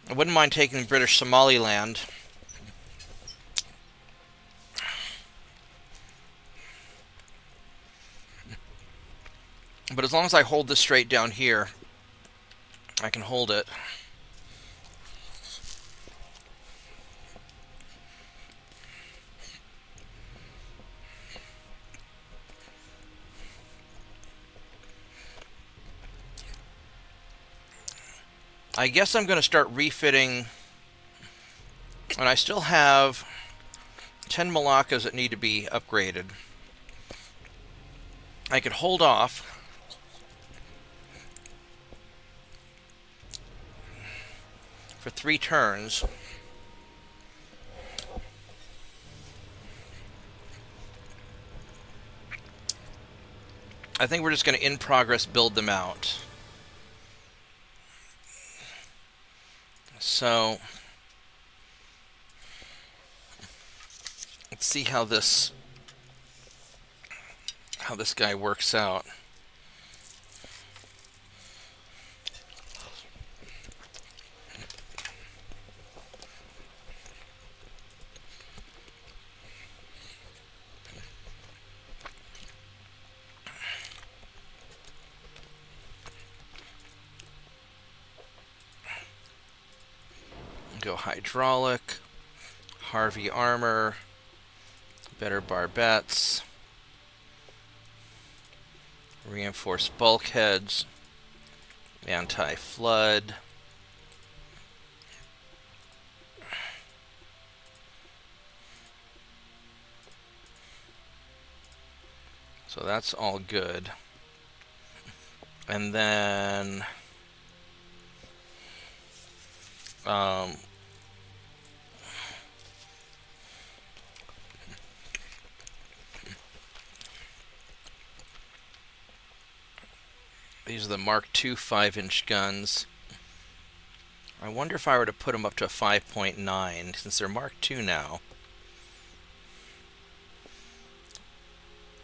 I wouldn't mind taking British Somaliland. But as long as I hold this straight down here, I can hold it. I guess I'm going to start refitting, and I still have 10 Malaccas that need to be upgraded. I could hold off for 3 turns. I think we're just going to in progress build them out. So let's see how this guy works out. Go hydraulic, Harvey armor, better barbettes, reinforced bulkheads, anti-flood. So that's all good. And then these are the Mark II 5-inch guns. I wonder if I were to put them up to a 5.9, since they're Mark II now.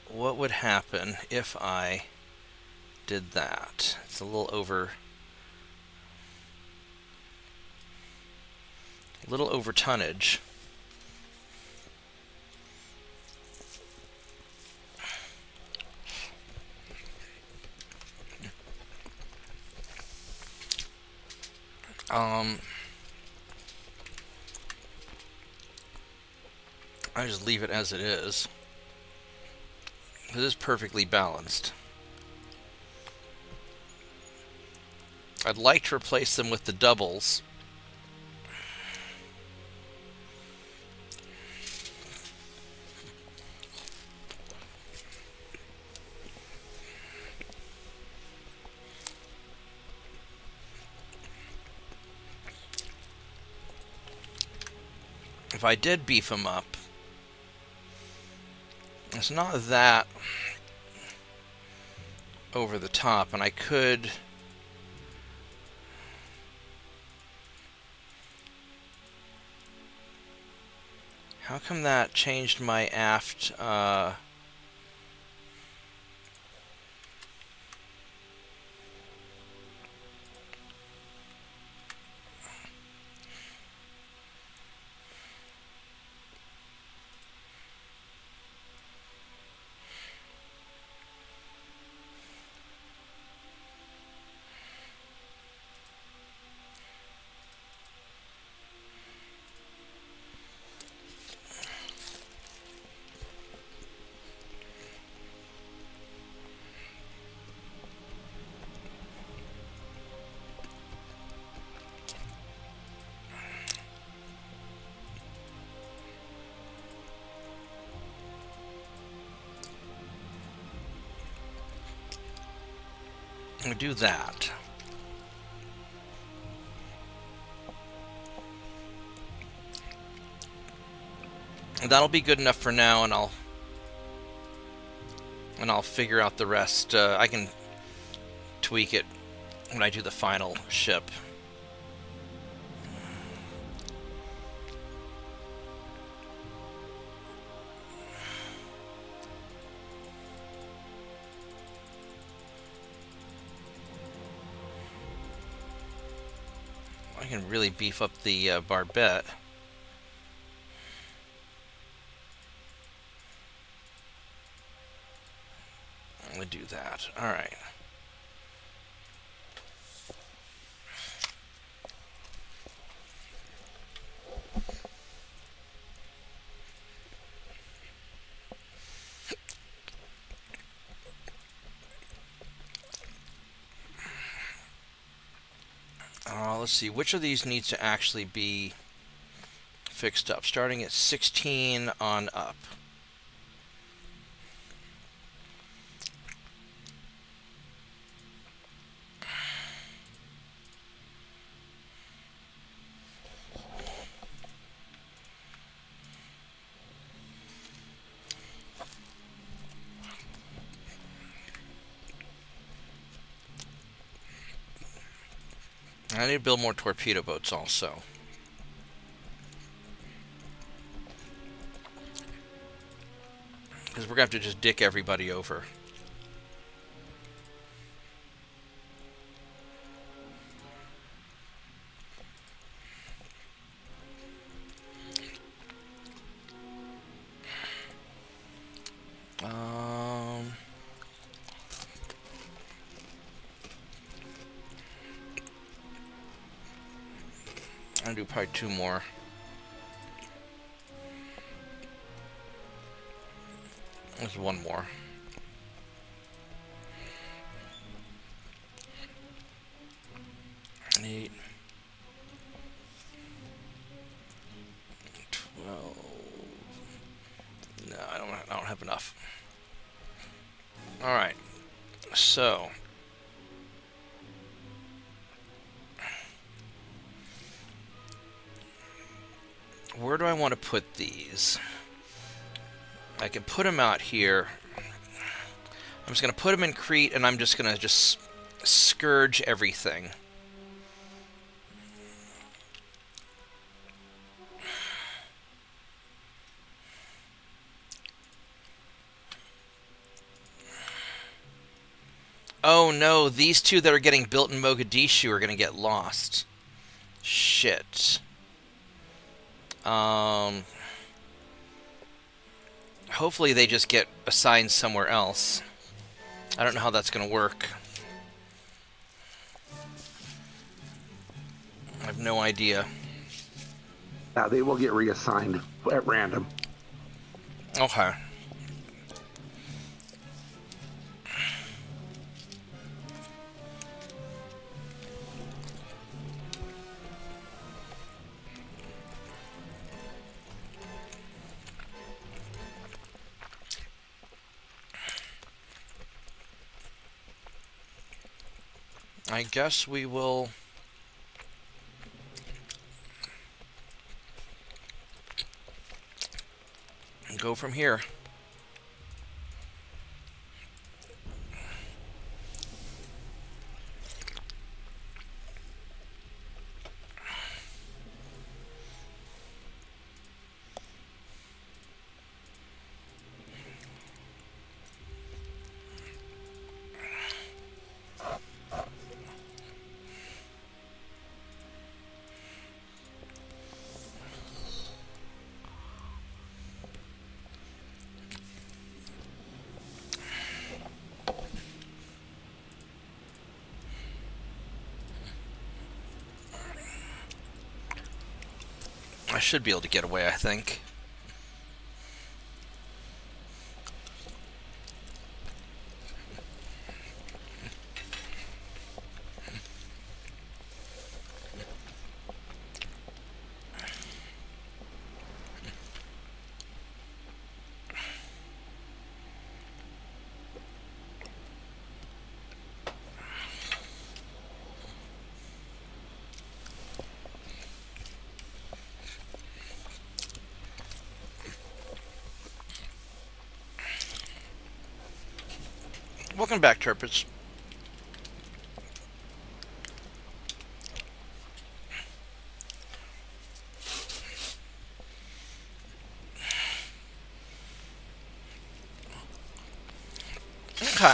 What would happen if I did that? It's a little over tonnage. I just leave it as it is. It is perfectly balanced. I'd like to replace them with the doubles. If I did beef them up, it's not that over the top, and I could how come that changed my aft We'll do that. And that'll be good enough for now, and I'll figure out the rest. I can tweak it when I do the final ship. I can really beef up the barbette. I'm gonna do that. All right. Let's see, which of these needs to actually be fixed up? Starting at 16 on up. I need to build more torpedo boats also. Because we're going to have to just dick everybody over. I'll do probably 2 more. There's 1 more. Eight. 12. No, I don't have enough. All right. So where do I want to put these? I can put them out here. I'm just going to put them in Crete, and I'm just going to just scourge everything. Oh no, these 2 that are getting built in Mogadishu are going to get lost. Shit. Hopefully they just get assigned somewhere else. I don't know how that's going to work. I have no idea. Yeah, they will get reassigned at random. Okay. I guess we will go from here. I should be able to get away, I think. Welcome back, Turpitz. Okay.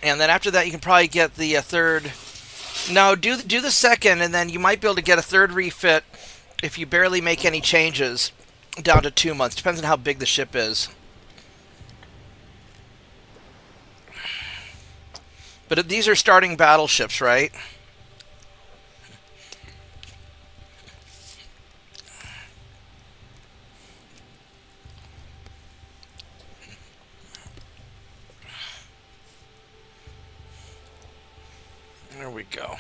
And then after that, you can probably get the third. No, do the second, and then you might be able to get a third refit if you barely make any changes down to 2 months. Depends on how big the ship is. But these are starting battleships, right? There we go.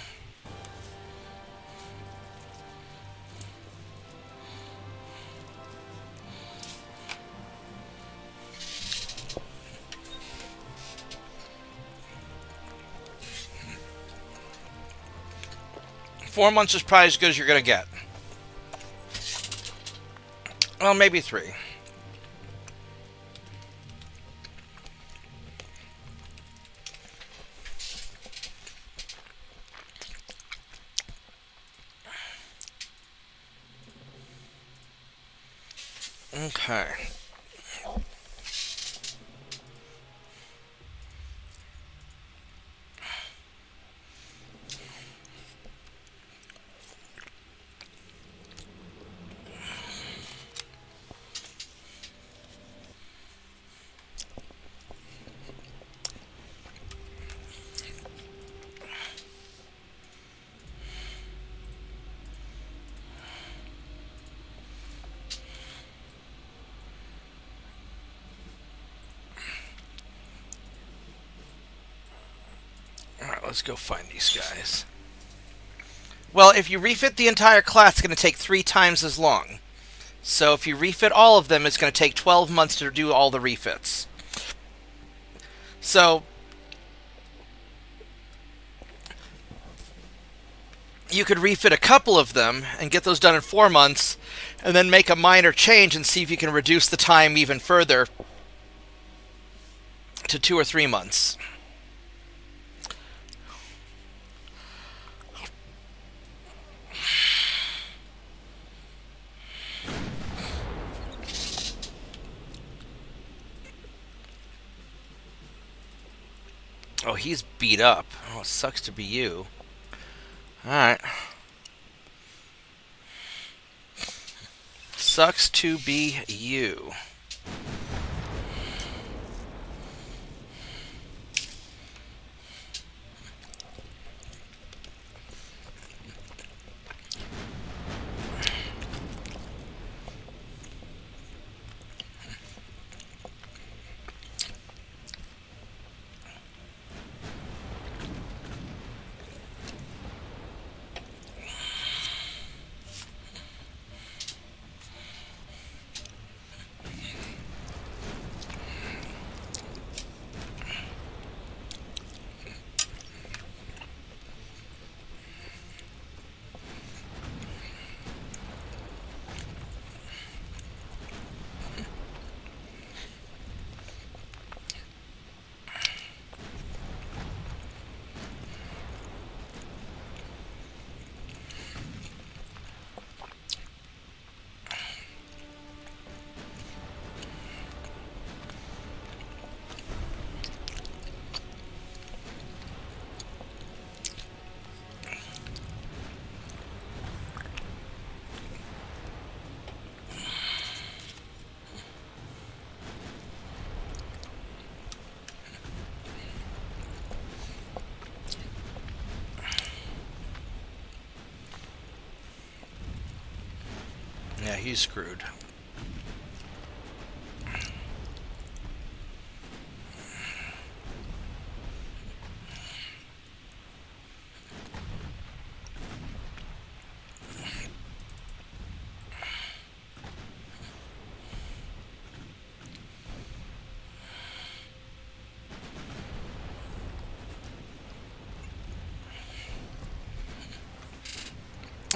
Four months is probably as good as you're going to get. Well, maybe 3. Okay. Alright, let's go find these guys. Well, if you refit the entire class, it's going to take 3 times as long. So if you refit all of them, it's going to take 12 months to do all the refits. So you could refit a couple of them and get those done in 4 months, and then make a minor change and see if you can reduce the time even further to 2 or 3 months. Oh, he's beat up. Oh, it sucks to be you. Alright. Sucks to be you. Yeah, he's screwed.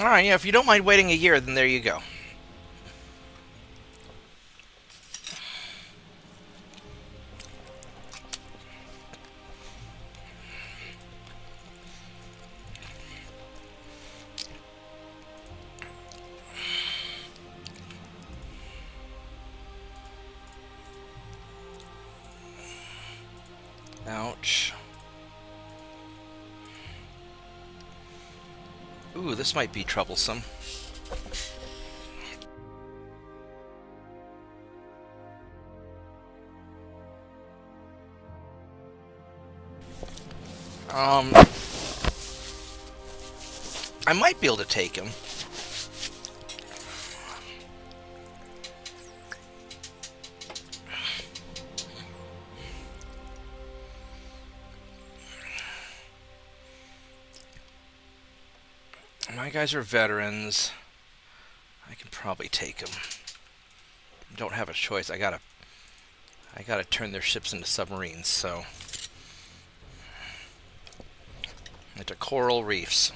Alright, yeah, if you don't mind waiting a year, then there you go. Ouch. Ooh, this might be troublesome. I might be able to take him. My guys are veterans. I can probably take them. Don't have a choice. I gotta turn their ships into submarines. So into coral reefs.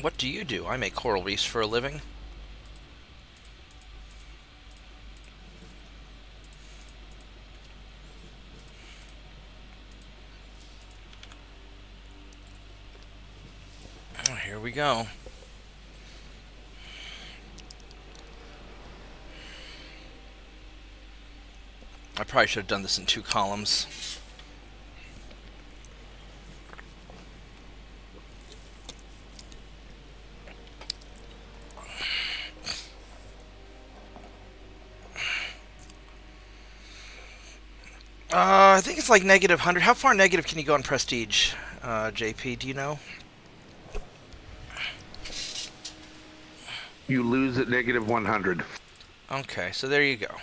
What do you do? I make coral reefs for a living. Oh, here we go. I probably should have done this in 2 columns. I think it's like -100. How far negative can you go on prestige, JP? Do you know? You lose at -100. Okay, so there you go.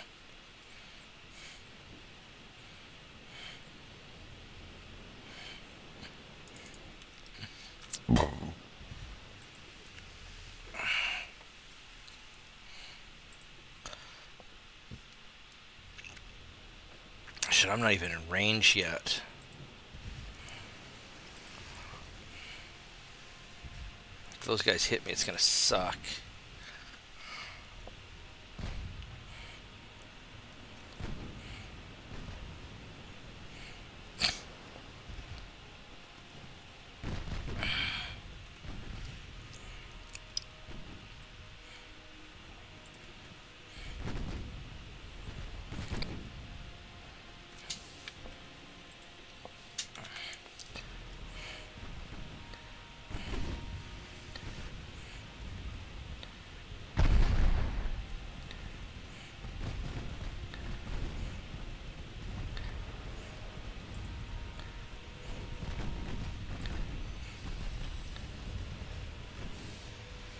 Shit, I'm not even in range yet. If those guys hit me, it's gonna suck.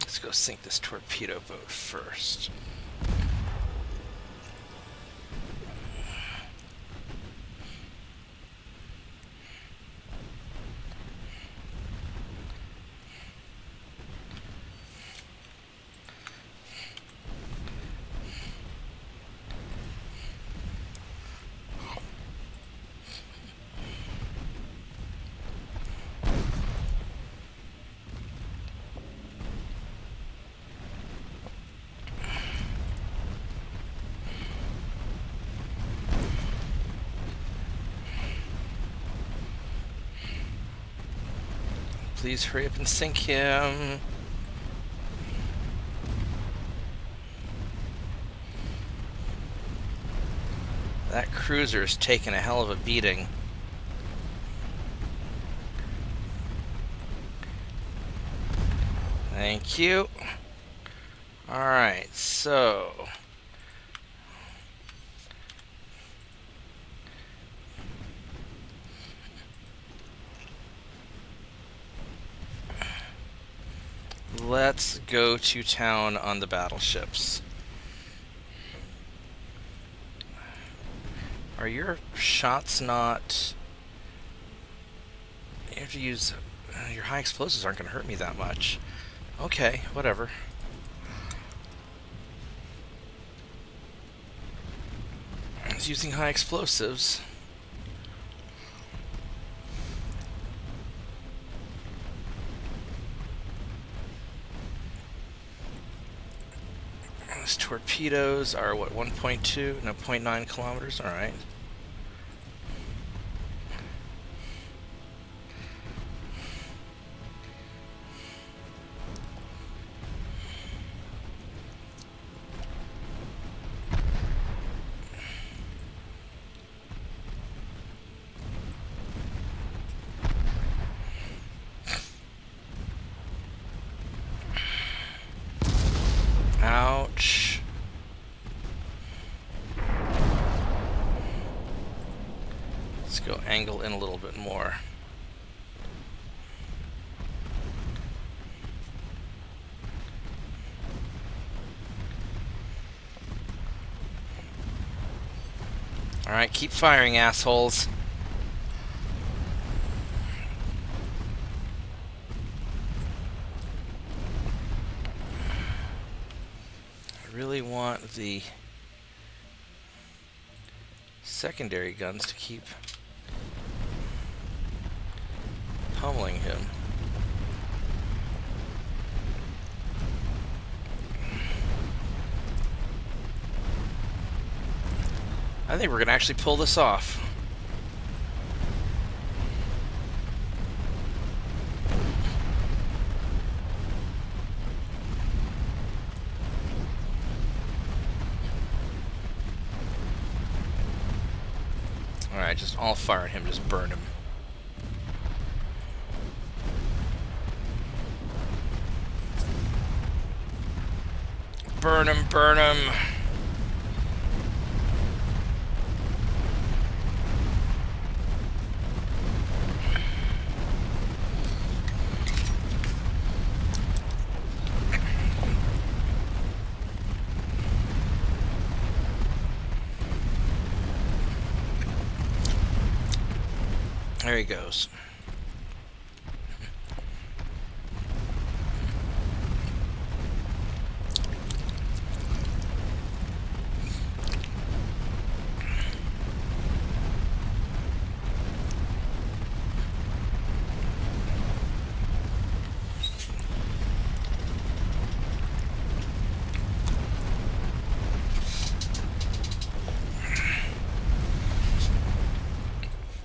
Let's go sink this torpedo boat first. Please hurry up and sink him. That cruiser is taking a hell of a beating. Thank you. Alright, so let's go to town on the battleships. Are your shots not... You have to use... your high explosives aren't going to hurt me that much. Okay, whatever. I was using high explosives. Those torpedoes are, what, 1.2? No, 0.9 kilometers? Alright. Ouch. Let's go angle in a little bit more. Alright, keep firing, assholes. I really want the secondary guns to keep pummeling him. I think we're going to actually pull this off. Alright, just all fire at him, just burn him. Burn him, burn him. There he goes.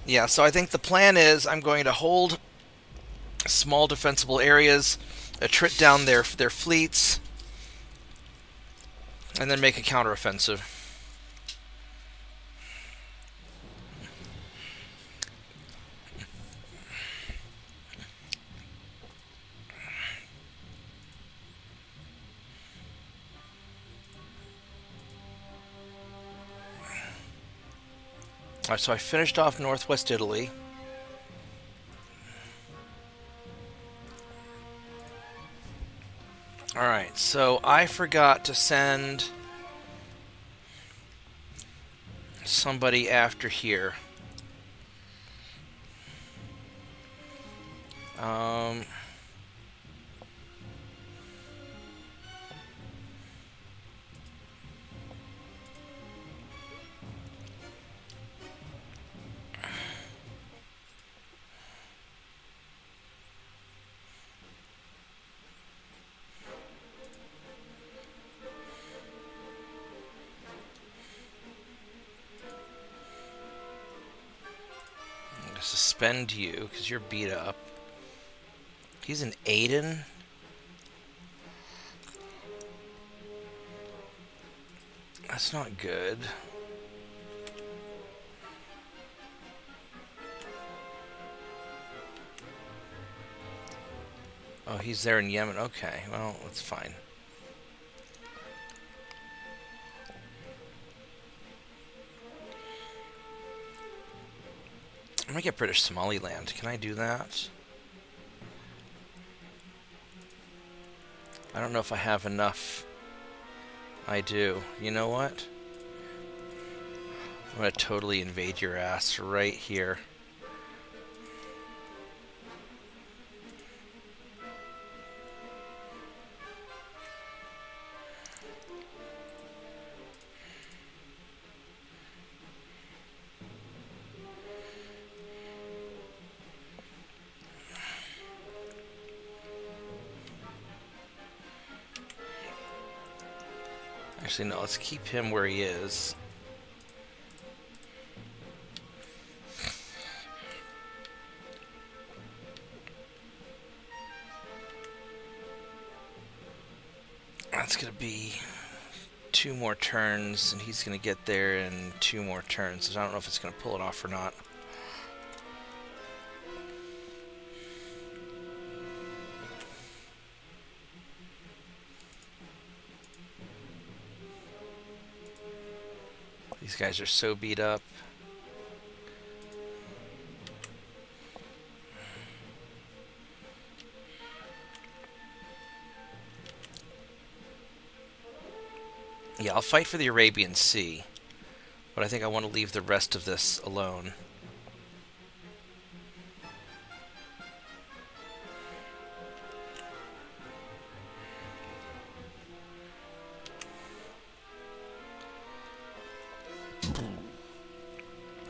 Yeah, so I think the plan is I'm going to hold small defensible areas, attrit down their fleets, and then make a counteroffensive. Alright, so I finished off northwest Italy. Alright, so I forgot to send somebody after here. Suspend you because you're beat up. He's in Aden. That's not good. Oh, he's there in Yemen. Okay, well, that's fine. I'm gonna get British Somaliland. Can I do that? I don't know if I have enough. I do. You know what? I'm gonna totally invade your ass right here. Actually, no, let's keep him where he is. That's going to be 2 more turns, and he's going to get there in 2 more turns. So I don't know if it's going to pull it off or not. These guys are so beat up. Yeah, I'll fight for the Arabian Sea, but I think I want to leave the rest of this alone.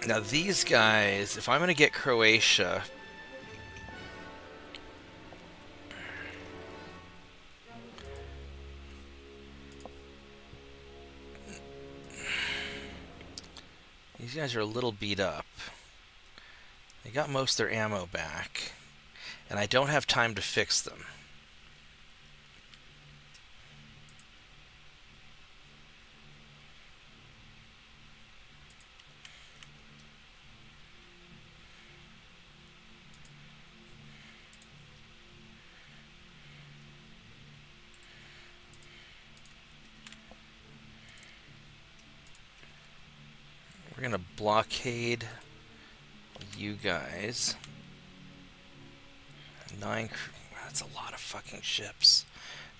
Now these guys, if I'm going to get Croatia, these guys are a little beat up. They got most of their ammo back, and I don't have time to fix them. We're gonna blockade you guys. 9. That's a lot of fucking ships.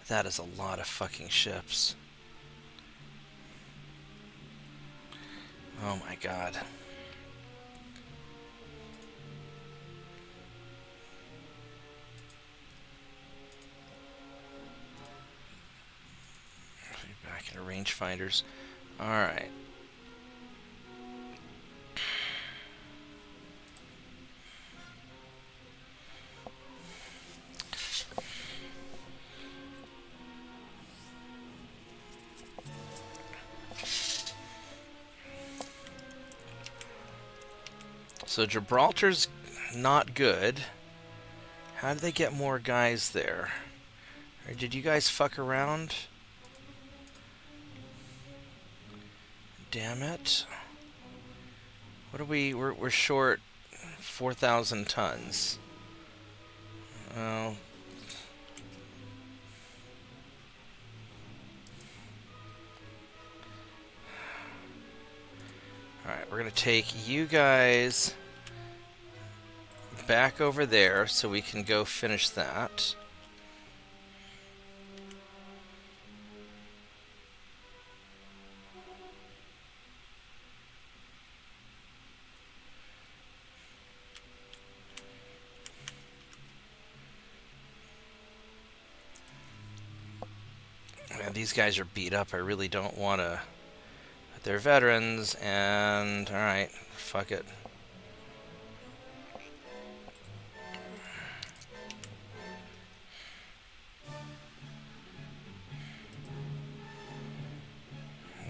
That is a lot of fucking ships. Oh my god. Back into rangefinders. Alright. So Gibraltar's not good. How did they get more guys there? Or did you guys fuck around? Damn it. What are we... We're short 4,000 tons. Oh. Alright, we're gonna take you guys back over there so we can go finish that. Man, these guys are beat up. I really don't want to... They're veterans, and... Alright, fuck it.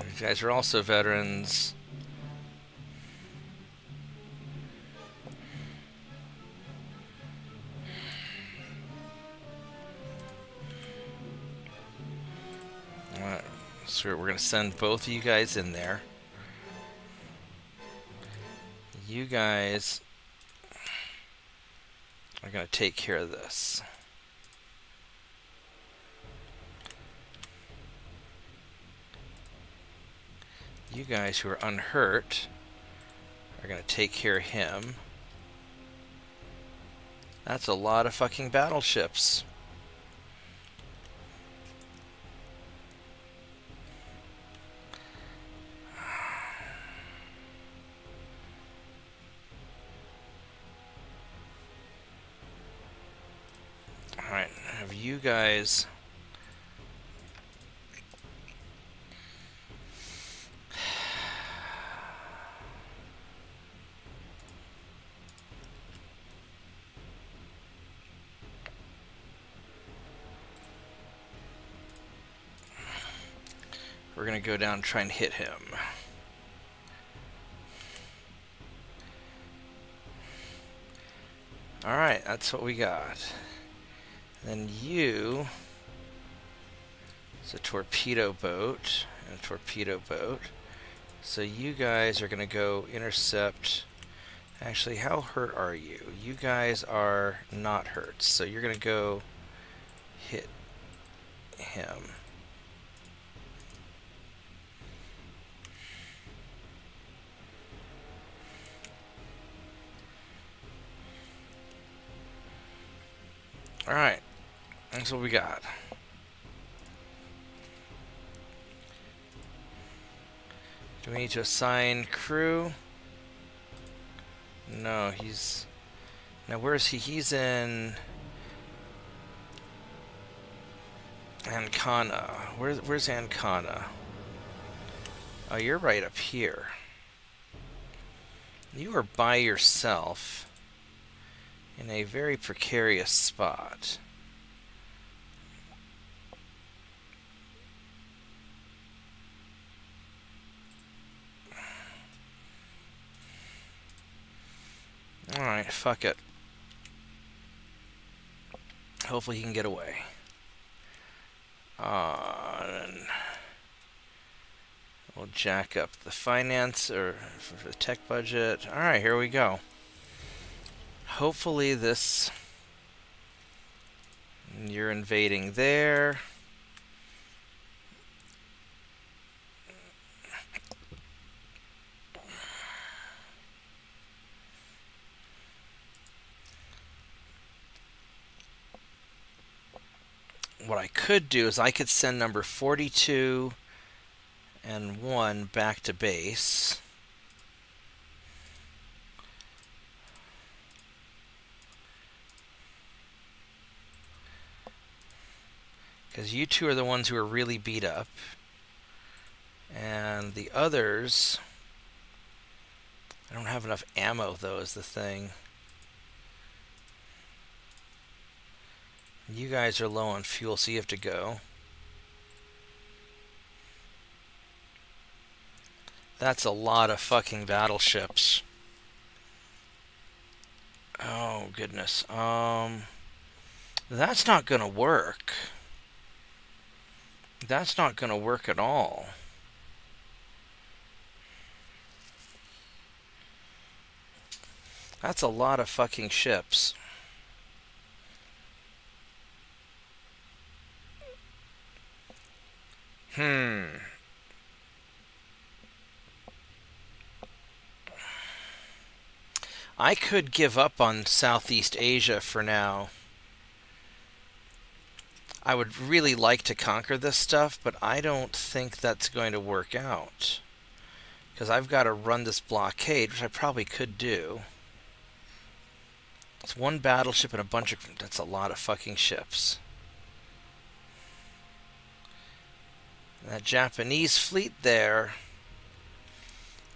These guys are also veterans. Alright, so we're going to send both of you guys in there. You guys are going to take care of this. You guys who are unhurt are going to take care of him. That's a lot of fucking battleships. Alright, have you guys... We're going to go down and try and hit him. Alright, that's what we got. Then you... It's a torpedo boat and a torpedo boat. So you guys are going to go intercept... Actually, how hurt are you? You guys are not hurt, so you're going to go hit him. Alright, that's what we got. Do we need to assign crew? No, he's... Now, where is he? He's in... Ancona. Where's Ancona? Oh, you're right up here. You are by yourself in a very precarious spot. Alright, fuck it. Hopefully he can get away. And we'll jack up the finance or for the tech budget. Alright, here we go. Hopefully this... You're invading there. What I could do is I could send number 42 and 1 back to base. Because you two are the ones who are really beat up. And the others... I don't have enough ammo, though, is the thing. You guys are low on fuel, so you have to go. That's a lot of fucking battleships. Oh, goodness. That's not gonna work. That's not gonna work at all. That's a lot of fucking ships. I could give up on Southeast Asia for now. I would really like to conquer this stuff, but I don't think that's going to work out. Because I've got to run this blockade, which I probably could do. It's one battleship and a bunch of... That's a lot of fucking ships. That Japanese fleet there.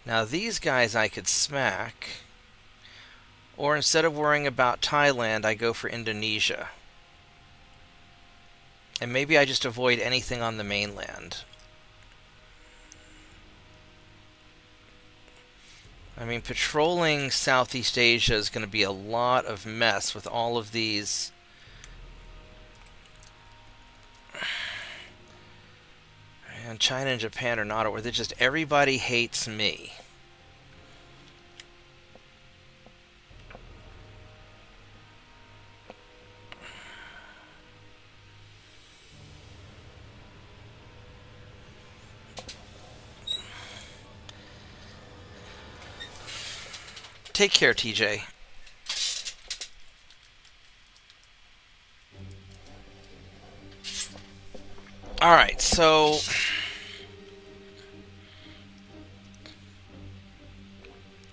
Now these guys I could smack. Or instead of worrying about Thailand, I go for Indonesia. And maybe I just avoid anything on the mainland. I mean, patrolling Southeast Asia is going to be a lot of mess with all of these... And China and Japan are not at war. They're just, everybody hates me. Take care, TJ. Alright, so...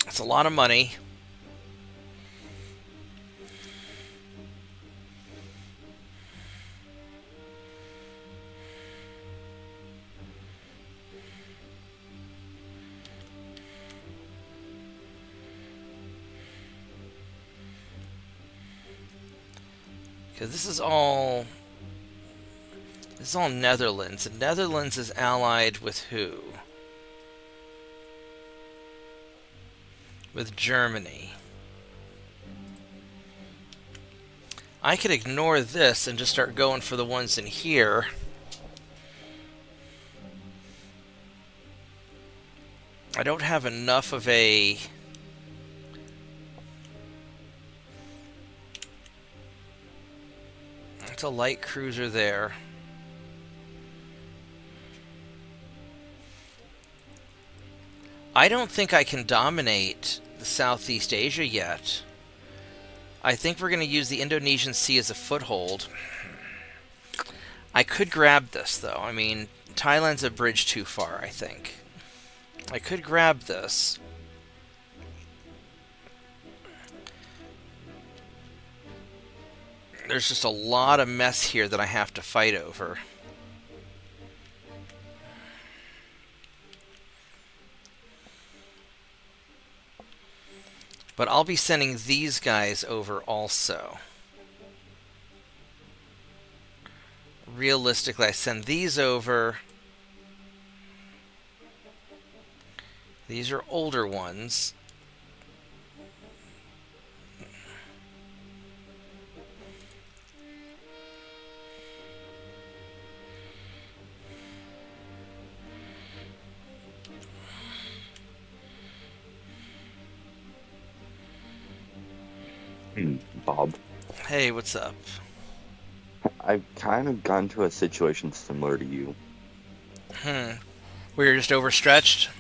It's a lot of money. Because this This is all Netherlands. And Netherlands is allied with who? With Germany. I could ignore this and just start going for the ones in here. I don't have enough of a... It's a light cruiser there. I don't think I can dominate the Southeast Asia yet. I think we're going to use the Indonesian Sea as a foothold. I could grab this, though. I mean, Thailand's a bridge too far, I think. I could grab this. There's just a lot of mess here that I have to fight over. But I'll be sending these guys over also. Realistically, I send these over. These are older ones. Bob, Hey, what's up? I've kind of gone to a situation similar to you. We're just overstretched?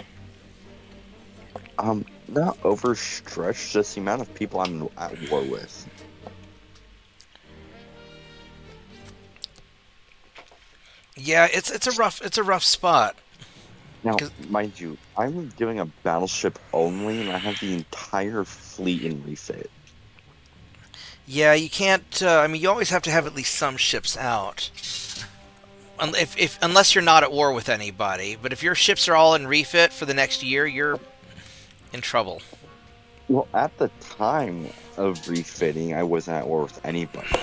Not overstretched, just the amount of people I'm at war with. Yeah, it's a rough spot. Now, 'Cause- mind you, I'm doing a battleship only, and I have the entire fleet in refit. Yeah, you can't. I mean, you always have to have at least some ships out, unless you're not at war with anybody. But if your ships are all in refit for the next year, you're in trouble. Well, at the time of refitting, I wasn't at war with anybody.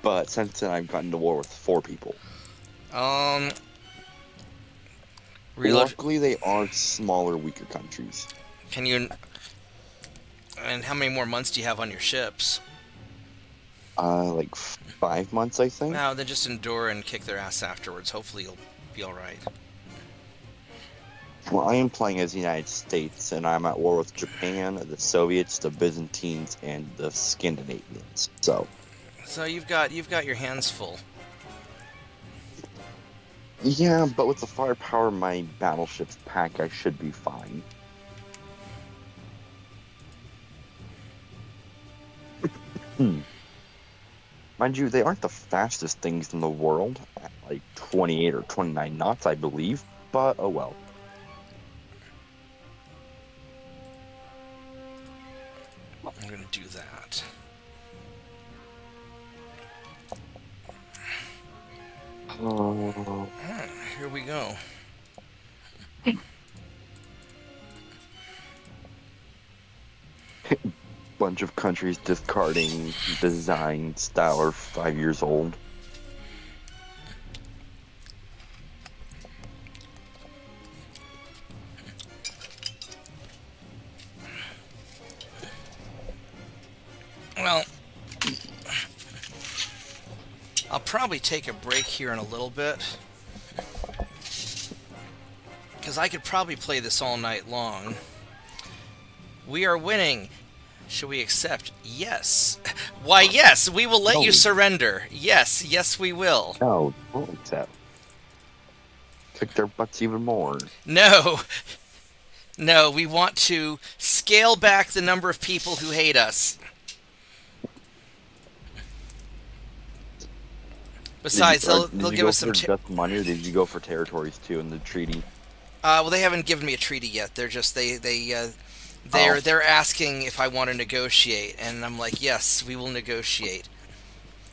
But since then, I've gotten to war with 4 people. Reload. Luckily, they are smaller, weaker countries. Can you? And how many more months do you have on your ships? Like 5 months, I think. Now, then just endure and kick their ass afterwards. Hopefully, you'll be all right. Well, I am playing as the United States, and I'm at war with Japan, the Soviets, the Byzantines, and the Scandinavians. So you've got your hands full. yeah, but with the firepower my battleships pack, I should be fine. Mind you, they aren't the fastest things in the world, at like 28 or 29 knots, I believe, but oh well. I'm gonna do that. Alright, here we go. Bunch of countries discarding designs that are 5 years old. Well, I'll probably take a break here in a little bit, because I could probably play this all night long. We are winning. Should we accept? Yes. Why, yes, we will let you surrender. Yes, yes, we will. No, don't accept. Kick their butts even more. No. No, we want to scale back the number of people who hate us. Besides, they'll give us some... Did you go for just money, or did you go for territories too in the treaty? Well, they haven't given me a treaty yet. They're just they're asking if I want to negotiate, and I'm like, yes, we will negotiate.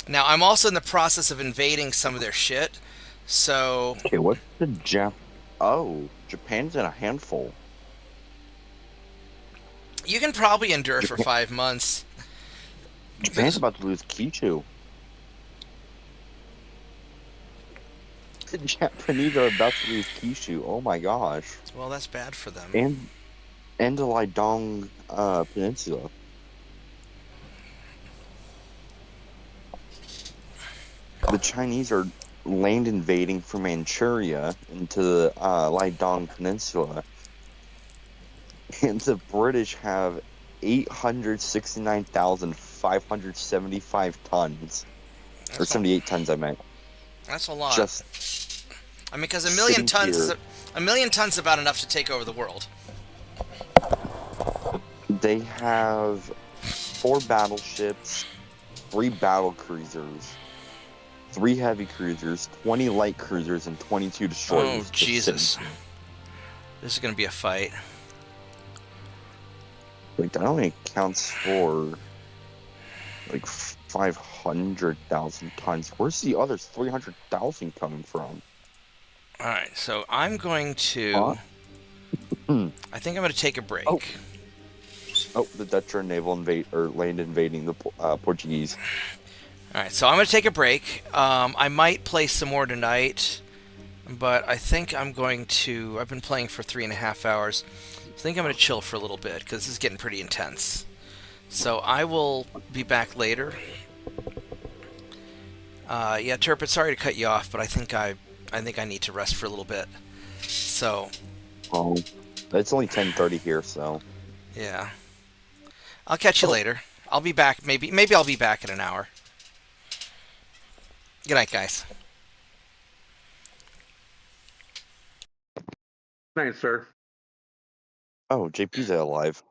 Now, I'm also in the process of invading some of their shit, so... Okay, what's the Oh, Japan's in a handful. You can probably endure for 5 months. Japan's about to lose Kichu. The Japanese are about to lose Kishu. Oh my gosh. Well, that's bad for them. And the Lidong Peninsula. The Chinese are land invading from Manchuria into the Lidong Peninsula. And the British have 869,575 tons. Or 78 tons, I meant. That's a lot. Just I mean, because a million tons here. a million tons is about enough to take over the world. They have 4 battleships, 3 battle cruisers, 3 heavy cruisers, 20 light cruisers, and 22 destroyers. Oh, Jesus. This is going to be a fight. Wait, that only accounts for like 500,000 tons. Where's the other 300,000 coming from? Alright, so I'm going to... Huh? I think I'm going to take a break. Oh, the Dutch are land invading the Portuguese. Alright, so I'm going to take a break. I might play some more tonight, but I think I'm going to... I've been playing for 3.5 hours. I think I'm going to chill for a little bit, because this is getting pretty intense. So I will be back later. Yeah, Turpin, sorry to cut you off, but I think I need to rest for a little bit. So... Oh, it's only 10:30 here, so... Yeah. I'll catch you later. I'll be back, maybe I'll be back in an hour. Good night, guys. Night, sir. Oh, JP's alive.